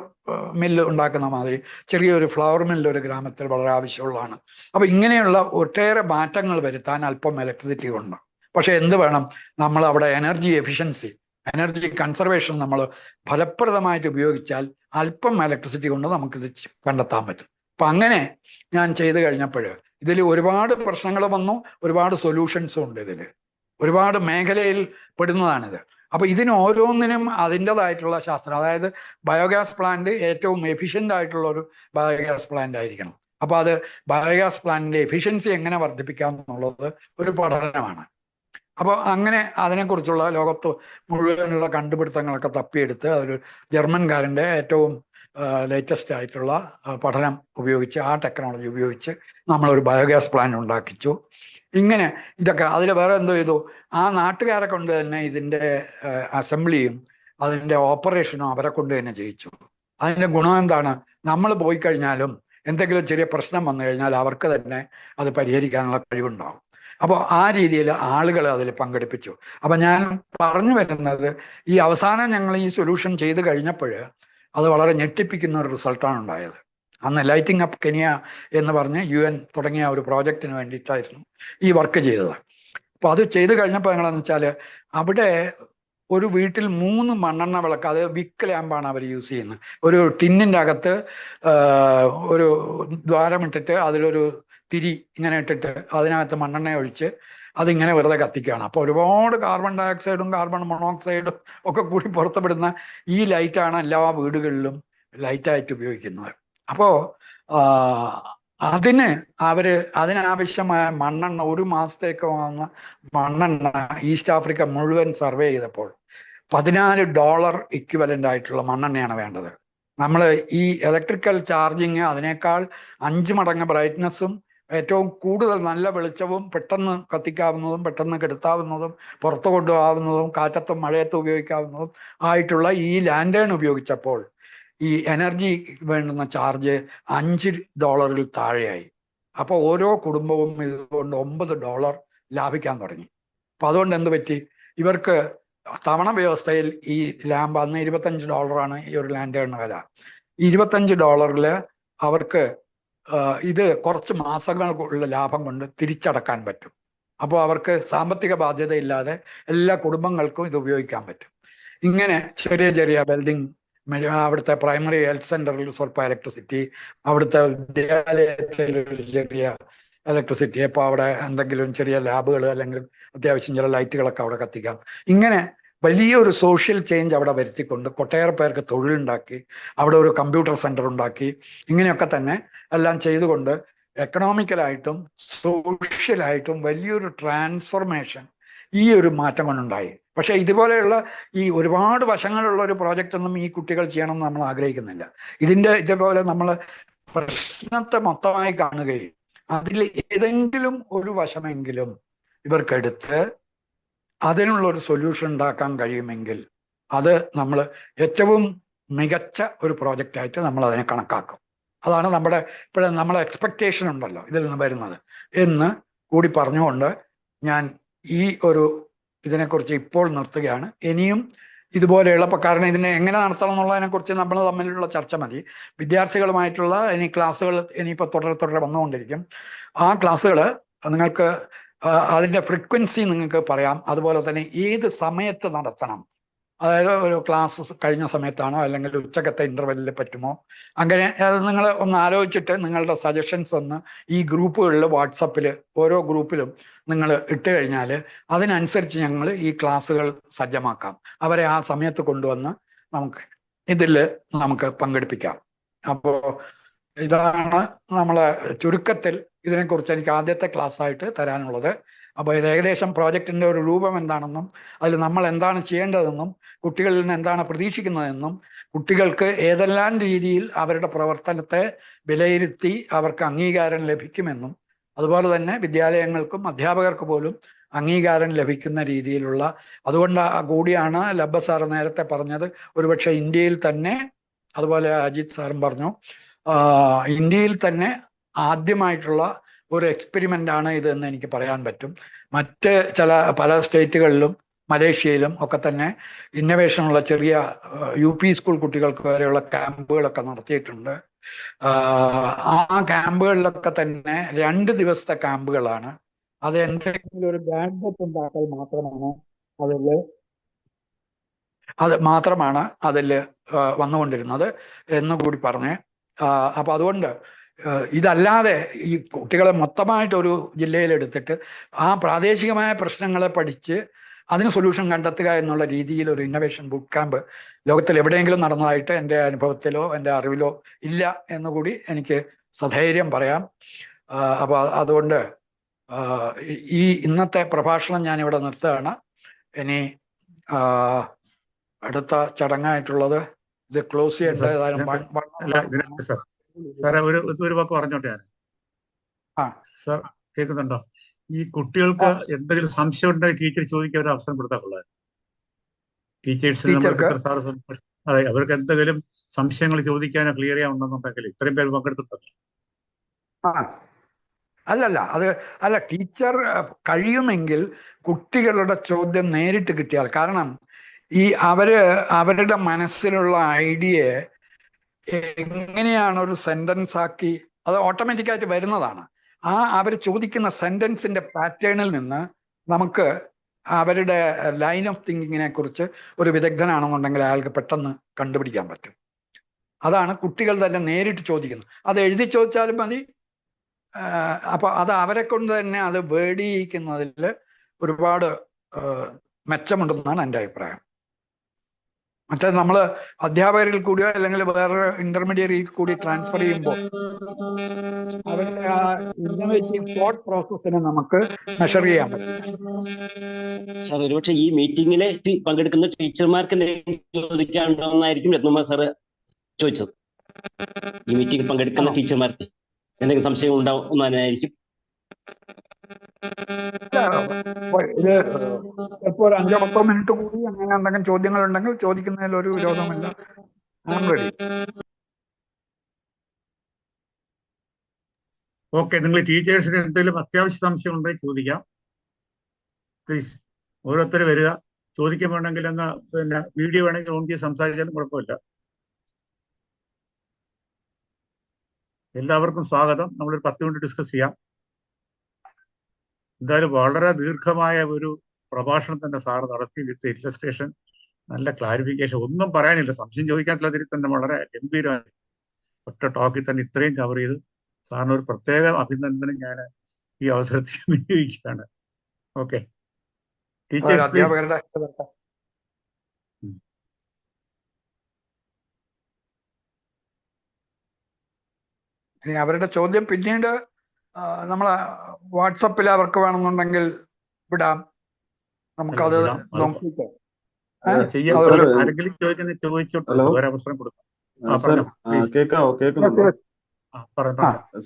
മില്ല് ഉണ്ടാക്കുന്ന മാതിരി ചെറിയൊരു ഫ്ലവർ മില്ല് ഒരു ഗ്രാമത്തിൽ വളരെ ആവശ്യമുള്ളതാണ്. അപ്പോൾ ഇങ്ങനെയുള്ള ഒട്ടേറെ മാറ്റങ്ങൾ വരുത്താൻ അല്പം ഇലക്ട്രിസിറ്റി ഉണ്ട്. പക്ഷെ എന്ത് വേണം? നമ്മൾ അവിടെ എനർജി എഫിഷ്യൻസി, എനർജി കൺസർവേഷൻ നമ്മൾ ഫലപ്രദമായിട്ട് ഉപയോഗിച്ചാൽ അല്പം ഇലക്ട്രിസിറ്റി കൊണ്ട് നമുക്കിത് കണ്ടെത്താൻ പറ്റും. അപ്പം അങ്ങനെ ഞാൻ ചെയ്തു കഴിഞ്ഞപ്പോൾ ഇതിൽ ഒരുപാട് പ്രശ്നങ്ങൾ വന്നു, ഒരുപാട് സൊല്യൂഷൻസും ഉണ്ട്. ഇതിൽ ഒരുപാട് മേഖലയിൽ പെടുന്നതാണിത്. അപ്പോൾ ഇതിന് ഓരോന്നിനും അതിൻ്റെതായിട്ടുള്ള ശാസ്ത്രം, അതായത് ബയോഗ്യാസ് പ്ലാന്റ് ഏറ്റവും എഫിഷ്യൻ്റ് ആയിട്ടുള്ള ഒരു ബയോഗ്യാസ് പ്ലാന്റ് ആയിരിക്കണം. അപ്പോൾ അത് ബയോഗ്യാസ് പ്ലാന്റിൻ്റെ എഫിഷ്യൻസി എങ്ങനെ വർദ്ധിപ്പിക്കാം എന്നുള്ളത് ഒരു പഠനമാണ്. അപ്പോൾ അങ്ങനെ അതിനെക്കുറിച്ചുള്ള ലോകത്ത് മുഴുവനുള്ള കണ്ടുപിടുത്തങ്ങളൊക്കെ തപ്പിയെടുത്ത് അതൊരു ജർമ്മൻകാരൻ്റെ ഏറ്റവും ലേറ്റസ്റ്റ് ആയിട്ടുള്ള പഠനം ഉപയോഗിച്ച്, ആ ടെക്നോളജി ഉപയോഗിച്ച് നമ്മളൊരു ബയോഗ്യാസ് പ്ലാന്റ് ഉണ്ടാക്കിച്ചു. ഇങ്ങനെ ഇതൊക്കെ അതിൽ വേറെ എന്തോ ചെയ്തു, ആ നാട്ടുകാരെ കൊണ്ട് തന്നെ ഇതിൻ്റെ അസംബ്ലിയും അതിൻ്റെ ഓപ്പറേഷനും അവരെ കൊണ്ട് തന്നെ ചെയ്യിച്ചു. അതിൻ്റെ ഗുണം എന്താണ്? നമ്മൾ പോയി കഴിഞ്ഞാലും എന്തെങ്കിലും ചെറിയ പ്രശ്നം വന്നു കഴിഞ്ഞാൽ അവർക്ക് തന്നെ അത് പരിഹരിക്കാനുള്ള കഴിവുണ്ടാവും. അപ്പോൾ ആ രീതിയിൽ ആളുകളെ അതിൽ പങ്കെടുപ്പിച്ചു. അപ്പം ഞാൻ പറഞ്ഞു വരുന്നത്, ഈ അവസാനം ഞങ്ങൾ ഈ സൊല്യൂഷൻ ചെയ്ത് കഴിഞ്ഞപ്പോൾ അത് വളരെ ഞെട്ടിപ്പിക്കുന്ന ഒരു റിസൾട്ടാണ് ഉണ്ടായത്. അന്ന് ലൈറ്റിംഗ് അപ്പ് കെനിയ എന്ന് പറഞ്ഞ് UN തുടങ്ങിയ ഒരു പ്രോജക്റ്റിന് വേണ്ടിയിട്ടായിരുന്നു ഈ വർക്ക് ചെയ്തത്. അപ്പോൾ അത് ചെയ്ത് കഴിഞ്ഞപ്പോൾ എങ്ങനെയാണെന്ന് വെച്ചാൽ അവിടെ ഒരു വീട്ടിൽ 3 മണ്ണെണ്ണ വിളക്ക്, അത് വിക്ക് ലാമ്പാണ് അവർ യൂസ് ചെയ്യുന്നത്. ഒരു ടിന്നിൻ്റെ അകത്ത് ഒരു ദ്വാരമിട്ടിട്ട് അതിലൊരു തിരി ഇങ്ങനെ ഇട്ടിട്ട് അതിനകത്ത് മണ്ണെണ്ണ ഒഴിച്ച് അതിങ്ങനെ വെറുതെ കത്തിക്കുകയാണ്. അപ്പോൾ ഒരുപാട് കാർബൺ ഡയോക്സൈഡും കാർബൺ മോണോക്സൈഡും ഒക്കെ കൂടി പുറത്തുവിടുന്ന ഈ ലൈറ്റാണ് എല്ലാ വീടുകളിലും ലൈറ്റായിട്ട് ഉപയോഗിക്കുന്നത്. അപ്പോൾ അതിനാവശ്യമായ മണ്ണെണ്ണ, ഒരു മാസത്തേക്ക് വാങ്ങുന്ന മണ്ണെണ്ണ ഈസ്റ്റ് ആഫ്രിക്ക മുഴുവൻ സർവേ ചെയ്തപ്പോൾ $14 ഇക്വിവലൻ്റ് ആയിട്ടുള്ള മണ്ണെണ്ണയാണ് വേണ്ടത്. നമ്മൾ ഈ ഇലക്ട്രിക്കൽ ചാർജിങ് അതിനേക്കാൾ 5 മടങ്ങ് ബ്രൈറ്റ്നസ്സും ഏറ്റവും കൂടുതൽ നല്ല വെളിച്ചവും പെട്ടെന്ന് കത്തിക്കാവുന്നതും പെട്ടെന്ന് കെടുത്താവുന്നതും പുറത്തു കൊണ്ടുപോകാവുന്നതും കാറ്റത്തും മഴയത്തും ഉപയോഗിക്കാവുന്നതും ആയിട്ടുള്ള ഈ ലാൻഡേൺ ഉപയോഗിച്ചപ്പോൾ ഈ എനർജി വേണ്ടുന്ന ചാർജ് $5 താഴെയായി. അപ്പോൾ ഓരോ കുടുംബവും ഇതുകൊണ്ട് $9 ലാഭിക്കാൻ തുടങ്ങി. അപ്പം അതുകൊണ്ട് എന്ത് പറ്റി? ഇവർക്ക് തവണ വ്യവസ്ഥയിൽ ഈ ലാമ്പ് അന്ന് $25 ഈ ഒരു ലാൻഡേണിന് വില. $25 അവർക്ക് ഇത് കുറച്ച് മാസങ്ങൾക്കുള്ള ലാഭം കൊണ്ട് തിരിച്ചടക്കാൻ പറ്റും. അപ്പോൾ അവർക്ക് സാമ്പത്തിക ബാധ്യതയില്ലാതെ എല്ലാ കുടുംബങ്ങൾക്കും ഇത് ഉപയോഗിക്കാൻ പറ്റും. ഇങ്ങനെ ചെറിയ ചെറിയ വെൽഡിങ്, അവിടുത്തെ പ്രൈമറി ഹെൽത്ത് സെന്ററിൽ സ്വല്പം ഇലക്ട്രിസിറ്റി, അവിടുത്തെ വിദ്യാലയത്തിൽ ഒരു ചെറിയ ഇലക്ട്രിസിറ്റി, അപ്പോൾ അവിടെ എന്തെങ്കിലും ചെറിയ ലാബുകൾ അല്ലെങ്കിൽ അത്യാവശ്യം ചില ലൈറ്റുകളൊക്കെ അവിടെ കത്തിക്കാം. ഇങ്ങനെ വലിയൊരു സോഷ്യൽ ചേഞ്ച് അവിടെ വരുത്തിക്കൊണ്ട് ഒട്ടേറെ പേർക്ക് തൊഴിലുണ്ടാക്കി, അവിടെ ഒരു കമ്പ്യൂട്ടർ സെന്റർ ഉണ്ടാക്കി. ഇങ്ങനെയൊക്കെ തന്നെ എല്ലാം ചെയ്തുകൊണ്ട് എക്കണോമിക്കലായിട്ടും സോഷ്യലായിട്ടും വലിയൊരു ട്രാൻസ്ഫോർമേഷൻ ഈ ഒരു മാറ്റം കൊണ്ടുണ്ടായി. പക്ഷെ ഇതുപോലെയുള്ള ഈ ഒരുപാട് വശങ്ങളുള്ള ഒരു പ്രോജക്റ്റ് ഒന്നും ഈ കുട്ടികൾ ചെയ്യണമെന്ന് നമ്മൾ ആഗ്രഹിക്കുന്നില്ല. ഇതേപോലെ നമ്മൾ പ്രശ്നത്തെ മൊത്തമായി കാണുകയും അതിൽ ഏതെങ്കിലും ഒരു വശമെങ്കിലും ഇവർക്കെടുത്ത് അതിനുള്ള ഒരു സൊല്യൂഷൻ ഉണ്ടാക്കാൻ കഴിയുമെങ്കിൽ അത് നമ്മൾ ഏറ്റവും മികച്ച ഒരു പ്രോജക്റ്റായിട്ട് നമ്മൾ അതിനെ കണക്കാക്കും. അതാണ് ഇപ്പോഴും നമ്മളെ എക്സ്പെക്റ്റേഷൻ ഉണ്ടല്ലോ ഇതിൽ നിന്ന് വരുന്നത് എന്ന് കൂടി പറഞ്ഞുകൊണ്ട് ഞാൻ ഈ ഒരു ഇതിനെക്കുറിച്ച് ഇപ്പോൾ നിർത്തുകയാണ്. ഇനിയും ഇതുപോലെയുള്ള കാരണം ഇതിനെ എങ്ങനെ നടത്തണം എന്നുള്ളതിനെക്കുറിച്ച് നമ്മൾ തമ്മിലുള്ള ചർച്ച മതി. വിദ്യാർത്ഥികളുമായിട്ടുള്ള ഇനി ക്ലാസ്സുകൾ ഇനിയിപ്പോൾ തുടരെ വന്നുകൊണ്ടിരിക്കും. ആ ക്ലാസ്സുകൾ നിങ്ങൾക്ക് അതിൻ്റെ ഫ്രീക്വൻസി നിങ്ങൾക്ക് പറയാം. അതുപോലെ തന്നെ ഏത് സമയത്ത് നടത്തണം, അതായത് ഒരു ക്ലാസ് കഴിഞ്ഞ സമയത്താണോ അല്ലെങ്കിൽ ഉച്ചക്കത്തെ ഇൻ്റർവെല്ലിൽ പറ്റുമോ, അങ്ങനെ നിങ്ങൾ ഒന്ന് ആലോചിച്ചിട്ട് നിങ്ങളുടെ സജഷൻസ് ഒന്ന് ഈ ഗ്രൂപ്പുകളിൽ വാട്സപ്പിൽ ഓരോ ഗ്രൂപ്പിലും നിങ്ങൾ ഇട്ട് കഴിഞ്ഞാൽ അതിനനുസരിച്ച് ഞങ്ങൾ ഈ ക്ലാസ്സുകൾ സജ്ജമാക്കാം. അവരെ ആ സമയത്ത് കൊണ്ടുവന്ന് നമുക്ക് പങ്കെടുപ്പിക്കാം. അപ്പോൾ ഇതാണ് നമ്മളെ ചുരുക്കത്തിൽ ഇതിനെക്കുറിച്ച് എനിക്ക് ആദ്യത്തെ ക്ലാസ്സായിട്ട് തരാനുള്ളത്. അപ്പോൾ ഇത് ഏകദേശം പ്രോജക്റ്റിൻ്റെ ഒരു രൂപം എന്താണെന്നും അതിൽ നമ്മൾ എന്താണ് ചെയ്യേണ്ടതെന്നും കുട്ടികളിൽ നിന്ന് എന്താണ് പ്രതീക്ഷിക്കുന്നതെന്നും കുട്ടികൾക്ക് ഏതെല്ലാം രീതിയിൽ അവരുടെ പ്രവർത്തനത്തെ വിലയിരുത്തി അവർക്ക് അംഗീകാരം ലഭിക്കുമെന്നും അതുപോലെ തന്നെ വിദ്യാലയങ്ങൾക്കും അധ്യാപകർക്ക് പോലും അംഗീകാരം ലഭിക്കുന്ന രീതിയിലുള്ള, അതുകൊണ്ട് കൂടിയാണ് ലബ്ബ സാറ് നേരത്തെ പറഞ്ഞത് ഒരുപക്ഷെ ഇന്ത്യയിൽ തന്നെ, അതുപോലെ അജിത് സാറും പറഞ്ഞു, ഇന്ത്യയിൽ തന്നെ ആദ്യമായിട്ടുള്ള ഒരു എക്സ്പെരിമെൻ്റ് ആണ് ഇതെന്ന് എനിക്ക് പറയാൻ പറ്റും. മറ്റ് പല സ്റ്റേറ്റുകളിലും മലേഷ്യയിലും ഒക്കെ തന്നെ ഇന്നവേഷനുള്ള ചെറിയ UP സ്കൂൾ കുട്ടികൾക്ക് വരെയുള്ള ക്യാമ്പുകളൊക്കെ നടത്തിയിട്ടുണ്ട്. ആ ക്യാമ്പുകളിലൊക്കെ തന്നെ 2 ദിവസത്തെ ക്യാമ്പുകളാണ്. അത് എന്തെങ്കിലും ഒരു ഗാഡ്ജറ്റ് ഉണ്ടാക്കൽ മാത്രമാണ് അതിൽ വന്നുകൊണ്ടിരുന്നത് എന്നുകൂടി പറഞ്ഞ്. അപ്പോൾ അതുകൊണ്ട് ഇതല്ലാതെ ഈ കുട്ടികളെ മൊത്തമായിട്ട് ഒരു ജില്ലയിലെടുത്തിട്ട് ആ പ്രാദേശികമായ പ്രശ്നങ്ങളെ പഠിച്ച് അതിന് സൊല്യൂഷൻ കണ്ടെത്തുക എന്നുള്ള രീതിയിൽ ഒരു ഇന്നവേഷൻ ബുക്ക് ക്യാമ്പ് ലോകത്തിൽ എവിടെയെങ്കിലും നടന്നതായിട്ട് എൻ്റെ അനുഭവത്തിലോ എൻ്റെ അറിവിലോ ഇല്ല എന്നുകൂടി എനിക്ക് സധൈര്യം പറയാം. അപ്പോൾ അതുകൊണ്ട് ഈ ഇന്നത്തെ പ്രഭാഷണം ഞാനിവിടെ നിർത്തുകയാണ്. ഇനി അടുത്ത ചടങ്ങായിട്ടുള്ളത് ഇത് ക്ലോസ് ചെയ്യേണ്ടത്. സാറേ ഒരു വാക്ക് പറഞ്ഞോട്ടെ ഞാൻ. സാർ കേൾക്കുന്നുണ്ടോ? ഈ കുട്ടികൾക്ക് എന്തെങ്കിലും സംശയം ഉണ്ടെങ്കിൽ ടീച്ചർ ചോദിക്കാൻ ഒരു അവസരം കൊടുത്താൽ കൊള്ളാം. ടീച്ചേഴ്സിന് അതെ, അവർക്ക് എന്തെങ്കിലും സംശയങ്ങൾ ചോദിക്കാനോ ക്ലിയർ ചെയ്യാനുണ്ടെന്നുണ്ടെങ്കിൽ ഇത്രയും പേര് പങ്കെടുത്തിട്ടല്ല. അല്ല ടീച്ചർ കഴിയുമെങ്കിൽ കുട്ടികളുടെ ചോദ്യം നേരിട്ട് കിട്ടിയാൽ, കാരണം ഈ അവരുടെ മനസ്സിലുള്ള ഐഡിയയെ എങ്ങനെയാണ് ഒരു സെന്റൻസ് ആക്കി, അത് ഓട്ടോമാറ്റിക്കായിട്ട് വരുന്നതാണ്. അവർ ചോദിക്കുന്ന സെന്റൻസിന്റെ പാറ്റേണിൽ നിന്ന് നമുക്ക് അവരുടെ ലൈൻ ഓഫ് തിങ്കിങ്ങിനെ കുറിച്ച് ഒരു വിദഗ്ധനാണെന്നുണ്ടെങ്കിൽ അയാൾക്ക് പെട്ടെന്ന് കണ്ടുപിടിക്കാൻ പറ്റും. അതാണ് കുട്ടികൾ തന്നെ നേരിട്ട് ചോദിക്കുന്നത്. അത് എഴുതി ചോദിച്ചാലും മതി, അപ്പൊ അത് അവരെ കൊണ്ട് തന്നെ അത് വേടിയിക്കുന്നതിൽ ഒരുപാട് മെച്ചമുണ്ടെന്നാണ് എൻ്റെ അഭിപ്രായം. മറ്റേ നമ്മൾ അധ്യാപകരിൽ കൂടിയോ അല്ലെങ്കിൽ വേറെ ഇന്റർമീഡിയറ്റിൽ കൂടി ട്രാൻസ്ഫർ ചെയ്യുമ്പോൾ അവരുടെ ആ ഇന്നോവേറ്റീവ് തോട്ട് പ്രോസസ്സിനെ നമുക്ക് മെഷർ ചെയ്യാൻ പറ്റില്ല. സാർ ഒരുപക്ഷെ ഈ മീറ്റിംഗിൽ പങ്കെടുക്കുന്ന ടീച്ചർമാർക്ക് ചോദിക്കാനുണ്ടോന്നായിരിക്കും രത്നകുമാർ സാറ് ചോദിച്ചത്. ഈ മീറ്റിംഗിൽ പങ്കെടുക്കുന്ന ടീച്ചർമാർക്ക് എന്തെങ്കിലും സംശയം ഉണ്ടാവുന്നതായിരിക്കും. ഇത് ചിലപ്പോൾ ഒരു 5-10 മിനിറ്റ് കൂടി അങ്ങനെ എന്തെങ്കിലും ചോദ്യങ്ങൾ ഉണ്ടെങ്കിൽ ചോദിക്കുന്നതിൽ ഒരു വിരോധമില്ല. റെഡി. ഓക്കെ, നിങ്ങൾ ടീച്ചേഴ്സിന് എന്തെങ്കിലും അത്യാവശ്യ സംശയം ഉണ്ടെങ്കിൽ ചോദിക്കാം. പ്ലീസ് ഓരോരുത്തർ വരിക. ചോദിക്കാൻ വേണമെങ്കിൽ അങ്ങ് പിന്നെ വീഡിയോ വേണമെങ്കിൽ ഓൺ ചെയ്ത് സംസാരിച്ചാലും കുഴപ്പമില്ല. എല്ലാവർക്കും സ്വാഗതം. നമ്മളൊരു 10 മിനിറ്റ് ഡിസ്കസ് ചെയ്യാം. എന്തായാലും വളരെ ദീർഘമായ ഒരു പ്രഭാഷണം തന്നെ സാറ് നടത്തി, വിത്ത് ഇല്ലസ്ട്രേഷൻ, നല്ല ക്ലാരിഫിക്കേഷൻ. ഒന്നും പറയാനില്ല, സംശയം ചോദിക്കാനുള്ളതിൽ തന്നെ വളരെ ഗംഭീരമായി ഒറ്റ ടോക്കിൽ തന്നെ ഇത്രയും കവർ ചെയ്ത് സാറിന് ഒരു പ്രത്യേക അഭിനന്ദനം ഞാൻ ഈ അവസരത്തിൽ നിയോഗിക്കുകയാണ്. ഓക്കെ, അധ്യാപകരുടെ ഇനി അവരുടെ ചോദ്യം പിന്നീട് നമ്മളെ വാട്സപ്പിൽ അവർക്ക് വേണമെന്നുണ്ടെങ്കിൽ വിടാം. നമുക്കത് നോക്കിയിട്ട് ആരെങ്കിലും ചോദിച്ചോട്ടെ, ഒരവസരം കൊടുക്കാം.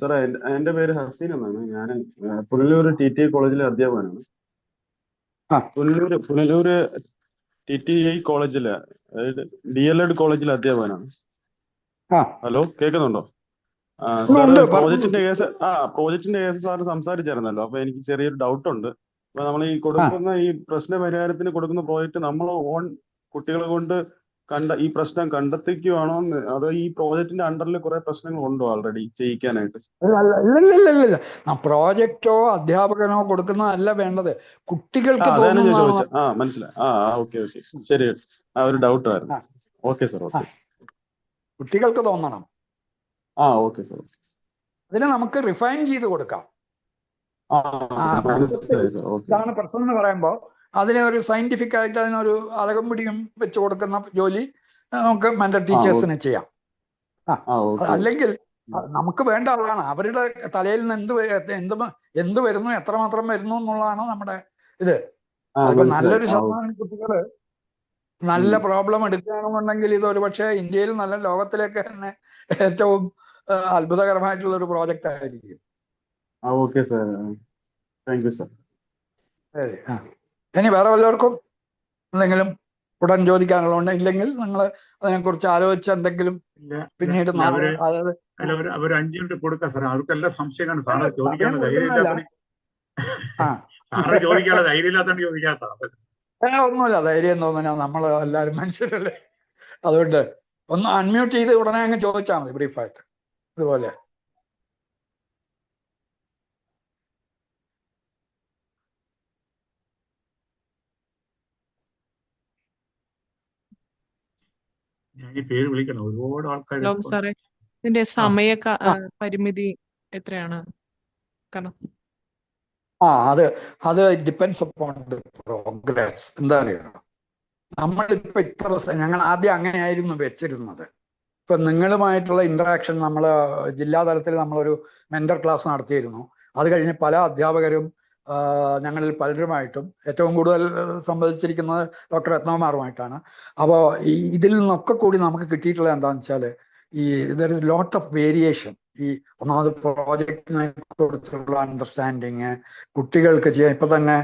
സാറേ, എന്റെ പേര് ഹസീൻ എന്നാണ്. ഞാൻ പുനലൂർ TTI കോളേജിലെ അധ്യാപകനാണ്. പുനലൂര് TTI കോളേജിലെ DLED കോളേജിലെ അധ്യാപകനാണ്. ഹലോ, കേൾക്കുന്നുണ്ടോ? സാറ് പ്രോജക്റ്റിന്റെ കേസ് സാറ് സംസാരിച്ചായിരുന്നല്ലോ. അപ്പൊ എനിക്ക് ചെറിയൊരു ഡൗട്ട് ഉണ്ട്. അപ്പൊ നമ്മൾ ഈ കൊടുക്കുന്ന ഈ പ്രശ്ന പരിഹാരത്തിന് കൊടുക്കുന്ന പ്രോജക്റ്റ് നമ്മൾ ഓൺ കുട്ടികളെ കൊണ്ട് ഈ പ്രശ്നം കണ്ടെത്തിക്കുവാണോ, അതോ ഈ പ്രോജക്റ്റിന്റെ അണ്ടറിൽ കുറെ പ്രശ്നങ്ങൾ ഉണ്ടോ ആൾറെഡി ചെയ്യിക്കാനായിട്ട്? ഇല്ല, പ്രോജക്റ്റോ അധ്യാപകനോ കൊടുക്കുന്നതല്ല വേണ്ടത്, കുട്ടികൾക്ക് ചോദിച്ചത്. മനസ്സിലായി. ഓക്കെ, ശരി. ഒരു ഡൗട്ട് ആയിരുന്നു. Okay sir. ഓക്കെ, കുട്ടികൾക്ക് തോന്നണം. Okay sir. അതിനെ നമുക്ക് റിഫൈൻ ചെയ്ത് കൊടുക്കാം. ഇതാണ് പ്രശ്നം എന്ന് പറയുമ്പോൾ അതിനെ ഒരു സയന്റിഫിക് ആയിട്ട് അതിനൊരു അളകും പിടിയും വെച്ച് കൊടുക്കുന്ന ജോലി നമുക്ക് മെന്റൽ ടീച്ചേഴ്സിന് ചെയ്യാം. അല്ലെങ്കിൽ നമുക്ക് വേണ്ട അതാണ് അവരുടെ തലയിൽ നിന്ന് എന്ത് വരുന്നു, എത്രമാത്രം വരുന്നു എന്നുള്ളതാണ് നമ്മുടെ ഇത്. അതിപ്പോ നല്ലൊരു ശതമാനം കുട്ടികള് നല്ല പ്രോബ്ലം എടുക്കുകയാണെന്നുണ്ടെങ്കിൽ ഇത് ഒരുപക്ഷെ ഇന്ത്യയിൽ നല്ല ലോകത്തിലേക്ക് തന്നെ ഏറ്റവും അത്ഭുതകരമായിട്ടുള്ള ഒരു പ്രോജക്റ്റ് ആയിരിക്കും. Okay sir, thank you sir. ശരി. ഇനി വേറെ വല്ലവർക്കും എന്തെങ്കിലും ഉടൻ ചോദിക്കാനുള്ളതുണ്ട്, ഇല്ലെങ്കിൽ നിങ്ങൾ അതിനെക്കുറിച്ച് ആലോചിച്ച് എന്തെങ്കിലും പിന്നീട് ഒരു 5 മിനിറ്റ് കൊടുക്കാം സാർ. അവർക്കെല്ലാം സംശയമാണ്. സാറ് ചോദിക്കാനുള്ള ധൈര്യമില്ലാത്ത ചോദിക്കാത്ത ഒന്നുമില്ല, ധൈര്യം തോന്നുന്ന നമ്മൾ എല്ലാവരും മനുഷ്യരല്ലേ. അതുകൊണ്ട് ഒന്ന് അൺമ്യൂട്ട് ചെയ്ത് ഉടനെ അങ്ങ് ചോദിച്ചാൽ മതി ബ്രീഫായിട്ട്. ഇതുപോലെ ഞാൻ ഈ പേര് വിളിക്കണം, ഒരുപാട് ആൾക്കാർ. സാറേ, ഇതിന്റെ സമയ പരിമിതി എത്രയാണ്? കാരണം അത് ഡിപ്പെൻസ് അപ്പോൺ ദി പ്രോഗ്രസ്. എന്താ അറിയാം, നമ്മളിപ്പോ ഞങ്ങൾ ആദ്യം അങ്ങനെയായിരുന്നു വെച്ചിരുന്നത്. ഇപ്പൊ നിങ്ങളുമായിട്ടുള്ള ഇന്ററാക്ഷൻ നമ്മൾ ജില്ലാതലത്തിൽ നമ്മളൊരു മെന്റർ ക്ലാസ് നടത്തിയിരുന്നു. അത് കഴിഞ്ഞ് പല അധ്യാപകരും ഞങ്ങളിൽ പലരുമായിട്ടും ഏറ്റവും കൂടുതൽ സംബന്ധിച്ചിരിക്കുന്നത് ഡോക്ടർ രത്നകുമാറുമായിട്ടാണ്. അപ്പോൾ ഇതിൽ നിന്നൊക്കെ കൂടി നമുക്ക് കിട്ടിയിട്ടുള്ളത് എന്താണെന്ന് വെച്ചാൽ there is lot of variation. ഒന്നാമത് പ്രോജക്റ്റിനെ കുറിച്ചുള്ള അണ്ടർസ്റ്റാൻഡിങ് കുട്ടികൾക്ക് ചെയ്യാം. ഇപ്പൊ തന്നെ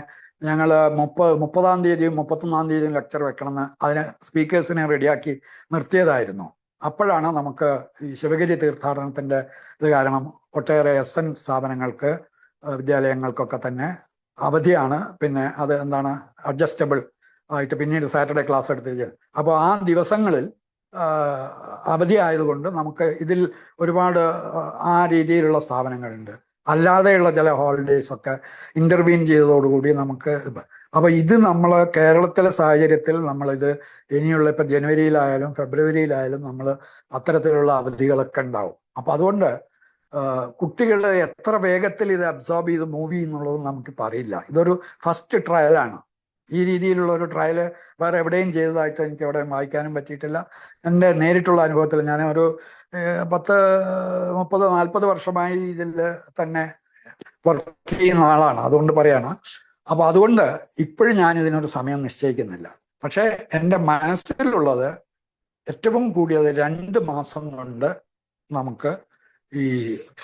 ഞങ്ങൾ 30-ാം തീയതിയും 31-ാം തീയതിയും ലെക്ചർ വെക്കണമെന്ന് അതിന് സ്പീക്കേഴ്സിനെ റെഡിയാക്കി നിർത്തിയതായിരുന്നു. അപ്പോഴാണ് നമുക്ക് ഈ ശിവഗിരി തീർത്ഥാടനത്തിന്റെ ഇത് കാരണം ഒട്ടേറെ SN സ്ഥാപനങ്ങൾക്ക് വിദ്യാലയങ്ങൾക്കൊക്കെ തന്നെ അവധിയാണ്. പിന്നെ അത് എന്താണ് അഡ്ജസ്റ്റബിൾ ആയിട്ട് പിന്നീട് സാറ്റർഡേ ക്ലാസ് എടുത്തിരിക്കുന്നത്. അപ്പോൾ ആ ദിവസങ്ങളിൽ അവധി ആയതുകൊണ്ട് നമുക്ക് ഇതിൽ ഒരുപാട് ആ രീതിയിലുള്ള സ്ഥാപനങ്ങളുണ്ട്. അല്ലാതെയുള്ള ചില ഹോളിഡേയ്സ് ഒക്കെ ഇന്റർവീൻ ചെയ്തതോടുകൂടി നമുക്ക് അപ്പൊ ഇത് നമ്മൾ കേരളത്തിലെ സാഹചര്യത്തിൽ നമ്മളിത് ഇനിയുള്ള ഇപ്പൊ ജനുവരിയിലായാലും ഫെബ്രുവരിയിലായാലും നമ്മൾ അത്തരത്തിലുള്ള അവധികളൊക്കെ ഉണ്ടാവും. അപ്പൊ അതുകൊണ്ട് കുട്ടികൾ എത്ര വേഗത്തിൽ ഇത് അബ്സോർബ് ചെയ്ത് മൂവ് ചെയ്യുന്നുള്ളത് നമുക്കിപ്പോൾ അറിയില്ല. ഇതൊരു ഫസ്റ്റ് ട്രയലാണ്. ഈ രീതിയിലുള്ള ഒരു ട്രയൽ വേറെ എവിടെയും ചെയ്തതായിട്ട് എനിക്ക് എവിടെയും വായിക്കാനും പറ്റിയിട്ടില്ല. എൻ്റെ നേരിട്ടുള്ള അനുഭവത്തിൽ ഞാൻ ഒരു 30-40 വർഷമായി ഇതിൽ തന്നെ വർക്ക് ചെയ്യുന്ന ആളാണ്, അതുകൊണ്ട് പറയാണ്. അപ്പൊ അതുകൊണ്ട് ഇപ്പോഴും ഞാൻ ഇതിനൊരു സമയം നിശ്ചയിക്കുന്നില്ല. പക്ഷെ എൻ്റെ മനസ്സിലുള്ളത് ഏറ്റവും കൂടിയത് 2 മാസം കൊണ്ട് നമുക്ക് ഈ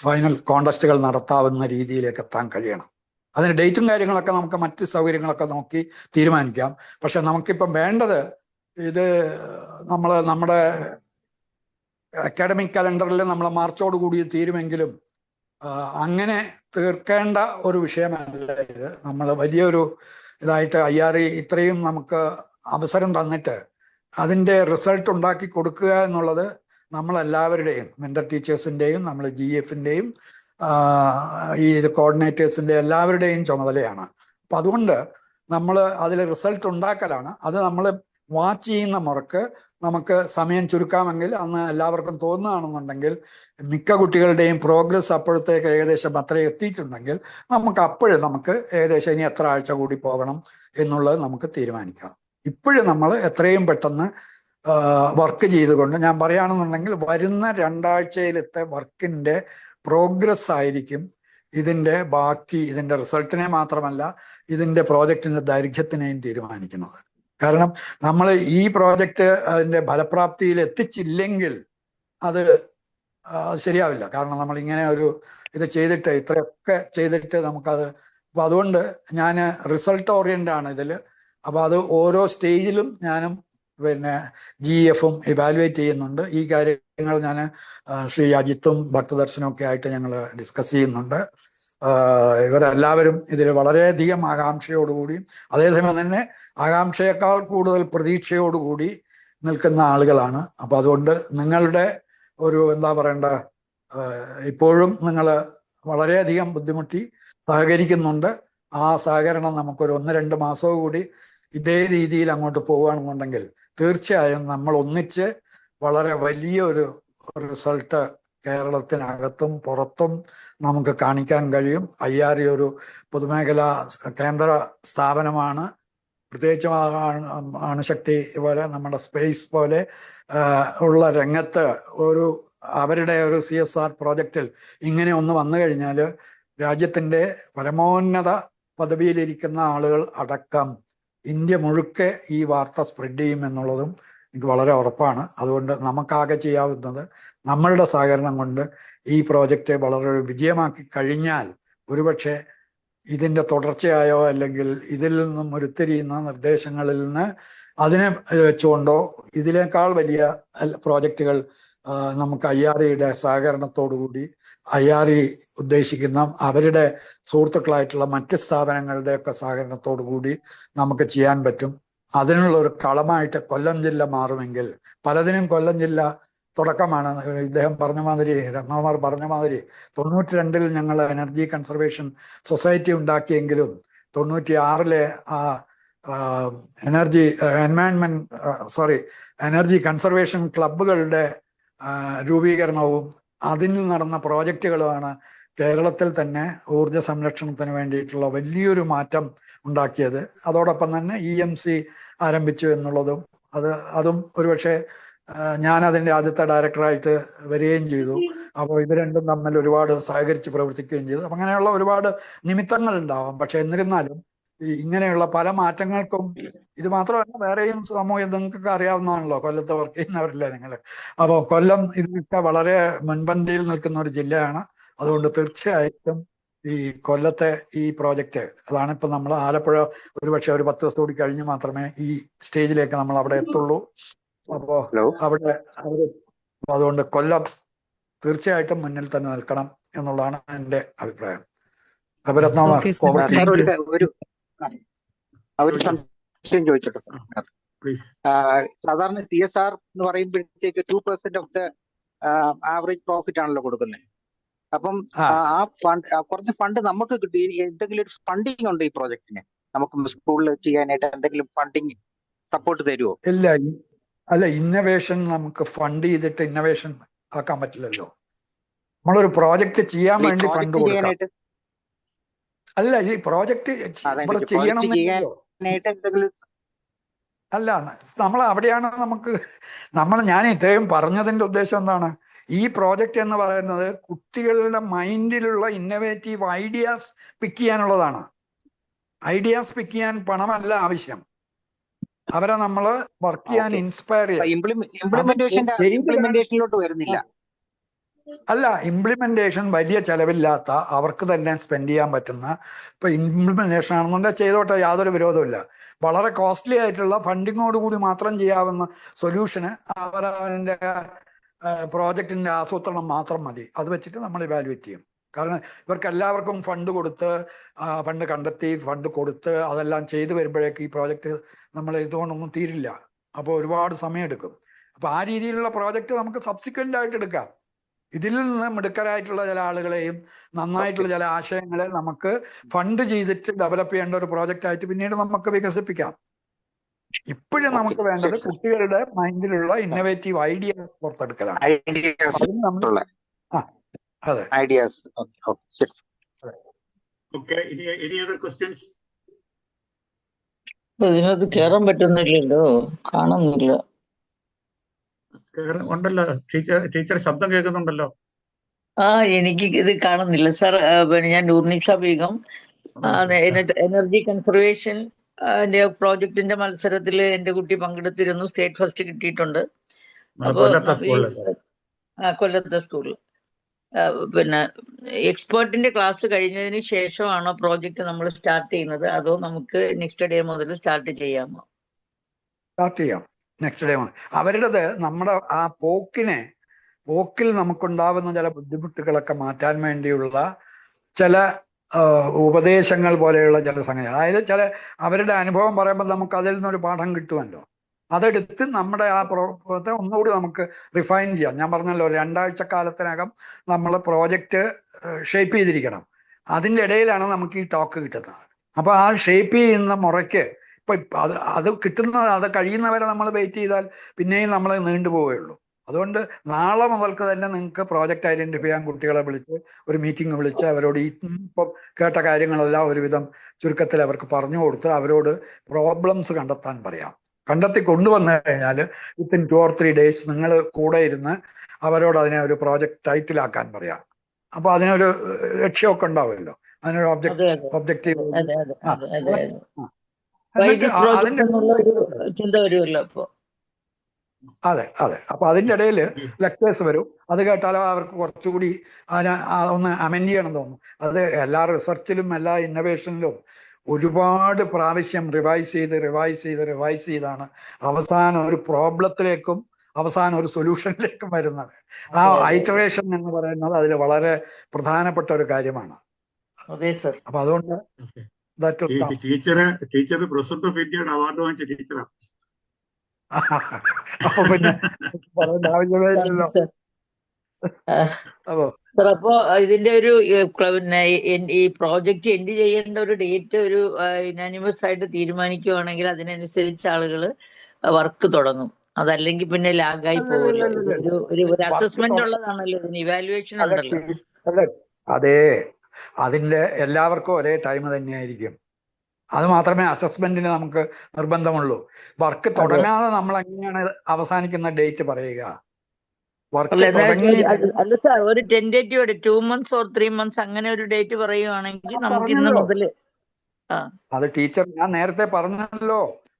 ഫൈനൽ കോൺടെസ്റ്റുകൾ നടത്താവുന്ന രീതിയിലേക്ക് എത്താൻ കഴിയണം. അതിന് ഡേറ്റും കാര്യങ്ങളൊക്കെ നമുക്ക് മറ്റ് സൗകര്യങ്ങളൊക്കെ നോക്കി തീരുമാനിക്കാം. പക്ഷെ നമുക്കിപ്പം വേണ്ടത് ഇത് നമ്മുടെ അക്കാഡമിക് കലണ്ടറിൽ നമ്മൾ മാർച്ചോടുകൂടി തീരുമെങ്കിലും അങ്ങനെ തീർക്കേണ്ട ഒരു വിഷയമല്ല ഇത്. നമ്മൾ വലിയൊരു ഇതായിട്ട് IRE ഇത്രയും നമുക്ക് അവസരം തന്നിട്ട് അതിൻ്റെ റിസൾട്ട് ഉണ്ടാക്കി കൊടുക്കുക എന്നുള്ളത് നമ്മളെല്ലാവരുടെയും, മെന്റർ ടീച്ചേഴ്സിൻ്റെയും നമ്മൾ GF-ൻ്റെയും ഈ കോർഡിനേറ്റേഴ്സിൻ്റെ എല്ലാവരുടെയും ചുമതലയാണ്. അപ്പം അതുകൊണ്ട് നമ്മൾ അതിൽ റിസൾട്ട് ഉണ്ടാക്കലാണ്. അത് നമ്മൾ വാച്ച് ചെയ്യുന്ന മുറക്ക് നമുക്ക് സമയം ചുരുക്കാമെങ്കിൽ അന്ന് എല്ലാവർക്കും തോന്നുകയാണെന്നുണ്ടെങ്കിൽ മിക്ക കുട്ടികളുടെയും പ്രോഗ്രസ് അപ്പോഴത്തേക്ക് ഏകദേശം അത്രയും എത്തിയിട്ടുണ്ടെങ്കിൽ നമുക്ക് ഏകദേശം ഇനി എത്ര ആഴ്ച കൂടി പോകണം എന്നുള്ളത് നമുക്ക് തീരുമാനിക്കാം. ഇപ്പോഴും നമ്മൾ എത്രയും പെട്ടെന്ന് വർക്ക് ചെയ്തുകൊണ്ട്, ഞാൻ പറയുകയാണെന്നുണ്ടെങ്കിൽ വരുന്ന 2 ആഴ്ചയിലത്തെ വർക്കിൻ്റെ പ്രോഗ്രസ് ആയിരിക്കും ഇതിൻ്റെ ബാക്കി, ഇതിൻ്റെ റിസൾട്ടിനെ മാത്രമല്ല ഇതിൻ്റെ പ്രോജക്റ്റിൻ്റെ ദൈർഘ്യത്തിനെയും തീരുമാനിക്കുന്നത്. കാരണം നമ്മൾ ഈ പ്രോജക്റ്റ് അതിൻ്റെ ഫലപ്രാപ്തിയിൽ എത്തിച്ചില്ലെങ്കിൽ അത് ശരിയാവില്ല. കാരണം നമ്മൾ ഇങ്ങനെ ഇത് ചെയ്തിട്ട് ഇത്രയൊക്കെ ചെയ്തിട്ട് നമുക്കത്, അപ്പം അതുകൊണ്ട് ഞാൻ റിസൾട്ട് ഓറിയൻ്റ് ആണ് ഇതിൽ. അപ്പോൾ അത് ഓരോ സ്റ്റേജിലും ഞാനും GF-ഉം ഇവാലുവേറ്റ് ചെയ്യുന്നുണ്ട്. ഈ കാര്യങ്ങൾ ഞാൻ ശ്രീ അജിത്തും ഭക്തദർശനും ഒക്കെ ആയിട്ട് ഞങ്ങൾ ഡിസ്കസ് ചെയ്യുന്നുണ്ട്. ഇവരെല്ലാവരും ഇതിൽ വളരെയധികം ആകാംക്ഷയോടുകൂടിയും അതേസമയം തന്നെ ആകാംക്ഷയേക്കാൾ കൂടുതൽ പ്രതീക്ഷയോടുകൂടി നിൽക്കുന്ന ആളുകളാണ്. അപ്പം അതുകൊണ്ട് നിങ്ങളുടെ ഒരു ഇപ്പോഴും നിങ്ങൾ വളരെയധികം ബുദ്ധിമുട്ടി സഹകരിക്കുന്നുണ്ട്. ആ സഹകരണം നമുക്കൊരു 1-2 മാസവും കൂടി ഇതേ രീതിയിൽ അങ്ങോട്ട് പോവുകയാണെന്നുണ്ടെങ്കിൽ തീർച്ചയായും നമ്മൾ ഒന്നിച്ച് വളരെ വലിയൊരു റിസൾട്ട് കേരളത്തിനകത്തും പുറത്തും നമുക്ക് കാണിക്കാൻ കഴിയും. IRE ഒരു പൊതുമേഖലാ കേന്ദ്ര സ്ഥാപനമാണ്. പ്രത്യേകിച്ചും അണുശക്തി പോലെ നമ്മുടെ സ്പേസ് പോലെ ഉള്ള രംഗത്ത് അവരുടെ ഒരു CSR പ്രോജക്റ്റിൽ ഇങ്ങനെ ഒന്ന് വന്നു കഴിഞ്ഞാൽ രാജ്യത്തിൻ്റെ പരമോന്നത പദവിയിലിരിക്കുന്ന ആളുകൾ അടക്കം ഇന്ത്യ മുഴുക്കെ ഈ വാർത്ത സ്പ്രെഡ് ചെയ്യും എന്നുള്ളതും എനിക്ക് വളരെ ഉറപ്പാണ്. അതുകൊണ്ട് നമുക്കാകെ ചെയ്യാവുന്നത് നമ്മളുടെ സഹകരണം കൊണ്ട് ഈ പ്രോജക്റ്റ് വളരെ വിജയമാക്കി കഴിഞ്ഞാൽ ഒരുപക്ഷെ ഇതിൻ്റെ തുടർച്ചയായോ അല്ലെങ്കിൽ ഇതിൽ നിന്നും ഉരുത്തിരിയുന്ന നിർദ്ദേശങ്ങളിൽ നിന്ന് അതിനെ വെച്ചുകൊണ്ടോ ഇതിനേക്കാൾ വലിയ പ്രോജക്റ്റുകൾ നമുക്ക് IREയുടെ സഹകരണത്തോടുകൂടി IRE ഉദ്ദേശിക്കുന്ന അവരുടെ സുഹൃത്തുക്കളായിട്ടുള്ള മറ്റ് സ്ഥാപനങ്ങളുടെയൊക്കെ സഹകരണത്തോടുകൂടി നമുക്ക് ചെയ്യാൻ പറ്റും. അതിനുള്ള ഒരു കളമായിട്ട് കൊല്ലം ജില്ല മാറുമെങ്കിൽ, പലതിനും കൊല്ലം ജില്ല തുടക്കമാണ്. ഇദ്ദേഹം പറഞ്ഞ മാതിരി, രത്നകുമാർ പറഞ്ഞ മാതിരി 92-ൽ ഞങ്ങൾ എനർജി കൺസർവേഷൻ സൊസൈറ്റി ഉണ്ടാക്കിയെങ്കിലും 96-ലെ എനർജി കൺസർവേഷൻ ക്ലബ്ബുകളുടെ രൂപീകരണവും അതിൽ നടന്ന പ്രോജക്റ്റുകളുമാണ് കേരളത്തിൽ തന്നെ ഊർജ സംരക്ഷണത്തിന് വേണ്ടിയിട്ടുള്ള വലിയൊരു മാറ്റം ഉണ്ടാക്കിയത്. അതോടൊപ്പം തന്നെ EMC ആരംഭിച്ചു എന്നുള്ളതും അതും ഒരുപക്ഷെ ഞാൻ അതിൻ്റെ ആദ്യത്തെ ഡയറക്ടറായിട്ട് വരികയും ചെയ്തു. അപ്പോൾ ഇത് രണ്ടും തമ്മിൽ ഒരുപാട് സഹകരിച്ച് പ്രവർത്തിക്കുകയും ചെയ്തു. അപ്പം അങ്ങനെയുള്ള ഒരുപാട് നിമിത്തങ്ങൾ ഉണ്ടാവാം. പക്ഷെ എന്നിരുന്നാലും ഇങ്ങനെയുള്ള പല മാറ്റങ്ങൾക്കും ഇത് മാത്രമല്ല വേറെയും സമൂഹം നിങ്ങൾക്കൊക്കെ അറിയാവുന്നതാണല്ലോ, കൊല്ലത്ത് വർക്ക് ചെയ്യുന്നവരില്ലേ നിങ്ങൾ. അപ്പോൾ കൊല്ലം ഇതിനൊക്കെ വളരെ മുൻപന്തിയിൽ നിൽക്കുന്ന ഒരു ജില്ലയാണ്. അതുകൊണ്ട് തീർച്ചയായിട്ടും ഈ കൊല്ലത്തെ ഈ പ്രോജക്റ്റ്, അതാണ് ഇപ്പം നമ്മൾ ആലപ്പുഴ ഒരുപക്ഷെ ഒരു 10 ദിവസം കൂടി കഴിഞ്ഞ് മാത്രമേ ഈ സ്റ്റേജിലേക്ക് നമ്മൾ അവിടെ എത്തുള്ളൂ. അപ്പോൾ അതുകൊണ്ട് കൊല്ലം തീർച്ചയായിട്ടും മുന്നിൽ തന്നെ നിൽക്കണം എന്നുള്ളതാണ് എൻ്റെ അഭിപ്രായം. അപരത്നമാർ ഒരു സംശയം ചോദിച്ചോട്ടെ. സാധാരണ CSR എന്ന് പറയുമ്പോഴത്തേക്ക് 2% ഓഫ് ദ ആവറേജ് പ്രോഫിറ്റ് ആണല്ലോ കൊടുക്കുന്നത്. അപ്പം ആ ഫണ്ട്, കുറച്ച് ഫണ്ട് നമുക്ക് കിട്ടി. എന്തെങ്കിലും ഒരു ഫണ്ടിങ് ഉണ്ട് ഈ പ്രോജക്റ്റിന്? നമുക്ക് സ്കൂളിൽ ചെയ്യാനായിട്ട് എന്തെങ്കിലും ഫണ്ടിങ് സപ്പോർട്ട് തരുമോ? അല്ല, ഇന്നവേഷൻ നമുക്ക് ഫണ്ട് ചെയ്തിട്ട് ഇന്നവേഷൻ ആക്കാൻ പറ്റില്ലല്ലോ. നമ്മളൊരു പ്രോജക്റ്റ് ചെയ്യാൻ ഈ വേണ്ടി ഫണ്ട് പ്രോജക്റ്റ് കൊടുക്കാം. ചെയ്യാനായിട്ട് അല്ല, ഈ പ്രോജക്റ്റ് ഇവിടെ പ്രോജക്റ്റ് ചെയ്യണമെന്നില്ലല്ലോ. ചെയ്യാനായിട്ട് എന്തെങ്കിലും അല്ല, നമ്മൾ അവിടെയാണ് ഞാൻ ഇത്രയും പറഞ്ഞതിന്റെ ഉദ്ദേശം എന്താണ്? ഈ പ്രോജക്റ്റ് എന്ന് പറയുന്നത് കുട്ടികളുടെ മൈൻഡിലുള്ള ഇന്നോവേറ്റീവ് ഐഡിയാസ് പിക്ക് ചെയ്യാനുള്ളതാണ്. ഐഡിയാസ് പിക്ക് ചെയ്യാൻ പണമല്ല ആവശ്യം. അവരെ നമ്മൾ വർക്ക് ചെയ്യാൻ ഇൻസ്പയർ ചെയ്യാം. ഇംപ്ലിമെന്റേഷനിലോട്ട് വരുന്നില്ല. അല്ല, ഇംപ്ലിമെന്റേഷൻ വലിയ ചെലവില്ലാത്ത, അവർക്ക് തന്നെ സ്പെൻഡ് ചെയ്യാൻ പറ്റുന്ന, ഇപ്പൊ ഇംപ്ലിമെന്റേഷൻ ആണെന്നുണ്ടെങ്കിൽ ചെയ്തോട്ടെ, യാതൊരു വിരോധമില്ല. വളരെ കോസ്റ്റ്ലി ആയിട്ടുള്ള ഫണ്ടിങ്ങോട് കൂടി മാത്രം ചെയ്യാവുന്ന സൊല്യൂഷന് അവരവൻ്റെ പ്രോജക്റ്റിന്റെ ആസൂത്രണം മാത്രം മതി. അത് വെച്ചിട്ട് നമ്മൾ ഇവാലുവേറ്റ് ചെയ്യും. കാരണം ഇവർക്ക് എല്ലാവർക്കും ഫണ്ട് കൊടുത്ത്, ഫണ്ട് കണ്ടെത്തി, ഫണ്ട് കൊടുത്ത് അതെല്ലാം ചെയ്തു വരുമ്പോഴേക്ക് ഈ പ്രോജക്റ്റ് നമ്മൾ ഇതുകൊണ്ടൊന്നും തീരില്ല. അപ്പോൾ ഒരുപാട് സമയമെടുക്കും. അപ്പോൾ ആ രീതിയിലുള്ള പ്രോജക്റ്റ് നമുക്ക് സബ്സിക്വൻ്റ് ആയിട്ട് എടുക്കാം. ഇതിൽ നിന്ന് മിടുക്കരായിട്ടുള്ള ചില ആളുകളെയും നന്നായിട്ടുള്ള ചില ആശയങ്ങളെ നമുക്ക് ഫണ്ട് ചെയ്തിട്ട് ഡെവലപ്പ് ചെയ്യേണ്ട ഒരു പ്രോജക്റ്റ് ആയിട്ട് പിന്നീട് നമുക്ക് വികസിപ്പിക്കാം. ഇപ്പോഴും നമുക്ക് വേണ്ടത് കുട്ടികളുടെ മൈൻഡിലുള്ള ഇന്നോവേറ്റീവ് ഐഡിയ പുറത്തെടുക്കലാണ്. അതെ, ഐഡിയാസ്. ഇതിനകത്ത് കേറാൻ പറ്റുന്നില്ലല്ലോ, കാണുന്നില്ല. ഉണ്ടല്ലോ ടീച്ചർ, ശബ്ദം കേൾക്കുന്നുണ്ടല്ലോ. എനിക്ക് ഇത് കാണുന്നില്ല സാർ. പിന്നെ ഞാൻ നൂർനിസ ബീഗം, എനർജി കൺസർവേഷൻ പ്രോജക്റ്റിന്റെ മത്സരത്തിൽ എന്റെ കുട്ടി പങ്കെടുത്തിരുന്നു. സ്റ്റേറ്റ് ഫസ്റ്റ് കിട്ടിയിട്ടുണ്ട്. അപ്പൊ കൊല്ലത്തെ സ്കൂളിൽ പിന്നെ എക്സ്പേർട്ടിന്റെ ക്ലാസ് കഴിഞ്ഞതിന് ശേഷമാണോ പ്രോജക്റ്റ് നമ്മൾ സ്റ്റാർട്ട് ചെയ്യുന്നത്, അതോ നമുക്ക് നെക്സ്റ്റ് ഡേ മുതൽ സ്റ്റാർട്ട് ചെയ്യാമോ? സ്റ്റാർട്ട് ചെയ്യാം നെക്സ്റ്റ് ഡേ. അവരുടേത് നമ്മുടെ ആ പോക്കിൽ നമുക്കുണ്ടാവുന്ന ചില ബുദ്ധിമുട്ടുകളൊക്കെ മാറ്റാൻ വേണ്ടിയുള്ള ചില ഉപദേശങ്ങൾ പോലെയുള്ള ചില സംഗതികൾ. അതായത് ചില അവരുടെ അനുഭവം പറയുമ്പോൾ നമുക്ക് അതിൽ നിന്നൊരു പാഠം കിട്ടുമല്ലോ. അതെടുത്ത് നമ്മുടെ ആ പ്രോജക്റ്റ് ഒന്നുകൂടി നമുക്ക് റിഫൈൻ ചെയ്യാം. ഞാൻ പറഞ്ഞല്ലോ, 2 ആഴ്ചക്കാലത്തിനകം നമ്മൾ പ്രോജക്റ്റ് ഷേപ്പ് ചെയ്തിരിക്കണം. അതിൻ്റെ ഇടയിലാണ് നമുക്ക് ഈ ടോക്ക് കിട്ടുന്നത്. അപ്പോൾ ആ ഷേപ്പ് ചെയ്യുന്ന മുറയ്ക്ക് ഇപ്പം അത് കിട്ടുന്നത്, അത് കഴിയുന്നവരെ നമ്മൾ വെയിറ്റ് ചെയ്താൽ പിന്നെയും നമ്മൾ നീണ്ടുപോവുകയുള്ളൂ. അതുകൊണ്ട് നാളെ മുതൽക്ക് തന്നെ നിങ്ങൾക്ക് പ്രോജക്റ്റ് ഐഡന്റിഫൈ ചെയ്യാൻ കുട്ടികളെ വിളിച്ച് ഒരു മീറ്റിംഗ് വിളിച്ച് അവരോട് ഇപ്പം കേട്ട കാര്യങ്ങളെല്ലാം ഒരുവിധം ചുരുക്കത്തിൽ അവർക്ക് പറഞ്ഞു കൊടുത്ത് അവരോട് പ്രോബ്ലംസ് കണ്ടെത്താൻ പറയാം. കണ്ടെത്തി കൊണ്ടുവന്നു കഴിഞ്ഞാൽ വിത്തിൻ 2 or 3 days നിങ്ങൾ കൂടെ ഇരുന്ന് അവരോട് അതിനെ ഒരു പ്രോജക്റ്റ് ടൈറ്റിലാക്കാൻ പറയാം. അപ്പൊ അതിനൊരു ലക്ഷ്യമൊക്കെ ഉണ്ടാവുമല്ലോ, അതിനൊരു ഒബ്ജക്റ്റീവ്. അതെ. അപ്പൊ അതിൻ്റെ ഇടയിൽ ലെക്ചേഴ്സ് വരും. അത് കേട്ടാലോ അവർക്ക് കുറച്ചുകൂടി ഒന്ന് അമെൻഡ് ചെയ്യണം തോന്നും. അത് എല്ലാ റിസർച്ചിലും എല്ലാ ഇന്നോവേഷനിലും ഒരുപാട് പ്രാവശ്യം റിവൈസ് ചെയ്താണ് അവസാനം ഒരു പ്രോബ്ലത്തിലേക്കും അവസാനം ഒരു സൊല്യൂഷനിലേക്കും വരുന്നത്. ആ ഐറ്ററേഷൻ എന്ന് പറയുന്നത് അതിൽ വളരെ പ്രധാനപ്പെട്ട ഒരു കാര്യമാണ്. അപ്പൊ അതുകൊണ്ട് ടീച്ചർ പ്രസിഡന്റ് ഓഫ് ഇന്ത്യയുടെ അവാർഡ് വാങ്ങിച്ച ടീച്ചറാണ്. അപ്പൊ പിന്നെ പറയേണ്ട ആവശ്യമേ ഇല്ലല്ലോ. അപ്പോ ഇതിന്റെ ഒരു പിന്നെ ഈ പ്രോജക്റ്റ് എൻഡ് ചെയ്യേണ്ട ഒരു ഡേറ്റ് ഒരു യുനാനിമസ് ആയിട്ട് തീരുമാനിക്കുവാണെങ്കിൽ അതിനനുസരിച്ച് ആളുകൾ വർക്ക് തുടങ്ങും. അതല്ലെങ്കിൽ പിന്നെ ലാഗായി പോകില്ല. ഒരു അസസ്മെന്റ് ഉള്ളതാണല്ലോ, ഇതിന് ഇവാലുവേഷൻ ഉണ്ടല്ലോ. അതെ, അതിന്റെ എല്ലാവർക്കും ഒരേ ടൈം തന്നെയായിരിക്കും. അത് മാത്രമേ അസസ്മെന്റിന് നമുക്ക് നിർബന്ധമുള്ളൂ. വർക്ക് തുടങ്ങാതെ നമ്മൾ എങ്ങനെയാണ് അവസാനിക്കുന്ന ഡേറ്റ് പറയുക? അല്ല സാർ, ഒരു ടെന്റേറ്റീവ് 2 months or 3 months അങ്ങനെ ഒരു ഡേറ്റ് പറയുവാണെങ്കിൽ നമുക്ക് ഇന്ന് മുതൽ. അത് ടീച്ചർ ഞാൻ നേരത്തെ പറഞ്ഞല്ലോ,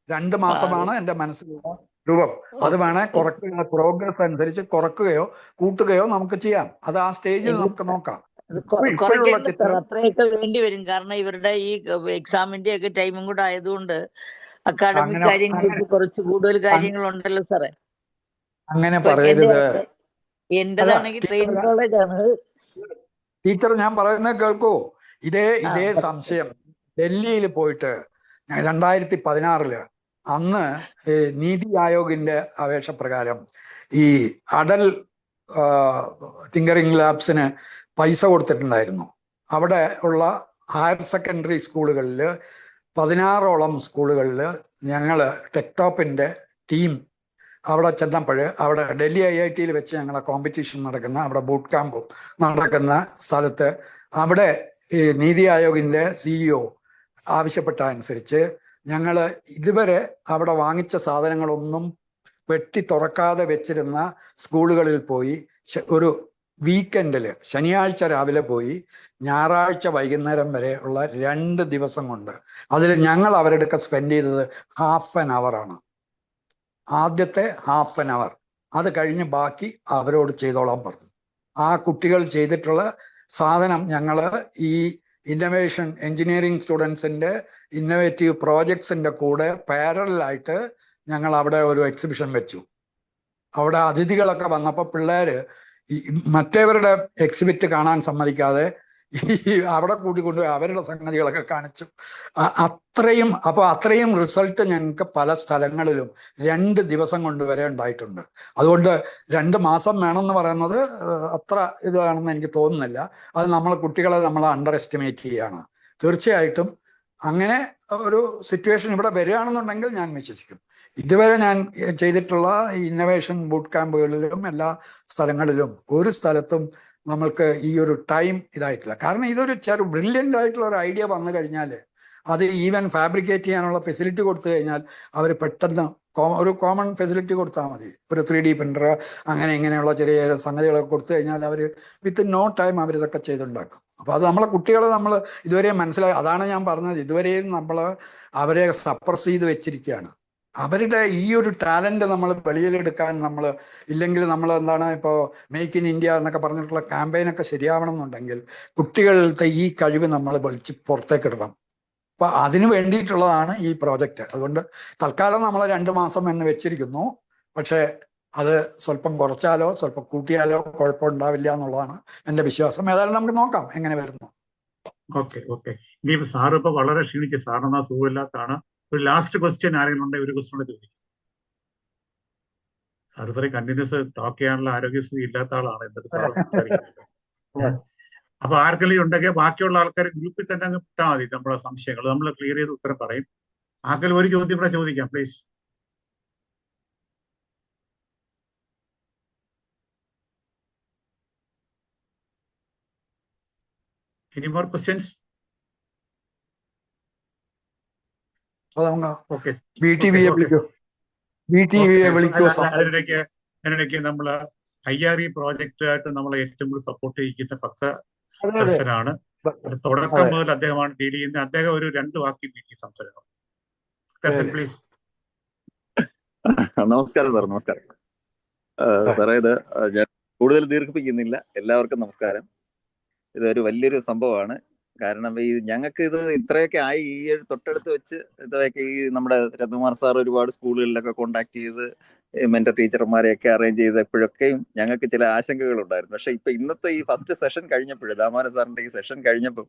2 മാസമാണ് എന്റെ മനസ്സിലുള്ള രൂപം. അത് വേണേ കുറയ്ക്കുക, പ്രോഗ്രസ് അനുസരിച്ച് കുറയ്ക്കുകയോ കൂട്ടുകയോ നമുക്ക് ചെയ്യാം. അത് ആ സ്റ്റേജിൽ നമുക്ക് നോക്കാം. അത്രയൊക്കെ വേണ്ടി വരും. കാരണം ഇവരുടെ ഈ എക്സാമിന്റെ ഒക്കെ ടൈമും കൂടെ ആയതുകൊണ്ട് അക്കാഡമിക് കാര്യങ്ങൾക്ക് കുറച്ച് കൂടുതൽ കാര്യങ്ങളുണ്ടല്ലോ സാറേ. അങ്ങനെ പറയരുത്. എന്റേതാണെങ്കിൽ ട്രെയിനിങ് കോളേജാണ്. ടീച്ചർ ഞാൻ പറയുന്നത് കേൾക്കൂ. ഇതേ സംശയം ഡൽഹിയിൽ പോയിട്ട് 2016 അന്ന് നീതി ആയോഗിന്റെ അപേക്ഷ പ്രകാരം ഈ അടൽ തിങ്കറിംഗ് ലാബ്സിന് പൈസ കൊടുത്തിട്ടുണ്ടായിരുന്നു. അവിടെ ഉള്ള ഹയർ സെക്കൻഡറി സ്കൂളുകളിൽ 16ഓളം സ്കൂളുകളിൽ ഞങ്ങൾ ടെക്ടോപ്പിന്റെ ടീം അവിടെ ചെന്നപ്പോൾ അവിടെ ഡൽഹി IIT-യിൽ വെച്ച് ഞങ്ങളെ കോമ്പറ്റീഷൻ നടക്കുന്ന, അവിടെ ബൂട്ട് ക്യാമ്പും നടക്കുന്ന സ്ഥലത്ത് അവിടെ ഈ നീതി ആയോഗിൻ്റെ CEO ആവശ്യപ്പെട്ട അനുസരിച്ച് ഞങ്ങൾ ഇതുവരെ അവിടെ വാങ്ങിച്ച സാധനങ്ങളൊന്നും വെട്ടി തുറക്കാതെ വെച്ചിരുന്ന സ്കൂളുകളിൽ പോയി ഒരു വീക്കെൻഡിൽ ശനിയാഴ്ച രാവിലെ പോയി ഞായറാഴ്ച വൈകുന്നേരം വരെ ഉള്ള 2 ദിവസം കൊണ്ട് അതിൽ ഞങ്ങൾ അവരുടെ സ്പെൻഡ് ചെയ്തത് ½ an hour ആണ്. ആദ്യത്തെ ½ an hour, അത് കഴിഞ്ഞ് ബാക്കി അവരോട് ചെയ്തോളാൻ പറഞ്ഞു. ആ കുട്ടികൾ ചെയ്തിട്ടുള്ള സാധനം ഞങ്ങൾ ഈ ഇന്നൊവേഷൻ എഞ്ചിനീയറിംഗ് സ്റ്റുഡൻസിൻ്റെ ഇന്നോവേറ്റീവ് പ്രോജക്ട്സിൻ്റെ കൂടെ പാരലായിട്ട് ഞങ്ങൾ അവിടെ ഒരു എക്സിബിഷൻ വെച്ചു. അവിടെ അതിഥികളൊക്കെ വന്നപ്പോൾ പിള്ളേർ ഈ മറ്റേവരുടെ എക്സിബിറ്റ് കാണാൻ സമ്മതിക്കാതെ ഈ അവിടെ കൂട്ടിക്കൊണ്ടുപോയി അവരുടെ സംഗതികളൊക്കെ കാണിച്ചു. അത്രയും റിസൾട്ട് ഞങ്ങൾക്ക് പല സ്ഥലങ്ങളിലും 2 ദിവസം കൊണ്ട് വരെ ഉണ്ടായിട്ടുണ്ട്. അതുകൊണ്ട് 2 മാസം വേണമെന്ന് പറയുന്നത് അത്ര ഇതാണെന്ന് എനിക്ക് തോന്നുന്നില്ല. അത് കുട്ടികളെ നമ്മൾ അണ്ടർ എസ്റ്റിമേറ്റ് ചെയ്യുകയാണ്. തീർച്ചയായിട്ടും അങ്ങനെ ഒരു സിറ്റുവേഷൻ ഇവിടെ വരികയാണെന്നുണ്ടെങ്കിൽ ഞാൻ വിശ്വസിക്കും. ഇതുവരെ ഞാൻ ചെയ്തിട്ടുള്ള ഇന്നോവേഷൻ ബൂട്ട് ക്യാമ്പുകളിലും എല്ലാ സ്ഥലങ്ങളിലും ഒരു സ്ഥലത്തും നമ്മൾക്ക് ഈ ഒരു ടൈം ഇതായിട്ടില്ല. കാരണം ഇതൊരു ബ്രില്യൻ്റ് ആയിട്ടുള്ള ഒരു ഐഡിയ വന്നു കഴിഞ്ഞാൽ അത് ഈവൻ ഫാബ്രിക്കേറ്റ് ചെയ്യാനുള്ള ഫെസിലിറ്റി കൊടുത്തു കഴിഞ്ഞാൽ അവർ പെട്ടെന്ന് ഒരു കോമൺ ഫെസിലിറ്റി കൊടുത്താൽ മതി. ഒരു 3D പ്രിൻ്റർ അങ്ങനെ ഇങ്ങനെയുള്ള ചെറിയ സംഗതികളൊക്കെ കൊടുത്തു കഴിഞ്ഞാൽ അവർ വിത്ത് നോ ടൈം അവരിതൊക്കെ ചെയ്തുണ്ടാക്കും. അപ്പോൾ അത് നമ്മളെ കുട്ടികളെ നമ്മൾ ഇതുവരെ മനസ്സിലായി. അതാണ് ഞാൻ പറഞ്ഞത്, ഇതുവരെയും നമ്മൾ അവരെ സപ്രസ് ചെയ്ത് വെച്ചിരിക്കുകയാണ്. അവരുടെ ഈ ഒരു ടാലന്റ് നമ്മൾ വെളിയിലെടുക്കാൻ ഇല്ലെങ്കിൽ നമ്മൾ എന്താണ് ഇപ്പോൾ മേക്ക് ഇൻ ഇന്ത്യ എന്നൊക്കെ പറഞ്ഞിട്ടുള്ള ക്യാമ്പയിനൊക്കെ ശരിയാവണം എന്നുണ്ടെങ്കിൽ കുട്ടികളുടെ ഈ കഴിവ് നമ്മൾ പുറത്തേക്ക് ഇടണം. അപ്പം അതിന് വേണ്ടിയിട്ടുള്ളതാണ് ഈ പ്രോജക്റ്റ്. അതുകൊണ്ട് തൽക്കാലം നമ്മൾ 2 മാസം എന്ന് വെച്ചിരിക്കുന്നു. പക്ഷേ അത് സ്വല്പം കുറച്ചാലോ സ്വല്പം കൂട്ടിയാലോ കുഴപ്പമുണ്ടാവില്ല എന്നുള്ളതാണ് എൻ്റെ വിശ്വാസം. ഏതായാലും നമുക്ക് നോക്കാം എങ്ങനെ വരുന്നു. ഓക്കെ. ഇനി സാറ് ഇപ്പൊ വളരെ ക്ഷീണിച്ച്, സാറിന് സുഖമില്ലാത്തതാണ്. ഒരു ലാസ്റ്റ് ക്വസ്റ്റ്യൻ ആരെങ്കിലും ഉണ്ടെങ്കിൽ ഒരു ക്വസ്റ്റ്യൻ ചോദിക്കും. സാർ ഇത്രയും കണ്ടിന്യൂസ് ടോക്ക് ചെയ്യാനുള്ള ആരോഗ്യസ്ഥിതി ഇല്ലാത്ത ആളാണ്. എന്നിട്ട് സാർ സംസാരിക്കുന്നത്. അപ്പൊ ആർക്കെങ്കിലും ഉണ്ടെങ്കിൽ ബാക്കിയുള്ള ആൾക്കാർ ഗ്രൂപ്പിൽ തന്നെ അങ്ങ് വിട്ടാൽ മതി. നമ്മുടെ സംശയങ്ങൾ നമ്മൾ ക്ലിയർ ചെയ്ത് ഉത്തരം പറയും. ആർക്കെങ്കിലും ഒരു ചോദ്യം കൂടെ ചോദിക്കാം please. Any more questions? Okay. BTVയെ വിളിക്കോ. അതിനിടയ്ക്ക് നമ്മള് IRE പ്രോജക്റ്റായിട്ട് നമ്മളെ ഏറ്റവും കൂടുതൽ സപ്പോർട്ട് ചെയ്യുന്ന ഭക്തദർശനാണ്. തുടക്കം മുതൽ അദ്ദേഹമാണ് ഡീൽ ചെയ്യുന്നത്. അദ്ദേഹം ഒരു 2 വാക്കി സംസാരിക്കണം. പ്ലീസ്. നമസ്കാരം സാർ. നമസ്കാരം സാറേ. ഇത് ഞാൻ കൂടുതൽ ദീർഘിപ്പിക്കുന്നില്ല. എല്ലാവർക്കും നമസ്കാരം. ഇതൊരു വലിയൊരു സംഭവമാണ്. കാരണം ഞങ്ങൾക്ക് ഇത് ഇത്രയൊക്കെ ആയി, ഈ തൊട്ടടുത്ത് വെച്ച് ഇതൊക്കെ ഈ നമ്മുടെ രത്നകുമാർ സാർ ഒരുപാട് സ്കൂളുകളിലൊക്കെ കോണ്ടാക്ട് ചെയ്ത് മെന്റർ ടീച്ചർമാരെയൊക്കെ അറേഞ്ച് ചെയ്തപ്പോഴൊക്കെയും ഞങ്ങൾക്ക് ചില ആശങ്കകൾ ഉണ്ടായിരുന്നു. പക്ഷെ ഇപ്പൊ ഇന്നത്തെ ഈ ഫസ്റ്റ് സെഷൻ കഴിഞ്ഞപ്പോൾ, ദാമോദരൻ സാറിന്റെ ഈ സെഷൻ കഴിഞ്ഞപ്പോൾ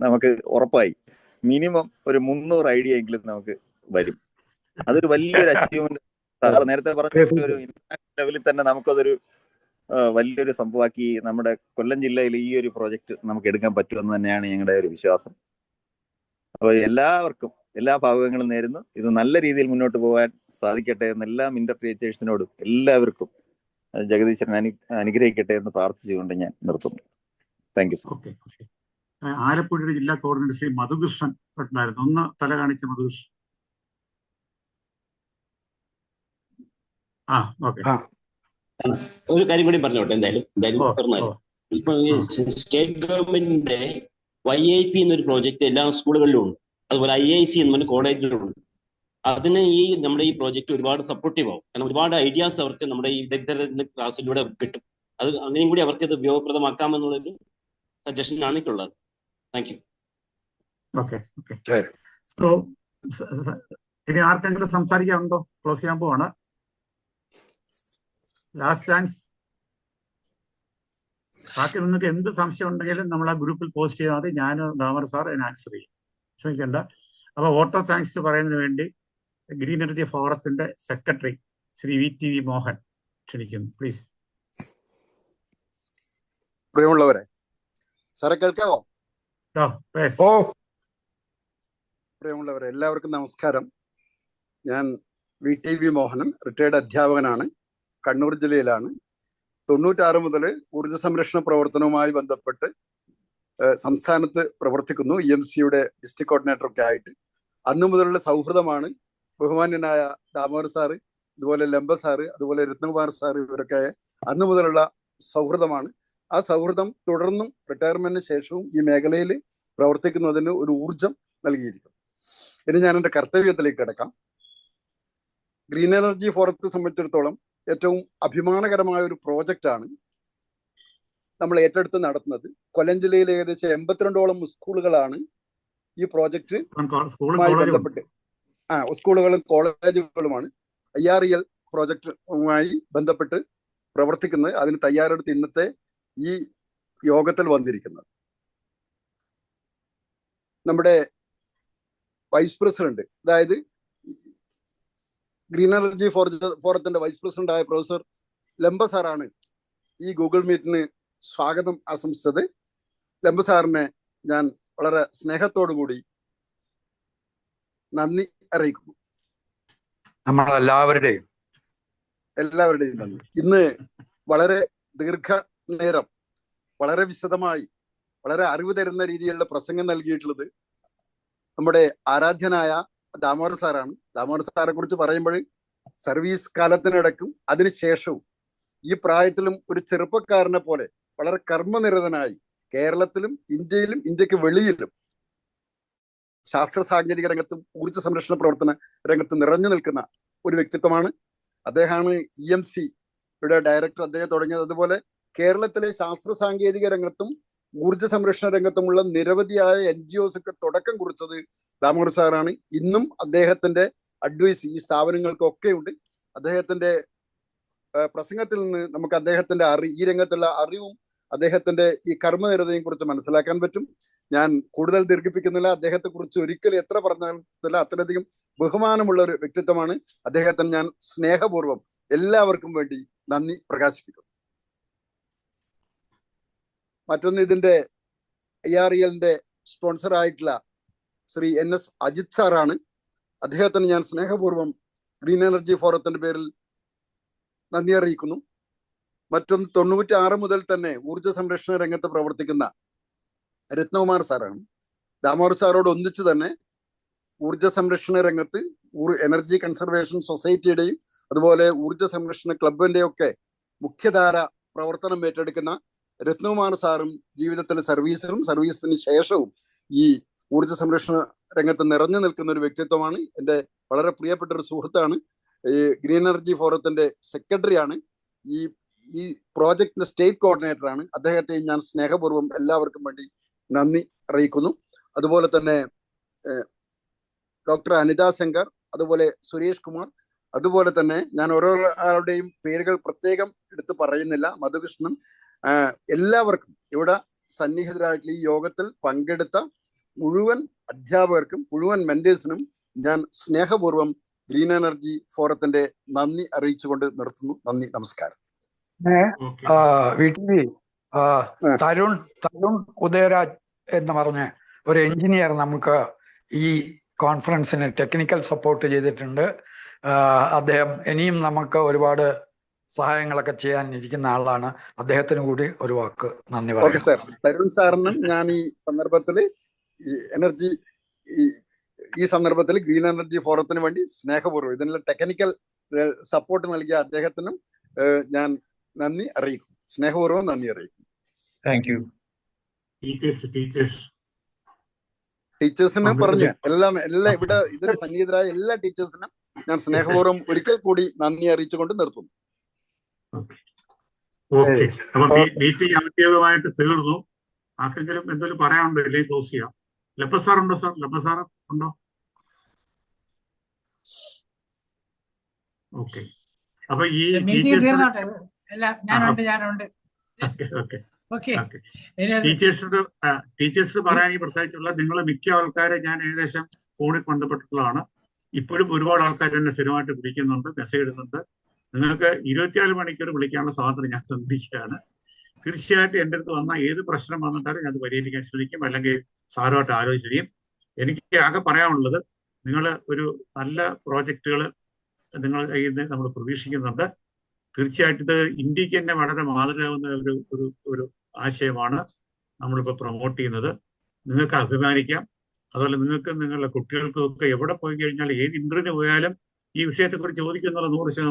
നമുക്ക് ഉറപ്പായി മിനിമം ഒരു 300 ഐഡിയ എങ്കിലും നമുക്ക് വരും. അതൊരു വലിയൊരു അച്ചീവ്മെന്റ്. സാർ നേരത്തെ പറഞ്ഞ ഒരു ഇന്റർനാഷണൽ ലെവലിൽ തന്നെ നമുക്കതൊരു വലിയൊരു സംഭവമാക്കി നമ്മുടെ കൊല്ലം ജില്ലയിൽ ഈ ഒരു പ്രോജക്റ്റ് നമുക്ക് എടുക്കാൻ പറ്റുമെന്ന് തന്നെയാണ് ഞങ്ങളുടെ ഒരു വിശ്വാസം. അപ്പോൾ എല്ലാവർക്കും എല്ലാ ഭാഗങ്ങളും നേരുന്നു. ഇത് നല്ല രീതിയിൽ മുന്നോട്ട് പോകാൻ സാധിക്കട്ടെ എന്ന് എല്ലാ ഇന്റർ ടീച്ചേഴ്സിനോടും എല്ലാവർക്കും ജഗദീശ്വരൻ അനുഗ്രഹിക്കട്ടെ എന്ന് പ്രാർത്ഥിച്ചുകൊണ്ട് ഞാൻ നിർത്തുന്നു. Thank you sir. ആലപ്പുഴയുടെ ജില്ലാ കോർഡിനേറ്റർ ശ്രീ മധുകൃഷ്ണൻ ഉണ്ടായിരുന്നു. ഒന്ന് തല കാണിച്ച മധുകൃഷ്ണൻ. ഒരു കാര്യം കൂടി പറഞ്ഞോട്ടെ. എന്തായാലും പറഞ്ഞാലും ഇപ്പൊ സ്റ്റേറ്റ് ഗവൺമെന്റിന്റെ YIP എന്നൊരു പ്രോജക്റ്റ് എല്ലാ സ്കൂളുകളിലും ഉണ്ട്. അതുപോലെ IIC എന്ന് പറഞ്ഞ കോളേജിലുണ്ട്. അതിന് നമ്മുടെ ഈ പ്രോജക്റ്റ് ഒരുപാട് സപ്പോർട്ടീവ് ആവും. കാരണം ഒരുപാട് ഐഡിയാസ് അവർക്ക് നമ്മുടെ ഈ വിദഗ്ധരുടെ ക്ലാസ്സിലൂടെ കിട്ടും. അത് അങ്ങനെയും കൂടി അവർക്ക് ഇത് ഉപയോഗപ്രദമാക്കാമെന്നുള്ളൊരു സജഷൻ ആണ് എനിക്കുള്ളത്. Thank you. സോ ഇനി ആർക്കെങ്കിലും സംസാരിക്കാനുണ്ടോ? ക്ലോസ് ചെയ്യാൻ പോവാണ്. Last chance. ബാക്കി നിങ്ങൾക്ക് എന്ത് സംശയം ഉണ്ടെങ്കിലും നമ്മൾ ആ ഗ്രൂപ്പിൽ പോസ്റ്റ് ചെയ്താൽ മതി. ഞാൻ ദാമോദരൻ സാർ അതിന് ആൻസർ ചെയ്യും. ക്ഷമിക്കേണ്ട. അപ്പൊ വോട്ട് ഓഫ് താങ്ക്സ് പറയുന്നതിന് വേണ്ടി ഗ്രീൻ എനർജി ഫോറത്തിന്റെ സെക്രട്ടറി ശ്രീ VTV മോഹൻ ക്ഷണിക്കുന്നു. പ്ലീസ്. പ്രിയമുള്ളവരെ, സാറെ കേൾക്കാവോ? പ്രിയമുള്ളവരെ, എല്ലാവർക്കും നമസ്കാരം. ഞാൻ VTV മോഹനൻ, റിട്ടയർഡ് അധ്യാപകനാണ്, കണ്ണൂർ ജില്ലയിലാണ്. 96 മുതൽ ഊർജ്ജ സംരക്ഷണ പ്രവർത്തനവുമായി ബന്ധപ്പെട്ട് സംസ്ഥാനത്ത് പ്രവർത്തിക്കുന്നു, EMCയുടെ ഡിസ്ട്രിക്ട് കോർഡിനേറ്ററൊക്കെ ആയിട്ട്. അന്നു മുതലുള്ള സൗഹൃദമാണ്. ബഹുമാന്യനായ ദാമോദർ സാറ്, അതുപോലെ ലംബ സാറ്, അതുപോലെ രത്നകുമാർ സാറ്, ഇവരൊക്കെ അന്നു മുതലുള്ള സൗഹൃദമാണ്. ആ സൗഹൃദം തുടർന്നും റിട്ടയർമെന്റിന് ശേഷവും ഈ മേഖലയിൽ പ്രവർത്തിക്കുന്നതിന് ഒരു ഊർജം നൽകിയിരിക്കും. ഇനി ഞാൻ എൻ്റെ കർത്തവ്യത്തിലേക്ക് കിടക്കാം. ഗ്രീൻ എനർജി ഫോറത്തെ സംബന്ധിച്ചിടത്തോളം ഏറ്റവും അഭിമാനകരമായ ഒരു പ്രോജക്റ്റാണ് നമ്മൾ ഏറ്റെടുത്ത് നടത്തുന്നത്. കൊല്ലം ജില്ലയിലെ ഏകദേശം 82ഓളം സ്കൂളുകളാണ് ഈ പ്രോജക്റ്റുമായി ബന്ധപ്പെട്ട് സ്കൂളുകളും കോളേജുകളുമാണ് IREL പ്രോജക്റ്റുമായി ബന്ധപ്പെട്ട് പ്രവർത്തിക്കുന്നത്. അതിന് തയ്യാറെടുത്ത് ഇന്നത്തെ ഈ യോഗത്തിൽ വന്നിരിക്കുന്നത്. നമ്മുടെ വൈസ് പ്രസിഡന്റ്, അതായത് ഗ്രീൻ എനർജി ഫോറത്തിന്റെ വൈസ് പ്രസിഡന്റ് ആയ പ്രൊഫസർ ലംബ സാറാണ് ഈ ഗൂഗിൾ മീറ്റിന് സ്വാഗതം ആശംസിച്ചത്. ലംബ സാറിനെ ഞാൻ വളരെ സ്നേഹത്തോടു കൂടി നന്ദി അറിയിക്കുന്നു. നമ്മളെല്ലാവരുടെയും നന്ദി. ഇന്ന് വളരെ ദീർഘനേരം വളരെ വിശദമായി വളരെ അറിവ് തരുന്ന രീതിയിലുള്ള പ്രസംഗം നൽകിയിട്ടുള്ളത് നമ്മുടെ ആരാധ്യനായ ദാമോദർ സാറാണ്. ദാമോദർ സാറെ കുറിച്ച് പറയുമ്പോൾ സർവീസ് കാലത്തിനിടയ്ക്കും അതിനുശേഷവും ഈ പ്രായത്തിലും ഒരു ചെറുപ്പക്കാരനെ പോലെ വളരെ കർമ്മനിരതനായി കേരളത്തിലും ഇന്ത്യയിലും ഇന്ത്യക്ക് വെളിയിലും ശാസ്ത്ര സാങ്കേതിക രംഗത്തും ഊർജ്ജ സംരക്ഷണ പ്രവർത്തന രംഗത്തും നിറഞ്ഞു നിൽക്കുന്ന ഒരു വ്യക്തിത്വമാണ്. അദ്ദേഹമാണ് EMCയുടെ ഡയറക്ടർ അദ്ദേഹം തുടങ്ങിയത്. അതുപോലെ കേരളത്തിലെ ശാസ്ത്ര സാങ്കേതിക രംഗത്തും ഊർജ്ജ സംരക്ഷണ രംഗത്തുമുള്ള നിരവധിയായ NGOs ഒക്കെ തുടക്കം കുറിച്ചത് ദാമോദർ സാറാണ്. ഇന്നും അദ്ദേഹത്തിന്റെ അഡ്വൈസ് ഈ സ്ഥാപനങ്ങൾക്കൊക്കെ ഉണ്ട്. അദ്ദേഹത്തിന്റെ പ്രസംഗത്തിൽ നിന്ന് നമുക്ക് അദ്ദേഹത്തിന്റെ ഈ രംഗത്തുള്ള അറിവും അദ്ദേഹത്തിന്റെ ഈ കർമ്മനിരതയും കുറിച്ച് മനസ്സിലാക്കാൻ പറ്റും. ഞാൻ കൂടുതൽ ദീർഘിപ്പിക്കുന്നില്ല. അദ്ദേഹത്തെ കുറിച്ച് ഒരിക്കലും എത്ര പറഞ്ഞാലും അത്രയധികം ബഹുമാനമുള്ള ഒരു വ്യക്തിത്വമാണ്. അദ്ദേഹത്തിന് ഞാൻ സ്നേഹപൂർവ്വം എല്ലാവർക്കും വേണ്ടി നന്ദി പ്രകാശിപ്പിക്കുന്നു. മറ്റൊന്ന്, ഇതിന്റെ IRELന്റെ സ്പോൺസർ ആയിട്ടുള്ള ശ്രീ NS അജിത് സാറാണ്. അദ്ദേഹത്തിന് ഞാൻ സ്നേഹപൂർവ്വം ഗ്രീൻ എനർജി ഫോറത്തിന്റെ പേരിൽ നന്ദി അറിയിക്കുന്നു. മറ്റൊന്ന്, 96 മുതൽ തന്നെ ഊർജ്ജ സംരക്ഷണ രംഗത്ത് പ്രവർത്തിക്കുന്ന രത്നകുമാർ സാറാണ്. ദാമോദർ സാറോട് ഒന്നിച്ചു തന്നെ ഊർജ്ജ സംരക്ഷണ രംഗത്ത് എനർജി കൺസർവേഷൻ സൊസൈറ്റിയുടെയും അതുപോലെ ഊർജ്ജ സംരക്ഷണ ക്ലബിന്റെയും ഒക്കെ മുഖ്യധാര പ്രവർത്തനം ഏറ്റെടുക്കുന്ന രത്നകുമാർ സാറും ജീവിതത്തിൽ സർവീസിന് ശേഷവും ഈ ഊർജ്ജ സംരക്ഷണ രംഗത്ത് നിറഞ്ഞു നിൽക്കുന്ന ഒരു വ്യക്തിത്വമാണ്. എൻ്റെ വളരെ പ്രിയപ്പെട്ട ഒരു സുഹൃത്താണ്. ഈ ഗ്രീൻ എനർജി ഫോറത്തിന്റെ സെക്രട്ടറിയാണ്. ഈ പ്രോജക്റ്റിന്റെ സ്റ്റേറ്റ് കോർഡിനേറ്ററാണ്. അദ്ദേഹത്തെയും ഞാൻ സ്നേഹപൂർവ്വം എല്ലാവർക്കും വേണ്ടി നന്ദി അറിയിക്കുന്നു. അതുപോലെ തന്നെ ഡോക്ടർ അനിത ശങ്കർ, അതുപോലെ സുരേഷ് കുമാർ, അതുപോലെ തന്നെ ഞാൻ ഓരോരുടെയും പേരുകൾ പ്രത്യേകം എടുത്ത് പറയുന്നില്ല, മധുകൃഷ്ണൻ, എല്ലാവർക്കും ഇവിടെ സന്നിഹിതരായിട്ടുള്ള ഈ യോഗത്തിൽ പങ്കെടുത്ത മുഴുവൻ അധ്യാപകർക്കും മുഴുവൻ മെന്റേഴ്സിനും ഞാൻ സ്നേഹപൂർവ്വം ഗ്രീൻ എനർജി ഫോറത്തിന്റെ നന്ദി അറിയിച്ചുകൊണ്ട് നിർത്തുന്നു. നന്ദി, നമസ്കാരം. VTV തരുൺ ഉദയരാജ് എന്ന് പറഞ്ഞ ഒരു എഞ്ചിനീയർ നമുക്ക് ഈ കോൺഫറൻസിന് ടെക്നിക്കൽ സപ്പോർട്ട് ചെയ്തിട്ടുണ്ട്. അദ്ദേഹം ഇനിയും നമുക്ക് ഒരുപാട് സഹായങ്ങളൊക്കെ ചെയ്യാൻ ഇരിക്കുന്ന ആളാണ്. അദ്ദേഹത്തിന് കൂടി ഒരു വാക്ക് നന്ദി പറയാം. തരുൺ സാറിനും ഞാൻ ഈ സന്ദർഭത്തിൽ ഈ സന്ദർഭത്തിൽ ഗ്രീൻ എനർജി ഫോറത്തിന് വേണ്ടി സ്നേഹപൂർവ്വം ഇതിനുള്ള ടെക്നിക്കൽ സപ്പോർട്ട് നൽകിയ അദ്ദേഹത്തിനും ഞാൻ നന്ദി അറിയിക്കും, സ്നേഹപൂർവ്വം നന്ദി അറിയിക്കും. Thank you. ടീച്ചേഴ്സിന് പറഞ്ഞ് എല്ലാം ഇവിടെ ഇതിൽ സന്നിഹിതരായ എല്ലാ ടീച്ചേഴ്സിനും ഞാൻ സ്നേഹപൂർവ്വം ഒരിക്കൽ കൂടി നന്ദി അറിയിച്ചുകൊണ്ട് നിർത്തുന്നു. ഓക്കെ, അപ്പൊ മീറ്റിംഗ് ഔദ്യോഗികമായിട്ട് തീർന്നു. ആർക്കെങ്കിലും എന്തെങ്കിലും പറയാനുണ്ടോ? ഇല്ലെങ്കിൽ ക്ലോസ് ചെയ്യാം. ലംബ സാർ ഉണ്ടോ? സാർ ലംബ സാർ ഉണ്ടോ? ഓക്കെ, അപ്പൊ ഈ മീറ്റിംഗ് തീർന്നോട്ടെ. ടീച്ചേഴ്സ് പറയാൻ പ്രത്യേകിച്ചുള്ള നിങ്ങൾ മിക്ക ആൾക്കാരെ ഞാൻ ഏകദേശം ഫോണിൽ ബന്ധപ്പെട്ടിട്ടുള്ളതാണ്. ഇപ്പോഴും ഒരുപാട് ആൾക്കാർ എന്നെ സ്ഥിരമായിട്ട് വിളിക്കുന്നുണ്ട്, മെസ്സേജ് ഇടുന്നുണ്ട്. നിങ്ങൾക്ക് 24 മണിക്കൂർ വിളിക്കാനുള്ള സ്വാതന്ത്ര്യം ഞാൻ തന്നിരിക്കുകയാണ്. തീർച്ചയായിട്ടും എൻ്റെ അടുത്ത് വന്ന ഏത് പ്രശ്നം വന്നിട്ടാലും ഞാൻ അത് പരിഹരിക്കാൻ ശ്രമിക്കും, അല്ലെങ്കിൽ സാറുമായിട്ട് ആലോചിക്കുകയും. എനിക്ക് ആകെ പറയാനുള്ളത്, നിങ്ങൾ ഒരു നല്ല പ്രോജക്റ്റുകൾ നിങ്ങളുടെ കയ്യിൽ നിന്ന് നമ്മൾ പ്രതീക്ഷിക്കുന്നുണ്ട്. തീർച്ചയായിട്ടും ഇത് ഇന്ത്യക്ക് തന്നെ വളരെ മാതൃകാവുന്ന ഒരു ഒരു ഒരു ആശയമാണ് നമ്മളിപ്പോൾ പ്രൊമോട്ട് ചെയ്യുന്നത്. നിങ്ങൾക്ക് അഭിമാനിക്കാം. അതുപോലെ നിങ്ങൾക്ക് നിങ്ങളുടെ കുട്ടികൾക്കും ഒക്കെ എവിടെ പോയി കഴിഞ്ഞാൽ ഏത് ഇന്റർവ്യൂവിന് പോയാലും ഈ വിഷയത്തെക്കുറിച്ച് ചോദിക്കുന്നുള്ള 100%